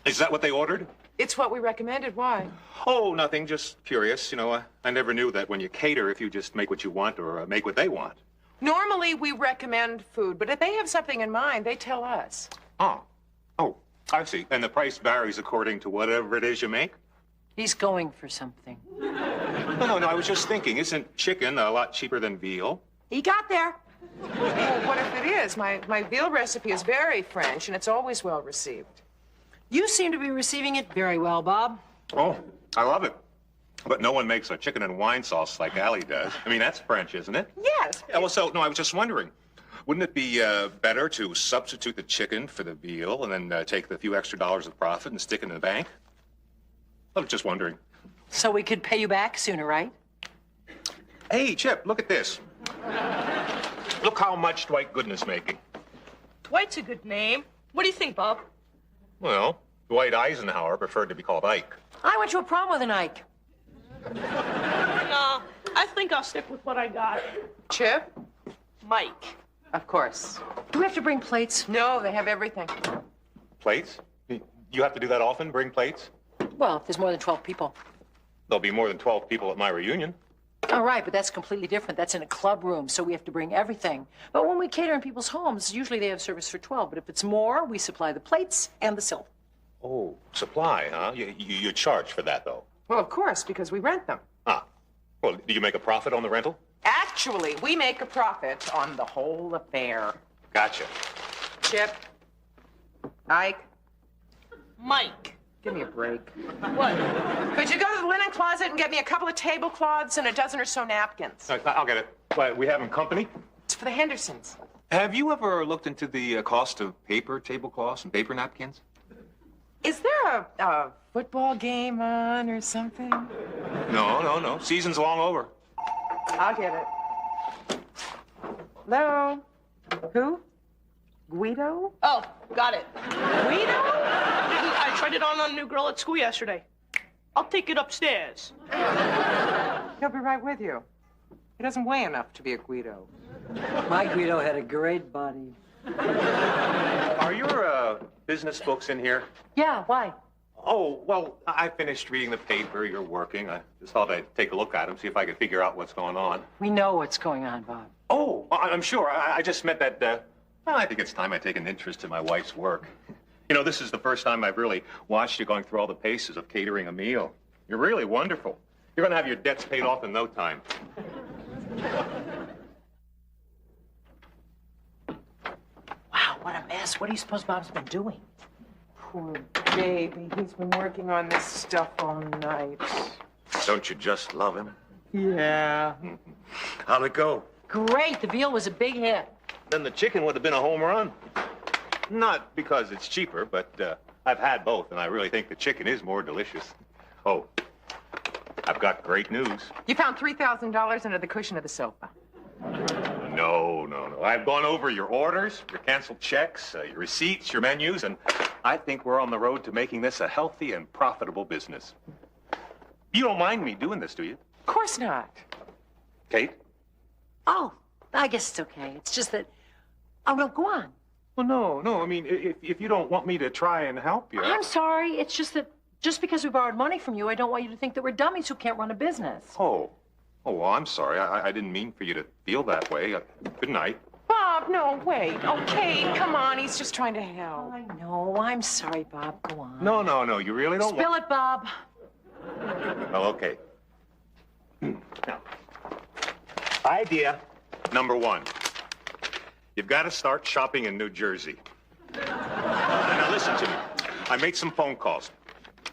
[SPEAKER 5] Is that what they ordered?
[SPEAKER 1] It's what we recommended. Why?
[SPEAKER 5] Oh, nothing. Just curious. You know, I never knew that when you cater, if you just make what you want or make what they want.
[SPEAKER 1] Normally, we recommend food, but if they have something in mind, they tell us.
[SPEAKER 5] Oh, I see. And the price varies according to whatever it is you make?
[SPEAKER 2] He's going for something.
[SPEAKER 5] No, I was just thinking, isn't chicken a lot cheaper than veal?
[SPEAKER 2] He got there.
[SPEAKER 1] Well, what if it is? My veal recipe is very French, and it's always well received.
[SPEAKER 2] You seem to be receiving it very well, Bob.
[SPEAKER 5] Oh, I love it. But no one makes a chicken and wine sauce like Allie does. I mean, that's French, isn't it?
[SPEAKER 1] Yes.
[SPEAKER 5] Yeah, well, no, I was just wondering, wouldn't it be better to substitute the chicken for the veal and then take the few extra dollars of profit and stick it in the bank? I was just wondering.
[SPEAKER 2] So we could pay you back sooner, right?
[SPEAKER 5] Hey, Chip, look at this. Look how much Dwight Gooden's making.
[SPEAKER 3] Dwight's a good name. What do you think, Bob?
[SPEAKER 5] Well, Dwight Eisenhower preferred to be called Ike.
[SPEAKER 2] I went to a prom with an Ike.
[SPEAKER 3] No, I think I'll stick with what I got.
[SPEAKER 1] Chip?
[SPEAKER 3] Mike.
[SPEAKER 1] Of course.
[SPEAKER 2] Do we have to bring plates?
[SPEAKER 1] No, they have everything.
[SPEAKER 5] Plates? You have to do that often, bring plates?
[SPEAKER 2] Well, if there's more than 12 people.
[SPEAKER 5] There'll be more than 12 people at my reunion.
[SPEAKER 2] All right, but that's completely different. That's in a club room, so we have to bring everything. But when we cater in people's homes, usually they have service for 12. But if it's more, we supply the plates and the silver.
[SPEAKER 5] Oh, supply, huh? You charge for that, though.
[SPEAKER 1] Well, of course, because we rent them.
[SPEAKER 5] Ah. Well, do you make a profit on the rental?
[SPEAKER 1] Actually, we make a profit on the whole affair.
[SPEAKER 5] Gotcha.
[SPEAKER 1] Chip? Ike?
[SPEAKER 3] Mike.
[SPEAKER 1] Give me a break.
[SPEAKER 3] What?
[SPEAKER 1] Could you go to the linen closet and get me a couple of tablecloths and a dozen or so napkins?
[SPEAKER 5] I'll get it. What, we having company?
[SPEAKER 1] It's for the Hendersons.
[SPEAKER 5] Have you ever looked into the cost of paper tablecloths and paper napkins?
[SPEAKER 1] Is there a football game on or something?
[SPEAKER 5] No. Season's long over.
[SPEAKER 1] I'll get it. Hello? Who? Guido?
[SPEAKER 3] Oh, got it.
[SPEAKER 1] Guido?
[SPEAKER 3] I tried it on a new girl at school yesterday. I'll take it upstairs.
[SPEAKER 1] He'll be right with you. He doesn't weigh enough to be a Guido.
[SPEAKER 2] My Guido had a great body.
[SPEAKER 5] Are your business books in here?
[SPEAKER 2] Yeah, why?
[SPEAKER 5] Oh, well, I finished reading the paper. You're working. I just thought I'd take a look at them, see if I could figure out what's going on.
[SPEAKER 2] We know what's going on, Bob.
[SPEAKER 5] Oh, I'm sure. I just meant that, well, I think it's time I take an interest in my wife's work. You know, this is the first time I've really watched you going through all the paces of catering a meal. You're really wonderful. You're going to have your debts paid off in no time.
[SPEAKER 2] Wow, what a mess. What do you suppose Bob's been doing?
[SPEAKER 1] Poor baby. He's been working on this stuff all night.
[SPEAKER 5] Don't you just love him?
[SPEAKER 1] Yeah.
[SPEAKER 5] How'd it go?
[SPEAKER 2] Great. The veal was a big hit.
[SPEAKER 5] Then the chicken would have been a home run. Not because it's cheaper, but I've had both, and I really think the chicken is more delicious. Oh, I've got great news.
[SPEAKER 1] You found $3,000 under the cushion of the sofa.
[SPEAKER 5] No. I've gone over your orders, your canceled checks, your receipts, your menus, and I think we're on the road to making this a healthy and profitable business. You don't mind me doing this, do you?
[SPEAKER 1] Of course not.
[SPEAKER 5] Kate?
[SPEAKER 2] Oh, I guess it's okay. It's just that... Oh, no, go on.
[SPEAKER 5] Well, no. I mean, if you don't want me to try and help you...
[SPEAKER 2] I'm sorry. It's just that just because we borrowed money from you, I don't want you to think that we're dummies who can't run a business.
[SPEAKER 5] Oh, well, I'm sorry. I didn't mean for you to feel that way. Good night.
[SPEAKER 1] Bob, no, wait. Oh, Kate, come on. He's just trying to help.
[SPEAKER 2] I know. I'm sorry, Bob. Go on.
[SPEAKER 5] No. You really don't
[SPEAKER 2] Spill it, Bob.
[SPEAKER 5] Well, okay. Now, idea number one. You've got to start shopping in New Jersey. Now, listen to me. I made some phone calls.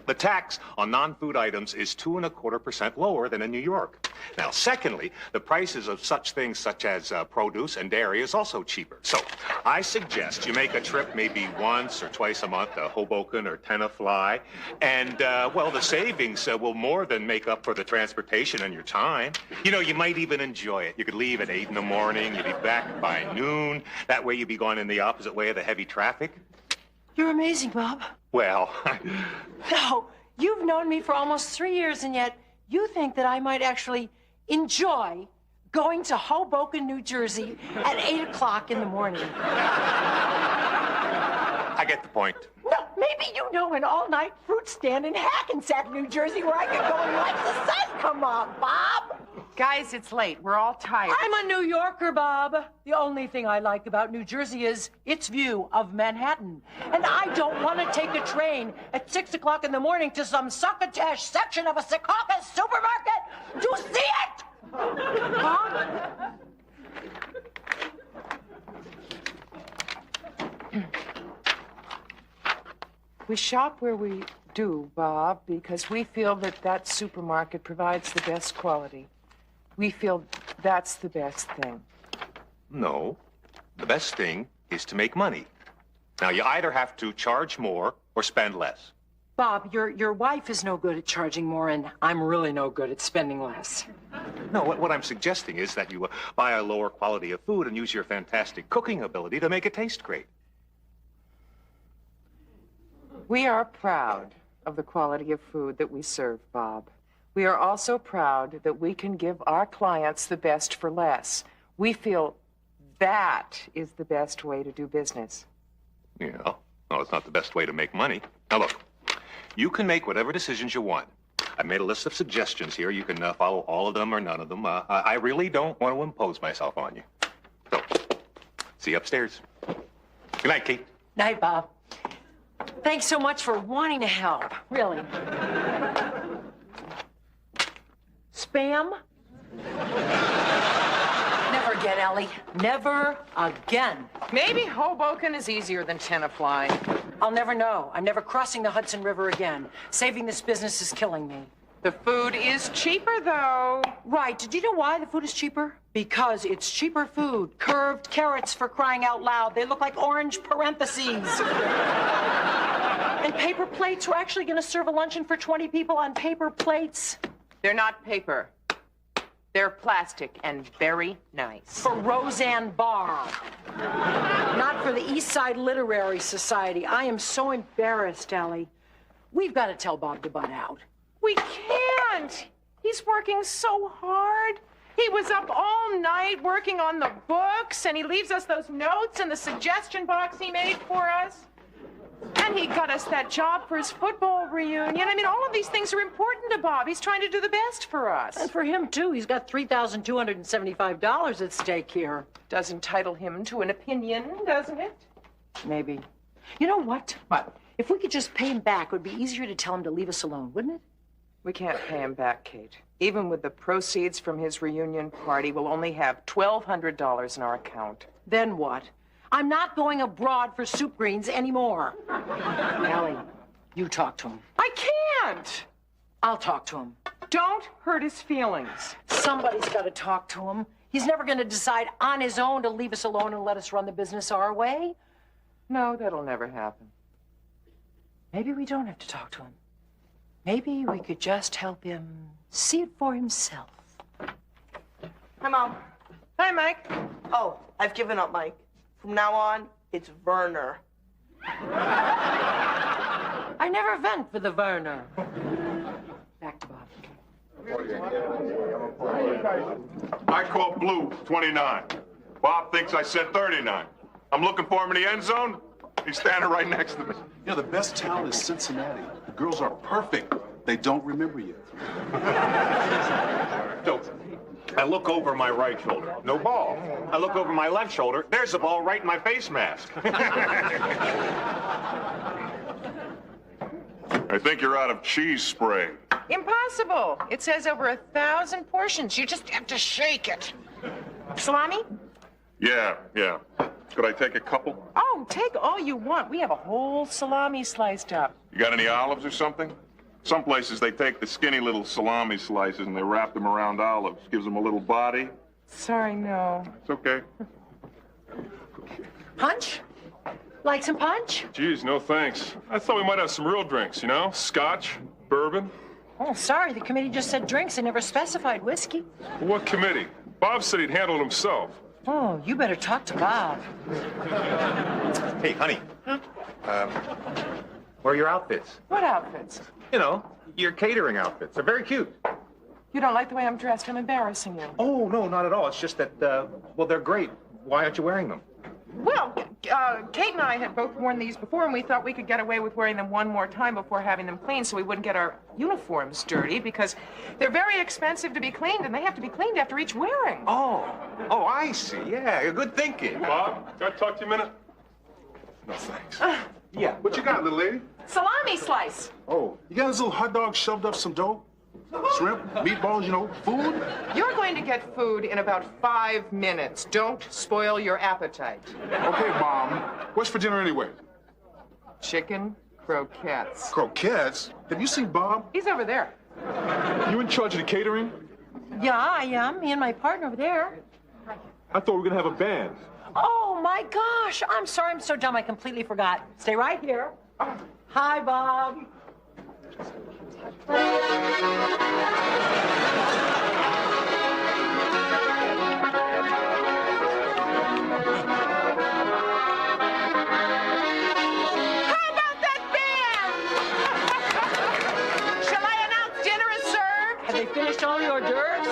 [SPEAKER 5] The tax on non-food items is 2.25% lower than in New York. Now, secondly, the prices of such things such as produce and dairy is also cheaper. So, I suggest you make a trip maybe once or twice a month to Hoboken or Tenafly, and, well, the savings will more than make up for the transportation and your time. You know, you might even enjoy it. You could leave at 8 in the morning, you'd be back by noon. That way you'd be going in the opposite way of the heavy traffic.
[SPEAKER 2] You're amazing, Bob.
[SPEAKER 5] Well,
[SPEAKER 2] No, you've known me for almost 3 years, and yet you think that I might actually enjoy going to Hoboken, New Jersey at 8 o'clock in the morning.
[SPEAKER 5] I get the point.
[SPEAKER 2] No, maybe you know an all-night fruit stand in Hackensack, New Jersey, where I could go and watch the sun come up, Bob.
[SPEAKER 1] Guys, it's late. We're all tired.
[SPEAKER 2] I'm a New Yorker, Bob. The only thing I like about New Jersey is its view of Manhattan. And I don't want to take a train at 6 o'clock in the morning to some succotash section of a Secaucus supermarket to see it! Huh?
[SPEAKER 1] We shop where we do, Bob, because we feel that that supermarket provides the best quality. We feel that's the best thing.
[SPEAKER 5] No. The best thing is to make money. Now, you either have to charge more or spend less.
[SPEAKER 2] Bob, your wife is no good at charging more, and I'm really no good at spending less.
[SPEAKER 5] No, what I'm suggesting is that you buy a lower quality of food and use your fantastic cooking ability to make it taste great.
[SPEAKER 1] We are proud of the quality of food that we serve, Bob. We are also proud that we can give our clients the best for less. We feel that is the best way to do business.
[SPEAKER 5] Yeah. No, it's not the best way to make money. Now, look, you can make whatever decisions you want. I made a list of suggestions here. You can follow all of them or none of them. I really don't want to impose myself on you. So, see you upstairs. Good night, Kate.
[SPEAKER 2] Night, Bob. Thanks so much for wanting to help, really. Spam? Never again, Ellie. Never again.
[SPEAKER 1] Maybe Hoboken is easier than Tenafly.
[SPEAKER 2] I'll never know. I'm never crossing the Hudson River again. Saving this business is killing me.
[SPEAKER 1] The food is cheaper, though.
[SPEAKER 2] Right. Did you know why the food is cheaper? Because it's cheaper food. Curved carrots, for crying out loud. They look like orange parentheses. And paper plates. We're actually going to serve a luncheon for 20 people on paper plates.
[SPEAKER 1] They're not paper. They're plastic and very nice.
[SPEAKER 2] For Roseanne Barr. Not for the East Side Literary Society. I am so embarrassed, Ellie. We've got to tell Bob to butt out.
[SPEAKER 1] We can't. He's working so hard. He was up all night working on the books, and he leaves us those notes in the suggestion box he made for us. And he got us that job for his football reunion. I mean, all of these things are important to Bob. He's trying to do the best for us.
[SPEAKER 2] And for him, too. He's got $3,275 at stake here.
[SPEAKER 1] Does entitle him to an opinion, doesn't it?
[SPEAKER 2] Maybe. You know what? What? If we could just pay him back, it would be easier to tell him to leave us alone, wouldn't it?
[SPEAKER 1] We can't pay him back, Kate. Even with the proceeds from his reunion party, we'll only have $1,200 in our account.
[SPEAKER 2] Then what? I'm not going abroad for soup greens anymore. Ellie, you talk to him.
[SPEAKER 1] I can't.
[SPEAKER 2] I'll talk to him.
[SPEAKER 1] Don't hurt his feelings.
[SPEAKER 2] Somebody's got to talk to him. He's never going to decide on his own to leave us alone and let us run the business our way.
[SPEAKER 1] No, that'll never happen.
[SPEAKER 2] Maybe we don't have to talk to him. Maybe we could just help him see it for himself.
[SPEAKER 3] Hi, Mom.
[SPEAKER 1] Hi, Mike.
[SPEAKER 3] Oh, I've given up, Mike. From now on, it's Werner.
[SPEAKER 2] I never went for the Werner. Back to Bob.
[SPEAKER 12] I call blue 29. Bob thinks I said 39. I'm looking for him in the end zone. He's standing right next to me.
[SPEAKER 7] You know, the best town is Cincinnati. The girls are perfect. They don't remember you.
[SPEAKER 5] So, I look over my right shoulder. No ball. I look over my left shoulder. There's a ball right in my face mask.
[SPEAKER 12] I think you're out of cheese spray.
[SPEAKER 1] Impossible. It says over 1,000 portions. You just have to shake it. Salami?
[SPEAKER 12] Yeah. Could I take a couple?
[SPEAKER 1] Oh, take all you want. We have a whole salami sliced up.
[SPEAKER 12] You got any olives or something? Some places they take the skinny little salami slices and they wrap them around olives. Gives them a little body.
[SPEAKER 1] Sorry, no.
[SPEAKER 12] It's okay.
[SPEAKER 2] Punch? Like some punch?
[SPEAKER 22] Geez, no thanks. I thought we might have some real drinks, you know? Scotch, bourbon.
[SPEAKER 2] Oh, sorry. The committee just said drinks and never specified whiskey.
[SPEAKER 22] Well, what committee? Bob said he'd handle it himself.
[SPEAKER 2] Oh, you better talk to Bob.
[SPEAKER 5] Hey, honey. Where are your outfits?
[SPEAKER 1] What outfits?
[SPEAKER 5] You know, your catering outfits. They're very cute.
[SPEAKER 1] You don't like the way I'm dressed? I'm embarrassing you.
[SPEAKER 5] Oh, no, not at all. It's just that, well, they're great. Why aren't you wearing them?
[SPEAKER 1] Well, Kate and I had both worn these before, and we thought we could get away with wearing them one more time before having them cleaned so we wouldn't get our uniforms dirty, because they're very expensive to be cleaned, and they have to be cleaned after each wearing.
[SPEAKER 5] Oh, I see. Yeah, good thinking.
[SPEAKER 22] Bob, can I talk to you a minute? No thanks.
[SPEAKER 5] Yeah.
[SPEAKER 7] What you got, little lady?
[SPEAKER 1] Salami slice.
[SPEAKER 7] Oh, you got this little hot dog shoved up some dough? Shrimp, meatballs, you know, food?
[SPEAKER 1] You're going to get food in about 5 minutes. Don't spoil your appetite.
[SPEAKER 7] Okay, Mom. What's for dinner anyway?
[SPEAKER 1] Chicken croquettes.
[SPEAKER 7] Croquettes? Have you seen Bob?
[SPEAKER 1] He's over there.
[SPEAKER 22] You in charge of the catering?
[SPEAKER 2] Yeah, I am. Me and my partner over there.
[SPEAKER 22] I thought we were gonna have a band.
[SPEAKER 2] Oh, my gosh. I'm sorry. I'm so dumb. I completely forgot. Stay right here. Hi, Bob. finished all your hors d'oeuvres?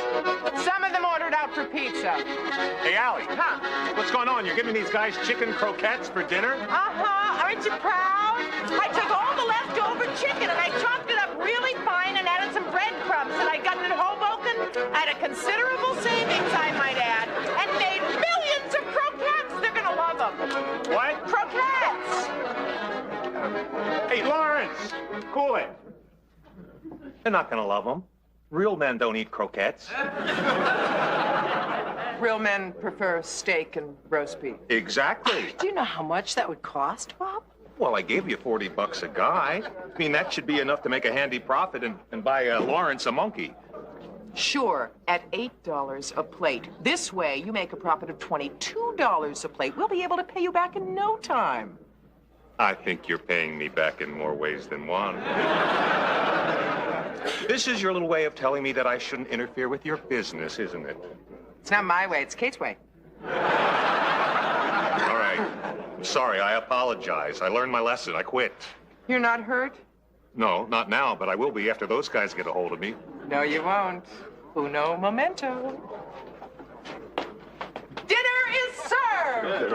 [SPEAKER 1] Some of them ordered out for pizza.
[SPEAKER 5] Hey, Allie.
[SPEAKER 1] Huh?
[SPEAKER 5] What's going on? You're giving these guys chicken croquettes for dinner?
[SPEAKER 1] Uh-huh. Aren't you proud? I took all the leftover chicken and I chopped it up really fine and added some breadcrumbs that I got in Hoboken at a considerable savings, I might add, and made millions of croquettes. They're gonna love them.
[SPEAKER 5] What?
[SPEAKER 1] Croquettes!
[SPEAKER 5] Hey, Lawrence, cool it. They're not gonna love them. Real men don't eat croquettes.
[SPEAKER 1] Real men prefer steak and roast beef.
[SPEAKER 5] Exactly.
[SPEAKER 2] Do you know how much that would cost, Bob?
[SPEAKER 5] Well, I gave you $40 a guy. I mean, that should be enough to make a handy profit and buy Lawrence a monkey.
[SPEAKER 1] Sure, at $8 a plate. This way, you make a profit of $22 a plate. We'll be able to pay you back in no time.
[SPEAKER 5] I think you're paying me back in more ways than one. This is your little way of telling me that I shouldn't interfere with your business, isn't it?
[SPEAKER 1] It's not my way, it's Kate's way.
[SPEAKER 5] All right. Sorry, I apologize. I learned my lesson. I quit.
[SPEAKER 1] You're not hurt?
[SPEAKER 5] No, not now, but I will be after those guys get a hold of me.
[SPEAKER 1] No, you won't. Uno momento. Dinner is served!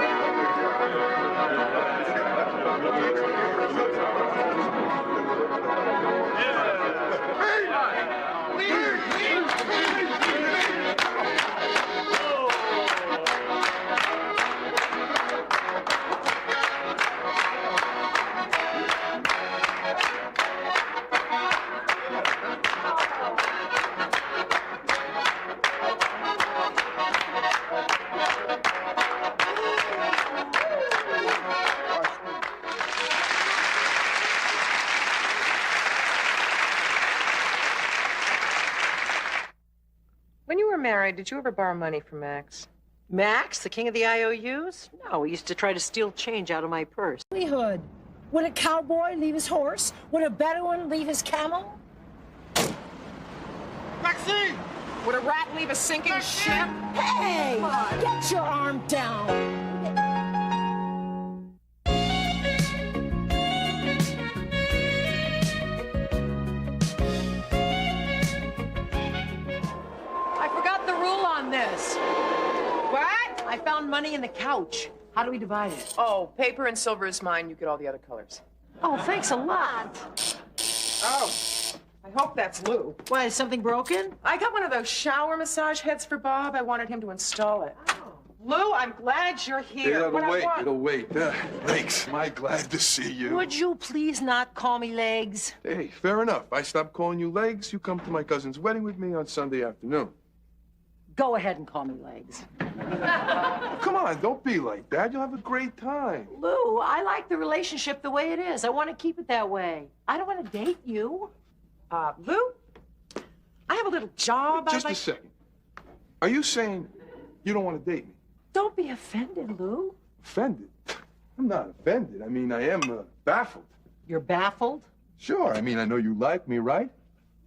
[SPEAKER 1] When you were married, did you ever borrow money from Max?
[SPEAKER 2] Max, the king of the IOUs? No, he used to try to steal change out of my purse.
[SPEAKER 8] Livelihood. Would a cowboy leave his horse? Would a Bedouin leave his camel?
[SPEAKER 1] Maxine! Would a rat leave a sinking ship?
[SPEAKER 8] Hey! Get your arm down!
[SPEAKER 2] I forgot the rule on this.
[SPEAKER 1] What?
[SPEAKER 2] I found money in the couch. How do we divide it?
[SPEAKER 1] Oh, paper and silver is mine. You get all the other colors.
[SPEAKER 2] Oh, thanks a lot.
[SPEAKER 1] Oh, I hope that's Lou.
[SPEAKER 2] Why, is something broken?
[SPEAKER 1] I got one of those shower massage heads for Bob. I wanted him to install it. Oh. Lou, I'm glad you're here.
[SPEAKER 11] It'll wait. Thanks. My glad to see you.
[SPEAKER 2] Would you please not call me Legs?
[SPEAKER 11] Hey, fair enough. I stop calling you Legs. You come to my cousin's wedding with me on Sunday afternoon.
[SPEAKER 2] Go ahead and call me Legs.
[SPEAKER 11] Come on, don't be like that. You'll have a great time.
[SPEAKER 2] Lou, I like the relationship the way it is. I want to keep it that way. I don't want to date you.
[SPEAKER 1] Lou, I have a little job.
[SPEAKER 11] Just a second. Are you saying you don't want to date me?
[SPEAKER 2] Don't be offended, Lou.
[SPEAKER 11] Offended? I'm not offended. I mean, I am baffled.
[SPEAKER 2] You're baffled?
[SPEAKER 11] Sure. I mean, I know you like me, right?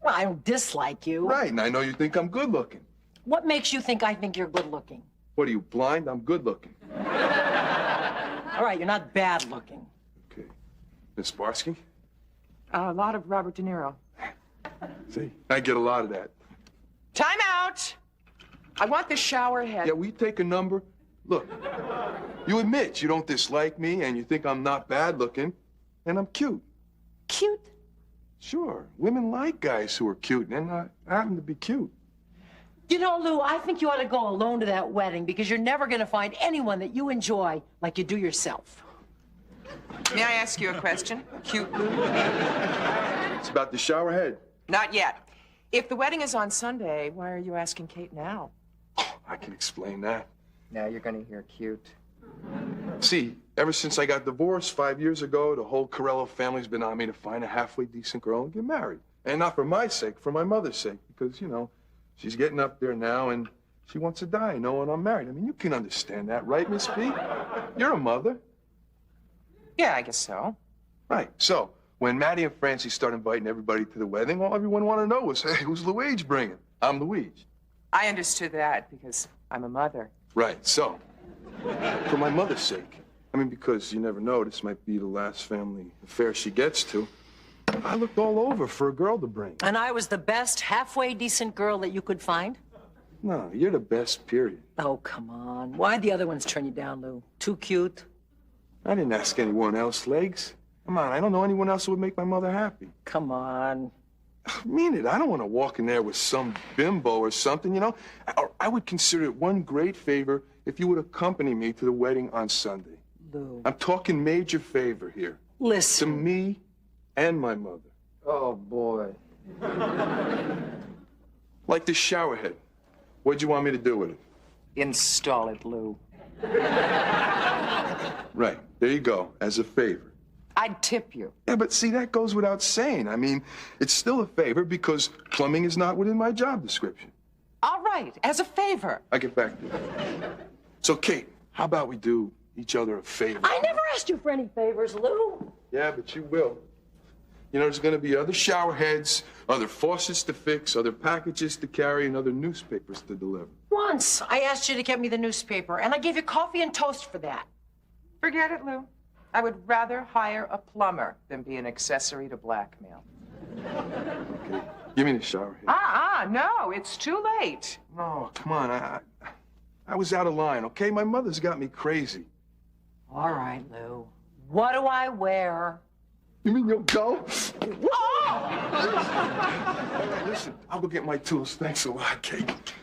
[SPEAKER 2] Well, I don't dislike you.
[SPEAKER 11] Right, and I know you think I'm good looking.
[SPEAKER 2] What makes you think I think you're good looking?
[SPEAKER 11] What are you, blind? I'm good looking.
[SPEAKER 2] All right, you're not bad looking.
[SPEAKER 11] Okay. Miss Barsky?
[SPEAKER 1] A lot of Robert De Niro.
[SPEAKER 11] See, I get a lot of that.
[SPEAKER 1] Time out! I want the shower head.
[SPEAKER 11] Yeah, we take a number. Look, you admit you don't dislike me and you think I'm not bad looking, and I'm cute.
[SPEAKER 2] Cute?
[SPEAKER 11] Sure. Women like guys who are cute, and I happen to be cute.
[SPEAKER 2] You know, Lou, I think you ought to go alone to that wedding because you're never going to find anyone that you enjoy like you do yourself.
[SPEAKER 1] May I ask you a question? Cute Lou?
[SPEAKER 11] It's about the shower head.
[SPEAKER 1] Not yet. If the wedding is on Sunday, why are you asking Kate now?
[SPEAKER 11] I can explain that.
[SPEAKER 1] Now you're going to hear cute.
[SPEAKER 11] See, ever since I got divorced 5 years ago, the whole Corello family's been on me to find a halfway decent girl and get married. And not for my sake, for my mother's sake, because, you know, she's getting up there now and she wants to die knowing I'm married. I mean, you can understand that, right, Miss B? You're a mother.
[SPEAKER 1] Yeah, I guess so.
[SPEAKER 11] Right. So, when Maddie and Francie start inviting everybody to the wedding, all everyone wanted to know was, hey, who's Luigi bringing? I'm Luigi.
[SPEAKER 1] I understood that because I'm a mother.
[SPEAKER 11] Right. So, for my mother's sake, I mean, because you never know, this might be the last family affair she gets to, I looked all over for a girl to bring.
[SPEAKER 2] And I was the best halfway decent girl that you could find?
[SPEAKER 11] No, you're the best, period.
[SPEAKER 2] Oh, come on. Why'd the other ones turn you down, Lou? Too cute?
[SPEAKER 11] I didn't ask anyone else, Legs. Come on, I don't know anyone else who would make my mother happy.
[SPEAKER 2] Come on.
[SPEAKER 11] I mean it. I don't want to walk in there with some bimbo or something, you know? I would consider it one great favor if you would accompany me to the wedding on Sunday.
[SPEAKER 2] Lou.
[SPEAKER 11] I'm talking major favor here.
[SPEAKER 2] Listen.
[SPEAKER 11] To me and my mother.
[SPEAKER 21] Oh, boy.
[SPEAKER 11] Like this shower head. What'd you want me to do with it?
[SPEAKER 1] Install it, Lou.
[SPEAKER 11] Right. There you go. As a favor.
[SPEAKER 1] I'd tip you.
[SPEAKER 11] Yeah, but see, that goes without saying. I mean, it's still a favor because plumbing is not within my job description.
[SPEAKER 1] All right, as a favor.
[SPEAKER 11] I'll get back to you. So, Kate, how about we do each other a favor?
[SPEAKER 2] I never asked you for any favors, Lou.
[SPEAKER 11] Yeah, but you will. You know, there's going to be other shower heads, other faucets to fix, other packages to carry, and other newspapers to deliver.
[SPEAKER 2] Once I asked you to get me the newspaper, and I gave you coffee and toast for that.
[SPEAKER 1] Forget it, Lou. I would rather hire a plumber than be an accessory to blackmail.
[SPEAKER 11] Okay, give me the shower head.
[SPEAKER 1] No, it's too late.
[SPEAKER 11] No, come on. I was out of line, okay? My mother's got me crazy.
[SPEAKER 2] All right, Lou. What do I wear?
[SPEAKER 11] You mean you'll go?
[SPEAKER 2] Oh!
[SPEAKER 11] All right, listen, I'll go get my tools. Thanks a lot, Kate.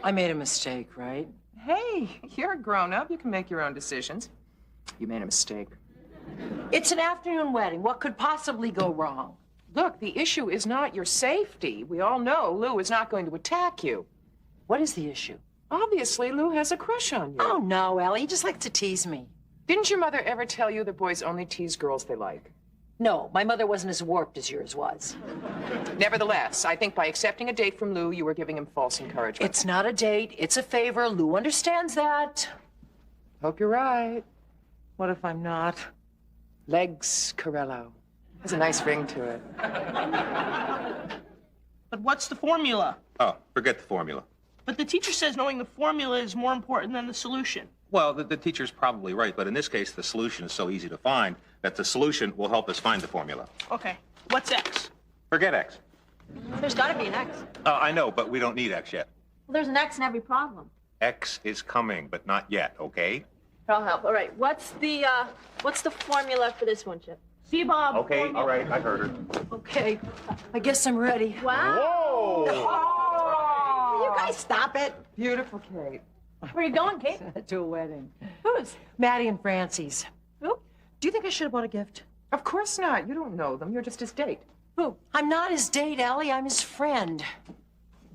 [SPEAKER 2] I made a mistake, right?
[SPEAKER 1] Hey, you're a grown-up. You can make your own decisions. You made a mistake.
[SPEAKER 2] It's an afternoon wedding. What could possibly go wrong?
[SPEAKER 1] Look, the issue is not your safety. We all know Lou is not going to attack you.
[SPEAKER 2] What is the issue?
[SPEAKER 1] Obviously, Lou has a crush on you.
[SPEAKER 2] Oh, no, Ellie. He just likes to tease me.
[SPEAKER 1] Didn't your mother ever tell you that boys only tease girls they like?
[SPEAKER 2] No, my mother wasn't as warped as yours was.
[SPEAKER 1] Nevertheless, I think by accepting a date from Lou, you were giving him false encouragement.
[SPEAKER 2] It's not a date. It's a favor. Lou understands that.
[SPEAKER 1] Hope you're right.
[SPEAKER 2] What if I'm not?
[SPEAKER 1] Legs Corello. Has a nice ring to it.
[SPEAKER 3] But what's the formula?
[SPEAKER 5] Oh, forget the formula.
[SPEAKER 3] But the teacher says knowing the formula is more important than the solution.
[SPEAKER 5] Well, the teacher's probably right, but in this case, the solution is so easy to find that the solution will help us find the formula.
[SPEAKER 3] Okay, what's X?
[SPEAKER 5] Forget X.
[SPEAKER 10] There's got to be an X.
[SPEAKER 5] I know, but we don't need X yet.
[SPEAKER 10] Well, there's an X in every problem.
[SPEAKER 5] X is coming, but not yet, okay?
[SPEAKER 10] I'll help. All right, what's the formula for this one, Chip?
[SPEAKER 3] See, Bob.
[SPEAKER 5] Okay, all right, I heard her.
[SPEAKER 2] Okay, I guess I'm ready.
[SPEAKER 10] Wow.
[SPEAKER 5] Whoa!
[SPEAKER 2] Will you guys stop it?
[SPEAKER 1] Beautiful, Kate.
[SPEAKER 10] Where are you going, Kate?
[SPEAKER 2] To a wedding.
[SPEAKER 10] Whose?
[SPEAKER 2] Maddie and Francie's.
[SPEAKER 10] Who?
[SPEAKER 2] Do you think I should have bought a gift?
[SPEAKER 1] Of course not. You don't know them. You're just his date.
[SPEAKER 2] Who? I'm not his date, Ellie. I'm his friend.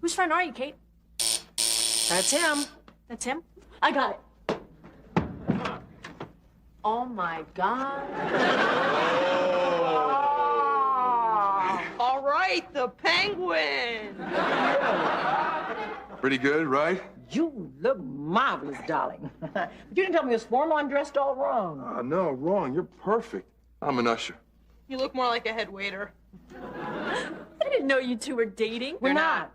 [SPEAKER 10] Whose friend are you, Kate?
[SPEAKER 2] That's him.
[SPEAKER 10] That's him? I got it. Oh, my God.
[SPEAKER 3] All right, the penguin.
[SPEAKER 11] Pretty good, right?
[SPEAKER 2] You look marvelous, darling. But you didn't tell me it was formal. I'm dressed all wrong.
[SPEAKER 11] Oh, no, wrong. You're perfect. I'm an usher.
[SPEAKER 3] You look more like a head waiter.
[SPEAKER 10] I didn't know you two were dating.
[SPEAKER 1] We're not.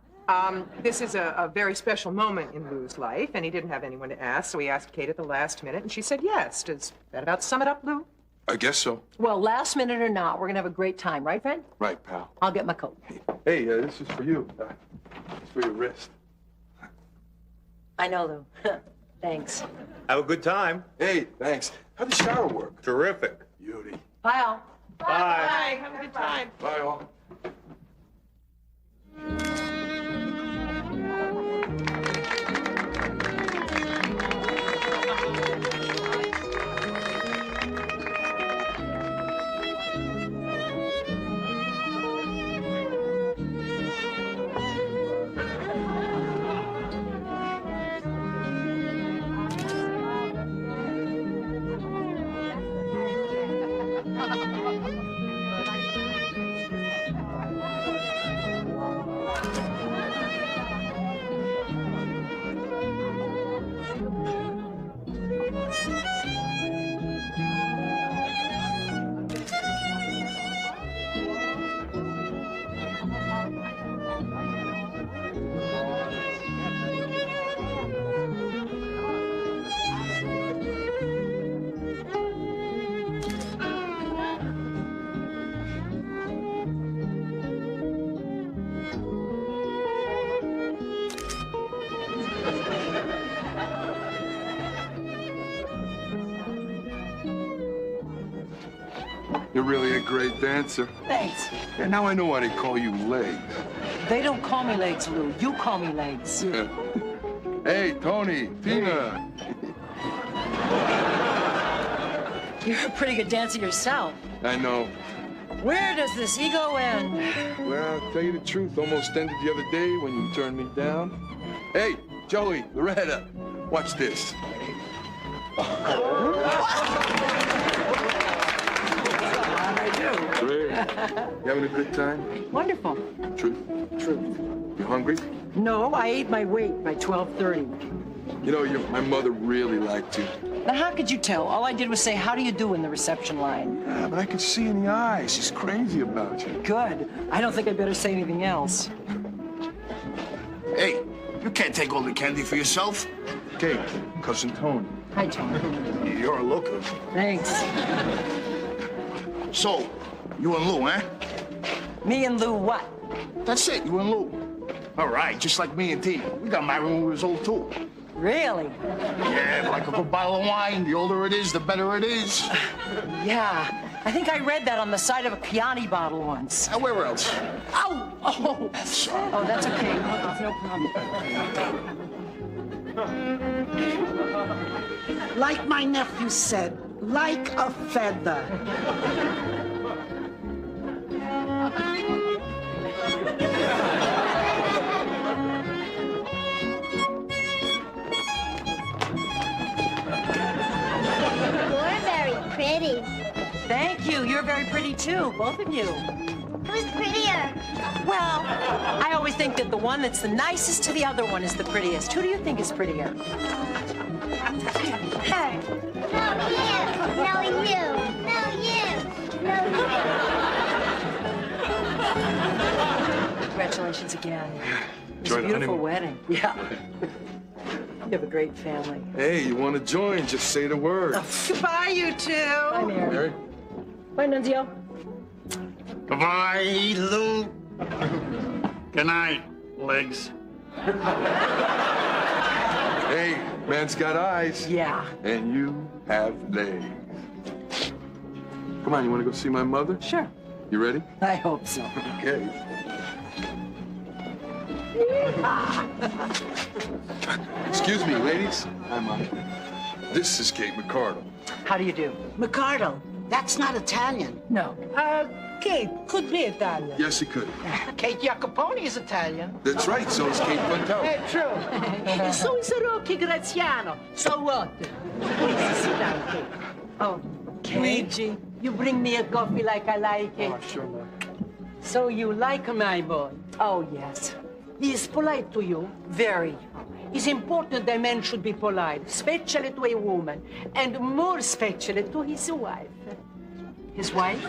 [SPEAKER 1] This is a very special moment in Lou's life, and he didn't have anyone to ask, so he asked Kate at the last minute, and she said yes. Does that about sum it up, Lou?
[SPEAKER 11] I guess so.
[SPEAKER 2] Well, last minute or not, we're going to have a great time, right, friend?
[SPEAKER 11] Right, pal.
[SPEAKER 2] I'll get my coat.
[SPEAKER 11] Hey, this is for you. It's for your wrist.
[SPEAKER 2] I know, Lou. Thanks.
[SPEAKER 5] Have a good time.
[SPEAKER 11] Hey, thanks. How'd the shower work?
[SPEAKER 5] Terrific.
[SPEAKER 11] Beauty.
[SPEAKER 2] Bye, all.
[SPEAKER 5] Bye.
[SPEAKER 3] Bye. Have a good time.
[SPEAKER 11] Bye, all. You're really a great dancer.
[SPEAKER 2] Thanks.
[SPEAKER 11] And now I know why they call you Legs.
[SPEAKER 2] They don't call me Legs, Lou. You call me Legs.
[SPEAKER 11] Yeah. Hey, Tony, Tina.
[SPEAKER 2] You're a pretty good dancer yourself.
[SPEAKER 11] I know.
[SPEAKER 2] Where does this ego end?
[SPEAKER 11] Well, I'll tell you the truth, almost ended the other day when you turned me down. Hey, Joey, Loretta, watch this. Great. You having a good time?
[SPEAKER 2] Wonderful.
[SPEAKER 11] Truth? You hungry?
[SPEAKER 2] No, I ate my weight by 12:30.
[SPEAKER 11] You know, my mother really liked you.
[SPEAKER 2] Now, how could you tell? All I did was say, how do you do in the reception line?
[SPEAKER 11] Yeah, but I could see in the eyes. She's crazy about you.
[SPEAKER 2] Good. I don't think I better say anything else.
[SPEAKER 9] Hey, you can't take all the candy for yourself.
[SPEAKER 11] Kate, cousin Tony.
[SPEAKER 2] Hi, Tony.
[SPEAKER 9] You're a looker.
[SPEAKER 2] Thanks.
[SPEAKER 9] So, you and Lou, eh?
[SPEAKER 2] Me and Lou what?
[SPEAKER 9] That's it, you and Lou. All right, just like me and Tina. We got married when we was old, too.
[SPEAKER 2] Really?
[SPEAKER 9] Yeah, like a good bottle of wine. The older it is, the better it is.
[SPEAKER 2] Yeah. I think I read that on the side of a Chianti bottle once.
[SPEAKER 9] Where else?
[SPEAKER 2] Ow! Oh!
[SPEAKER 9] Sorry.
[SPEAKER 2] Oh, that's okay. It's no problem.
[SPEAKER 8] Like my nephew said, like a feather.
[SPEAKER 14] You're very pretty.
[SPEAKER 2] Thank you. You're very pretty, too. Both of you.
[SPEAKER 14] Who's prettier?
[SPEAKER 2] Well, I always think that the one that's the nicest to the other one is the prettiest. Who do you think is prettier?
[SPEAKER 14] Her. No, you. No, you. No, you. No, you.
[SPEAKER 2] Congratulations again. It was
[SPEAKER 11] Enjoy
[SPEAKER 2] a
[SPEAKER 11] the
[SPEAKER 2] beautiful
[SPEAKER 11] honeymoon.
[SPEAKER 2] wedding. Yeah. You have a great family.
[SPEAKER 11] Hey, you want to join? Just say the word.
[SPEAKER 2] Goodbye, you two. Bye, Mary.
[SPEAKER 11] Mary?
[SPEAKER 2] Bye, Nunzio.
[SPEAKER 9] Goodbye, Lou. Good night, Legs.
[SPEAKER 11] Hey, man's got eyes.
[SPEAKER 2] Yeah.
[SPEAKER 11] And you have legs. Come on, you want to go see my mother?
[SPEAKER 2] Sure.
[SPEAKER 11] You ready?
[SPEAKER 2] I hope so.
[SPEAKER 11] Okay. Excuse me, ladies. Hi, Mom. This is Kate McCardle.
[SPEAKER 2] How do you do?
[SPEAKER 8] McCardle, that's not Italian.
[SPEAKER 2] No.
[SPEAKER 8] Kate could be Italian.
[SPEAKER 11] Yes, it could.
[SPEAKER 8] Kate Jacoponi is Italian.
[SPEAKER 11] That's right, so is Kate Fontello.
[SPEAKER 8] True. So is Rocchi Graziano. So what? Please sit down, Kate.
[SPEAKER 2] Oh,
[SPEAKER 8] Luigi, you bring me a coffee like I like it.
[SPEAKER 11] Oh, sure, Mom.
[SPEAKER 8] So you like my boy?
[SPEAKER 2] Oh, yes.
[SPEAKER 8] He is polite to you?
[SPEAKER 2] Very.
[SPEAKER 8] It's important that men should be polite, especially to a woman, and more especially to his wife.
[SPEAKER 2] His wife?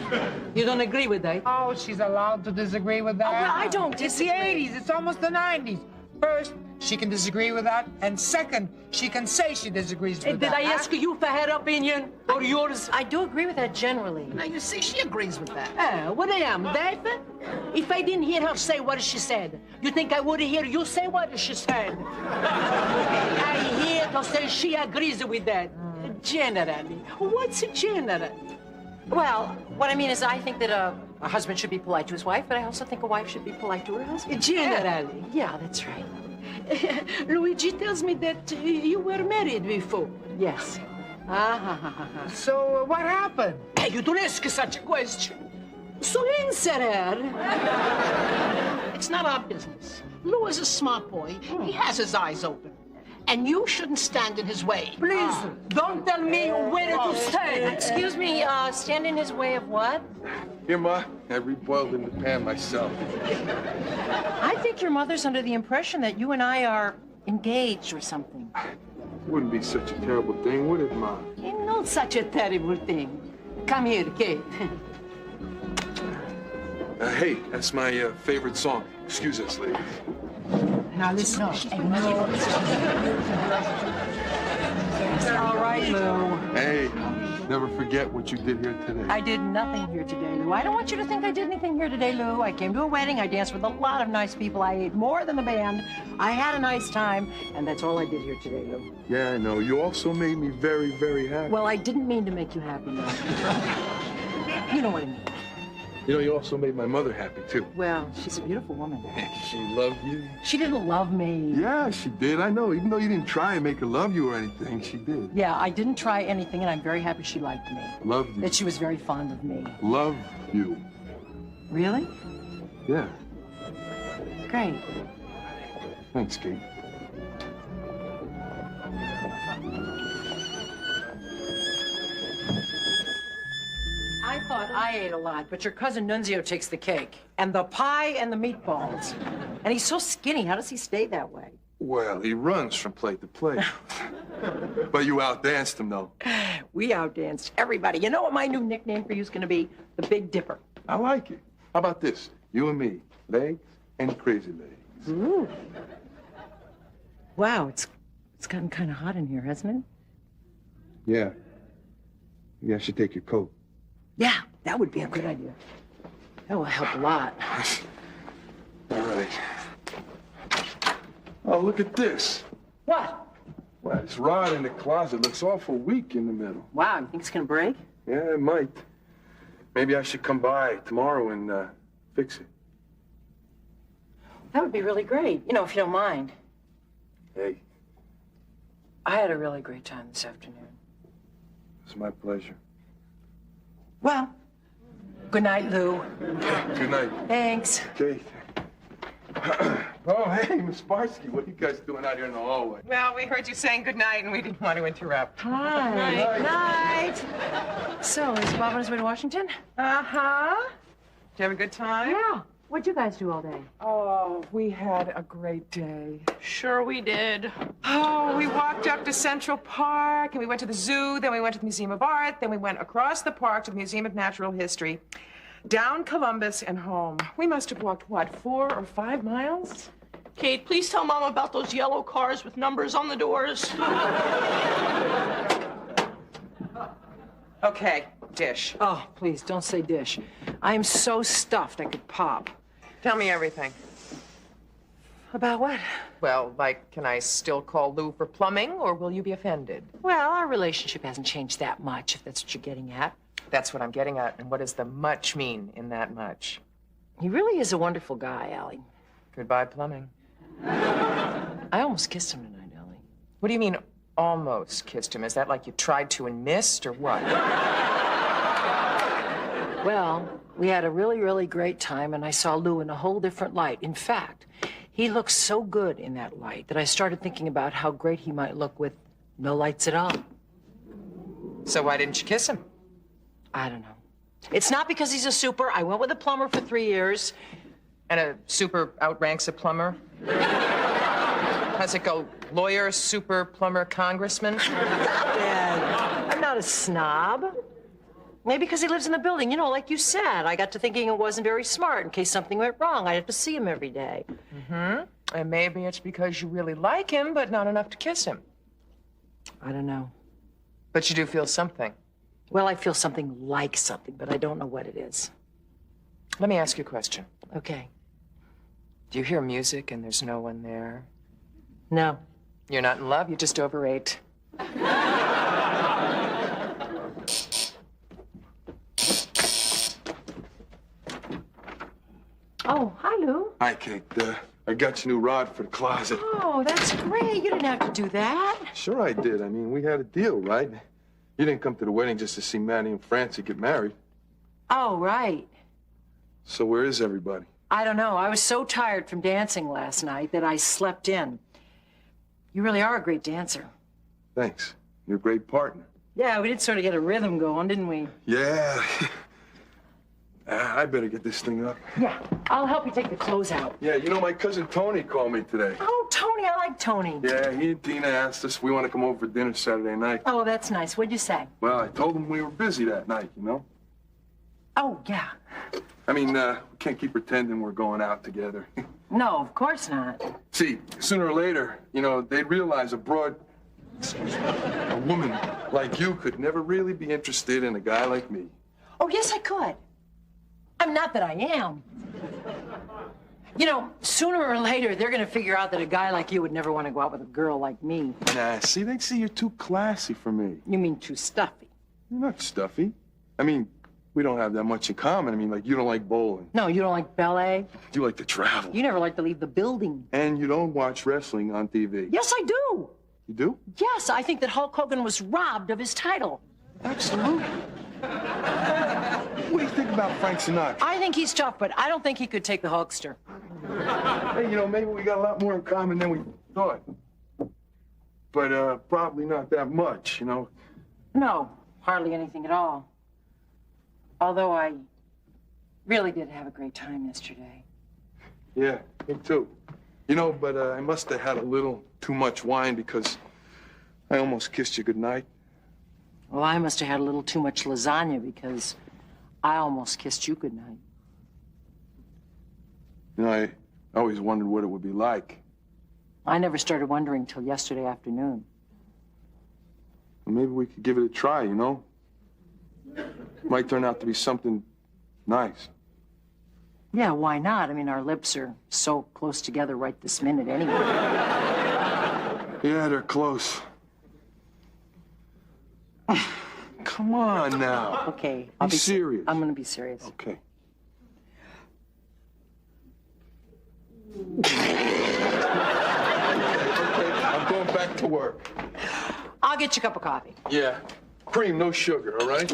[SPEAKER 8] You don't agree with that?
[SPEAKER 23] Oh, she's allowed to disagree with that.
[SPEAKER 2] Oh, well, I don't
[SPEAKER 23] It's the
[SPEAKER 2] disagree.
[SPEAKER 23] 80s. It's almost the 90s. First, she can disagree with that, and second, she can say she disagrees with
[SPEAKER 8] Did
[SPEAKER 23] that.
[SPEAKER 8] I ask you for her opinion or yours?
[SPEAKER 2] I do agree with that generally.
[SPEAKER 8] Now, you see, she agrees with that. What I am, deaf? If I didn't hear her say what she said, you think I would hear you say what she said? I hear her say she agrees with that. Generally. What's general?
[SPEAKER 2] Well, what I mean is I think that a husband should be polite to his wife, but I also think a wife should be polite to her husband.
[SPEAKER 8] Generally.
[SPEAKER 2] Yeah, that's right.
[SPEAKER 8] Luigi tells me that you were married before.
[SPEAKER 2] Yes.
[SPEAKER 23] So, what happened?
[SPEAKER 8] Hey, you don't ask such a question. So answer her. It's not our business. Lou is a smart boy. He has his eyes open. And you shouldn't stand in his way. Please, don't tell me where to stand.
[SPEAKER 2] Excuse me, stand in his way of what?
[SPEAKER 11] Here, Ma. I reboiled in the pan myself.
[SPEAKER 2] I think your mother's under the impression that you and I are engaged or something.
[SPEAKER 11] Wouldn't be such a terrible thing, would it, Ma?
[SPEAKER 8] Not such a terrible thing. Come here, Kate.
[SPEAKER 11] Hey, that's my favorite song. Excuse us, ladies.
[SPEAKER 8] Now listen.
[SPEAKER 2] All right, Lou.
[SPEAKER 11] Hey, never forget what you did here today.
[SPEAKER 2] I did nothing here today, Lou. I don't want you to think I did anything here today, Lou. I came to a wedding. I danced with a lot of nice people. I ate more than the band. I had a nice time, and that's all I did here today, Lou.
[SPEAKER 11] Yeah, I know. You also made me very, very happy.
[SPEAKER 2] Well, I didn't mean to make you happy, Lou. You know what I mean.
[SPEAKER 11] You know, you also made my mother happy, too.
[SPEAKER 2] Well, she's a beautiful woman.
[SPEAKER 11] She loved you?
[SPEAKER 2] She didn't love me.
[SPEAKER 11] Yeah, she did. I know. Even though you didn't try and make her love you or anything, she did.
[SPEAKER 2] Yeah, I didn't try anything, and I'm very happy she liked me.
[SPEAKER 11] Loved you.
[SPEAKER 2] That she was very fond of me.
[SPEAKER 11] Love you.
[SPEAKER 2] Really?
[SPEAKER 11] Yeah.
[SPEAKER 2] Great.
[SPEAKER 11] Thanks, Kate.
[SPEAKER 2] I thought I ate a lot, but your cousin Nunzio takes the cake. And the pie and the meatballs. And he's so skinny. How does he stay that way?
[SPEAKER 11] Well, he runs from plate to plate. But you outdanced him, though.
[SPEAKER 2] We outdanced everybody. You know what my new nickname for you is going to be? The Big Dipper.
[SPEAKER 11] I like it. How about this? You and me, legs and crazy legs.
[SPEAKER 2] Ooh. Wow, it's gotten kind of hot in here, hasn't it?
[SPEAKER 11] Yeah. Maybe I should take your coat.
[SPEAKER 2] Yeah, that would be a good idea. That will help a lot.
[SPEAKER 11] All right. Oh, look at this.
[SPEAKER 2] What?
[SPEAKER 11] Well, this rod in the closet looks awful weak in the middle.
[SPEAKER 2] Wow, you think it's going to break?
[SPEAKER 11] Yeah, it might. Maybe I should come by tomorrow and fix it.
[SPEAKER 2] That would be really great, you know, if you don't mind.
[SPEAKER 11] Hey.
[SPEAKER 2] I had a really great time this afternoon.
[SPEAKER 11] It's my pleasure.
[SPEAKER 2] Well, good night, Lou.
[SPEAKER 11] Good night.
[SPEAKER 2] Thanks.
[SPEAKER 11] Kate. Oh, hey, Miss Barsky, what are you guys doing out here in the hallway?
[SPEAKER 1] Well, we heard you saying goodnight, and we didn't want to interrupt.
[SPEAKER 2] Hi. Night. So, is Bob on his way to Washington?
[SPEAKER 1] Uh-huh. Did you have a good time?
[SPEAKER 2] Yeah. What'd you guys do all day?
[SPEAKER 1] Oh, we had a great day.
[SPEAKER 8] Sure we did.
[SPEAKER 1] Oh, we walked up to Central Park, and we went to the zoo, then we went to the Museum of Art, then we went across the park to the Museum of Natural History, down Columbus and home. We must have walked, what, 4 or 5 miles?
[SPEAKER 8] Kate, please tell Mom about those yellow cars with numbers on the doors.
[SPEAKER 1] Okay, dish.
[SPEAKER 2] Oh, please, don't say dish. I am so stuffed I could pop.
[SPEAKER 1] Tell me everything.
[SPEAKER 2] About what?
[SPEAKER 1] Well, like, can I still call Lou for plumbing, or will you be offended?
[SPEAKER 2] Well, our relationship hasn't changed that much, if that's what you're getting at.
[SPEAKER 1] That's what I'm getting at. And what does the much mean in that much?
[SPEAKER 2] He really is a wonderful guy, Allie.
[SPEAKER 1] Goodbye, plumbing.
[SPEAKER 2] I almost kissed him tonight, Allie.
[SPEAKER 1] What do you mean, almost kissed him? Is that like you tried to and missed, or what?
[SPEAKER 2] Well, we had a really, really great time, and I saw Lou in a whole different light. In fact, he looked so good in that light that I started thinking about how great he might look with no lights at all.
[SPEAKER 1] So why didn't you kiss him?
[SPEAKER 2] I don't know. It's not because he's a super. I went with a plumber for 3 years.
[SPEAKER 1] And a super outranks a plumber? How's it go? Lawyer, super, plumber, congressman?
[SPEAKER 2] Dad, I'm not a snob. Maybe because he lives in the building. You know, like you said, I got to thinking it wasn't very smart. In case something went wrong, I'd have to see him every day.
[SPEAKER 1] Mm-hmm. And maybe it's because you really like him, but not enough to kiss him.
[SPEAKER 2] I don't know.
[SPEAKER 1] But you do feel something.
[SPEAKER 2] Well, I feel something like something, but I don't know what it is.
[SPEAKER 1] Let me ask you a question.
[SPEAKER 2] Okay.
[SPEAKER 1] Do you hear music and there's no one there?
[SPEAKER 2] No.
[SPEAKER 1] You're not in love, you just overate.
[SPEAKER 2] Oh, hi, Lou.
[SPEAKER 11] Hi, Kate. I got your new rod for the closet.
[SPEAKER 2] Oh, that's great. You didn't have to do that.
[SPEAKER 11] Sure I did. I mean, we had a deal, right? You didn't come to the wedding just to see Maddie and Francie get married.
[SPEAKER 2] Oh, right.
[SPEAKER 11] So where is everybody?
[SPEAKER 2] I don't know. I was so tired from dancing last night that I slept in. You really are a great dancer.
[SPEAKER 11] Thanks. You're a great partner.
[SPEAKER 2] Yeah, we did sort of get a rhythm going, didn't we?
[SPEAKER 11] Yeah. I better get this thing up.
[SPEAKER 2] Yeah, I'll help you take the clothes out.
[SPEAKER 11] Yeah, you know, my cousin Tony called me today.
[SPEAKER 2] Oh, Tony, I like Tony.
[SPEAKER 11] Yeah, he and Tina asked us if we want to come over for dinner Saturday night.
[SPEAKER 2] Oh, that's nice. What'd you say?
[SPEAKER 11] Well, I told them we were busy that night, you know?
[SPEAKER 2] Oh, yeah.
[SPEAKER 11] I mean, we can't keep pretending we're going out together.
[SPEAKER 2] No, of course not.
[SPEAKER 11] See, sooner or later, you know, they'd realize a woman like you could never really be interested in a guy like me.
[SPEAKER 2] Oh, yes, I could. I'm not that I am. You know, sooner or later, they're going to figure out that a guy like you would never want to go out with a girl like me.
[SPEAKER 11] Nah, see, they'd see you're too classy for me.
[SPEAKER 2] You mean too stuffy?
[SPEAKER 11] You're not stuffy. I mean, we don't have that much in common. I mean, like, you don't like bowling.
[SPEAKER 2] No, you don't like ballet.
[SPEAKER 11] You like to travel.
[SPEAKER 2] You never like to leave the building.
[SPEAKER 11] And you don't watch wrestling on TV.
[SPEAKER 2] Yes, I do.
[SPEAKER 11] You do?
[SPEAKER 2] Yes, I think that Hulk Hogan was robbed of his title.
[SPEAKER 11] Absolutely. What do you think about Frank Sinatra?
[SPEAKER 2] I think he's tough, but I don't think he could take the Hulkster.
[SPEAKER 11] Hey, you know, maybe we got a lot more in common than we thought. But probably not that much, you know?
[SPEAKER 2] No, hardly anything at all. Although I really did have a great time yesterday.
[SPEAKER 11] Yeah, me too. You know, but I must have had a little too much wine because I almost kissed you goodnight.
[SPEAKER 2] Well, I must have had a little too much lasagna because I almost kissed you goodnight.
[SPEAKER 11] You know, I always wondered what it would be like.
[SPEAKER 2] I never started wondering till yesterday afternoon.
[SPEAKER 11] Well, maybe we could give it a try, you know? Might turn out to be something nice.
[SPEAKER 2] Yeah, why not? I mean, our lips are so close together right this minute anyway.
[SPEAKER 11] Yeah, they're close. Come on now.
[SPEAKER 2] Okay.
[SPEAKER 11] Be serious.
[SPEAKER 2] I'm gonna be serious.
[SPEAKER 11] Okay. I'm going back to work.
[SPEAKER 2] I'll get you a cup of coffee.
[SPEAKER 11] Yeah. Cream, no sugar, all right?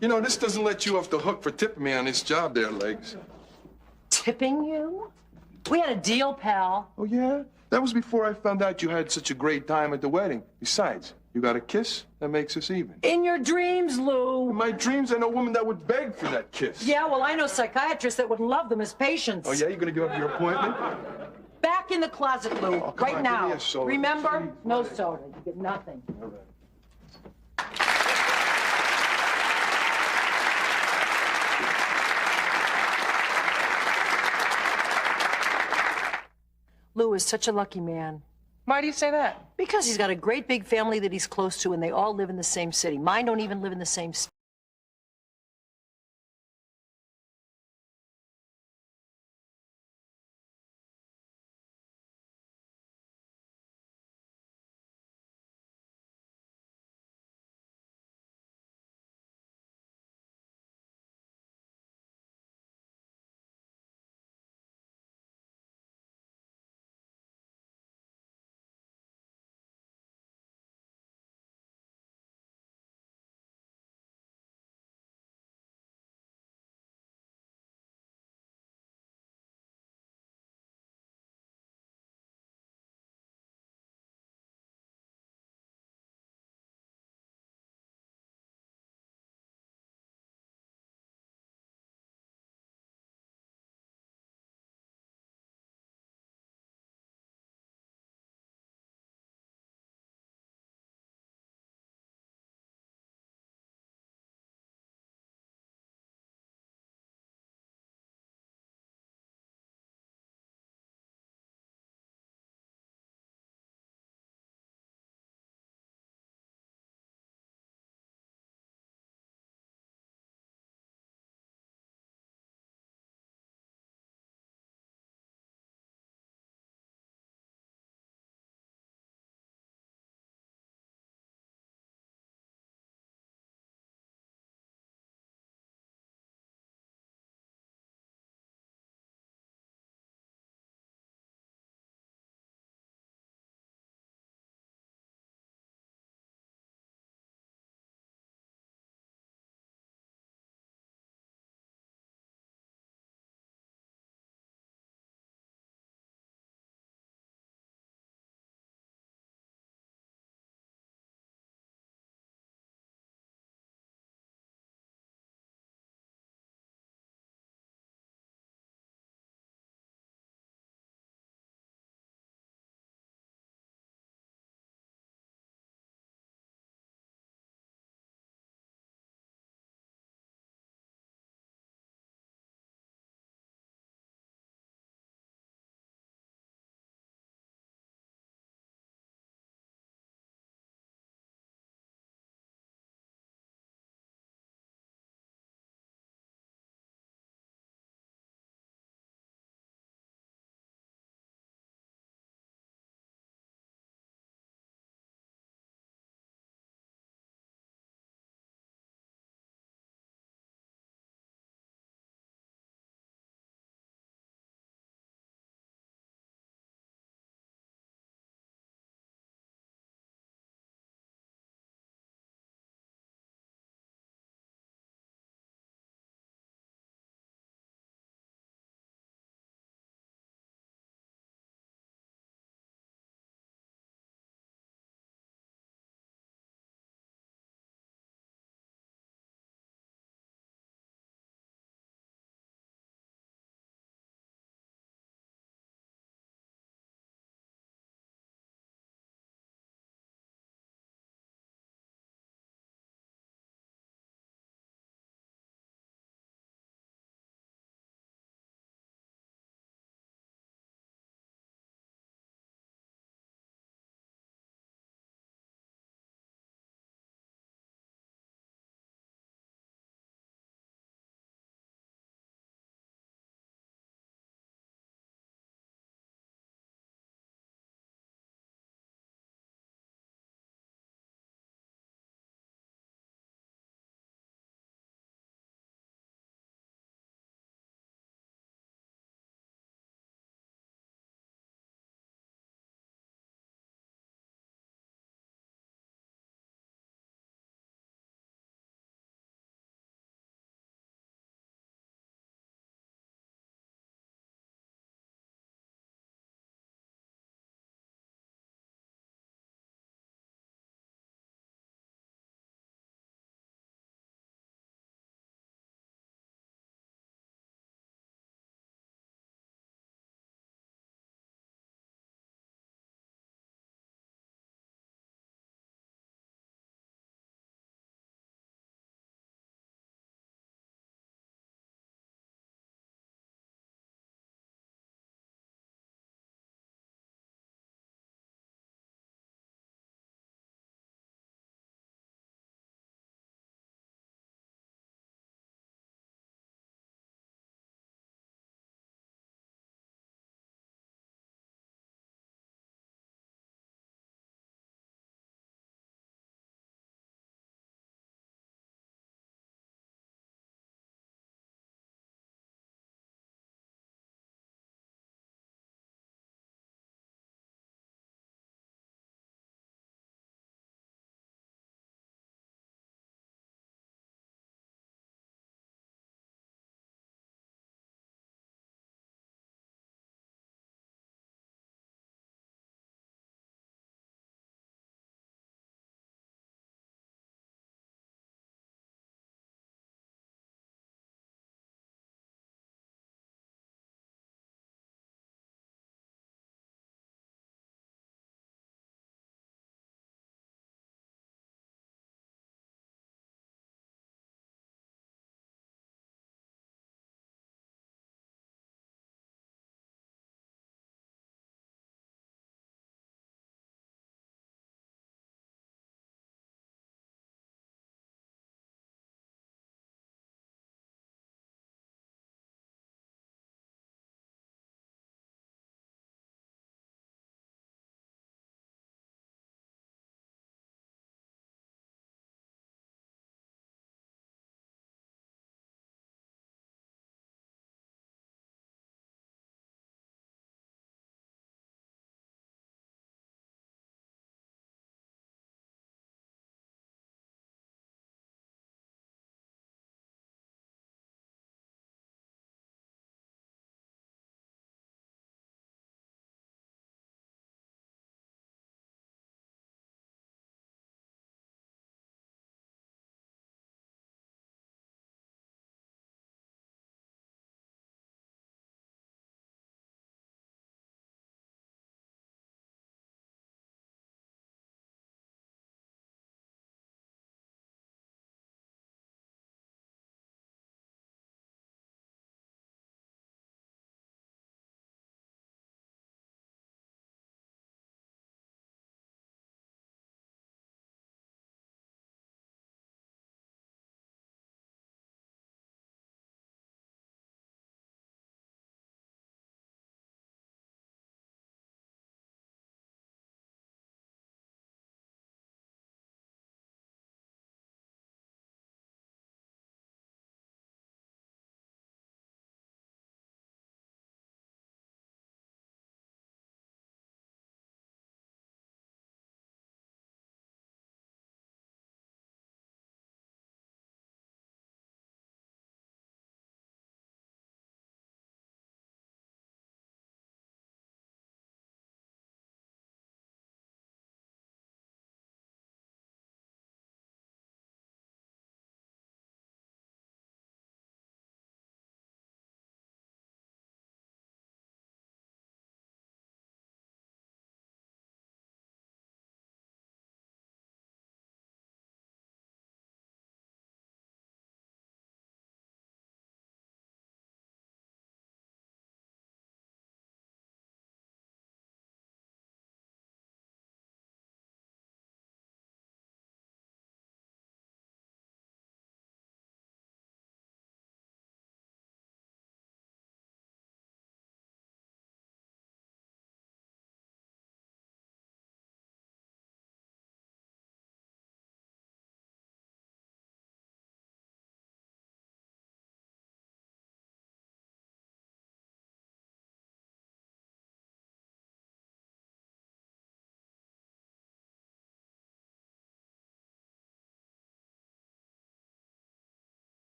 [SPEAKER 11] You know, this doesn't let you off the hook for tipping me on this job there, Legs.
[SPEAKER 2] Tipping you? We had a deal, pal.
[SPEAKER 11] Oh, yeah? That was before I found out you had such a great time at the wedding. Besides, you got a kiss? That makes us even.
[SPEAKER 2] In your dreams, Lou.
[SPEAKER 11] In my dreams, I know a woman that would beg for that kiss.
[SPEAKER 2] Yeah, well, I know psychiatrists that would love them as patients.
[SPEAKER 11] Oh, yeah? You gonna give up your appointment?
[SPEAKER 2] Back in the closet, Lou,
[SPEAKER 11] Oh, come
[SPEAKER 2] right
[SPEAKER 11] on,
[SPEAKER 2] now.
[SPEAKER 11] give me a soda.
[SPEAKER 2] Remember?
[SPEAKER 11] Jeez.
[SPEAKER 2] No soda. You get nothing.
[SPEAKER 11] All right.
[SPEAKER 2] Lou is such a lucky man.
[SPEAKER 1] Why do you say that?
[SPEAKER 2] Because he's got a great big family that he's close to, and they all live in the same city. Mine don't even live in the same state.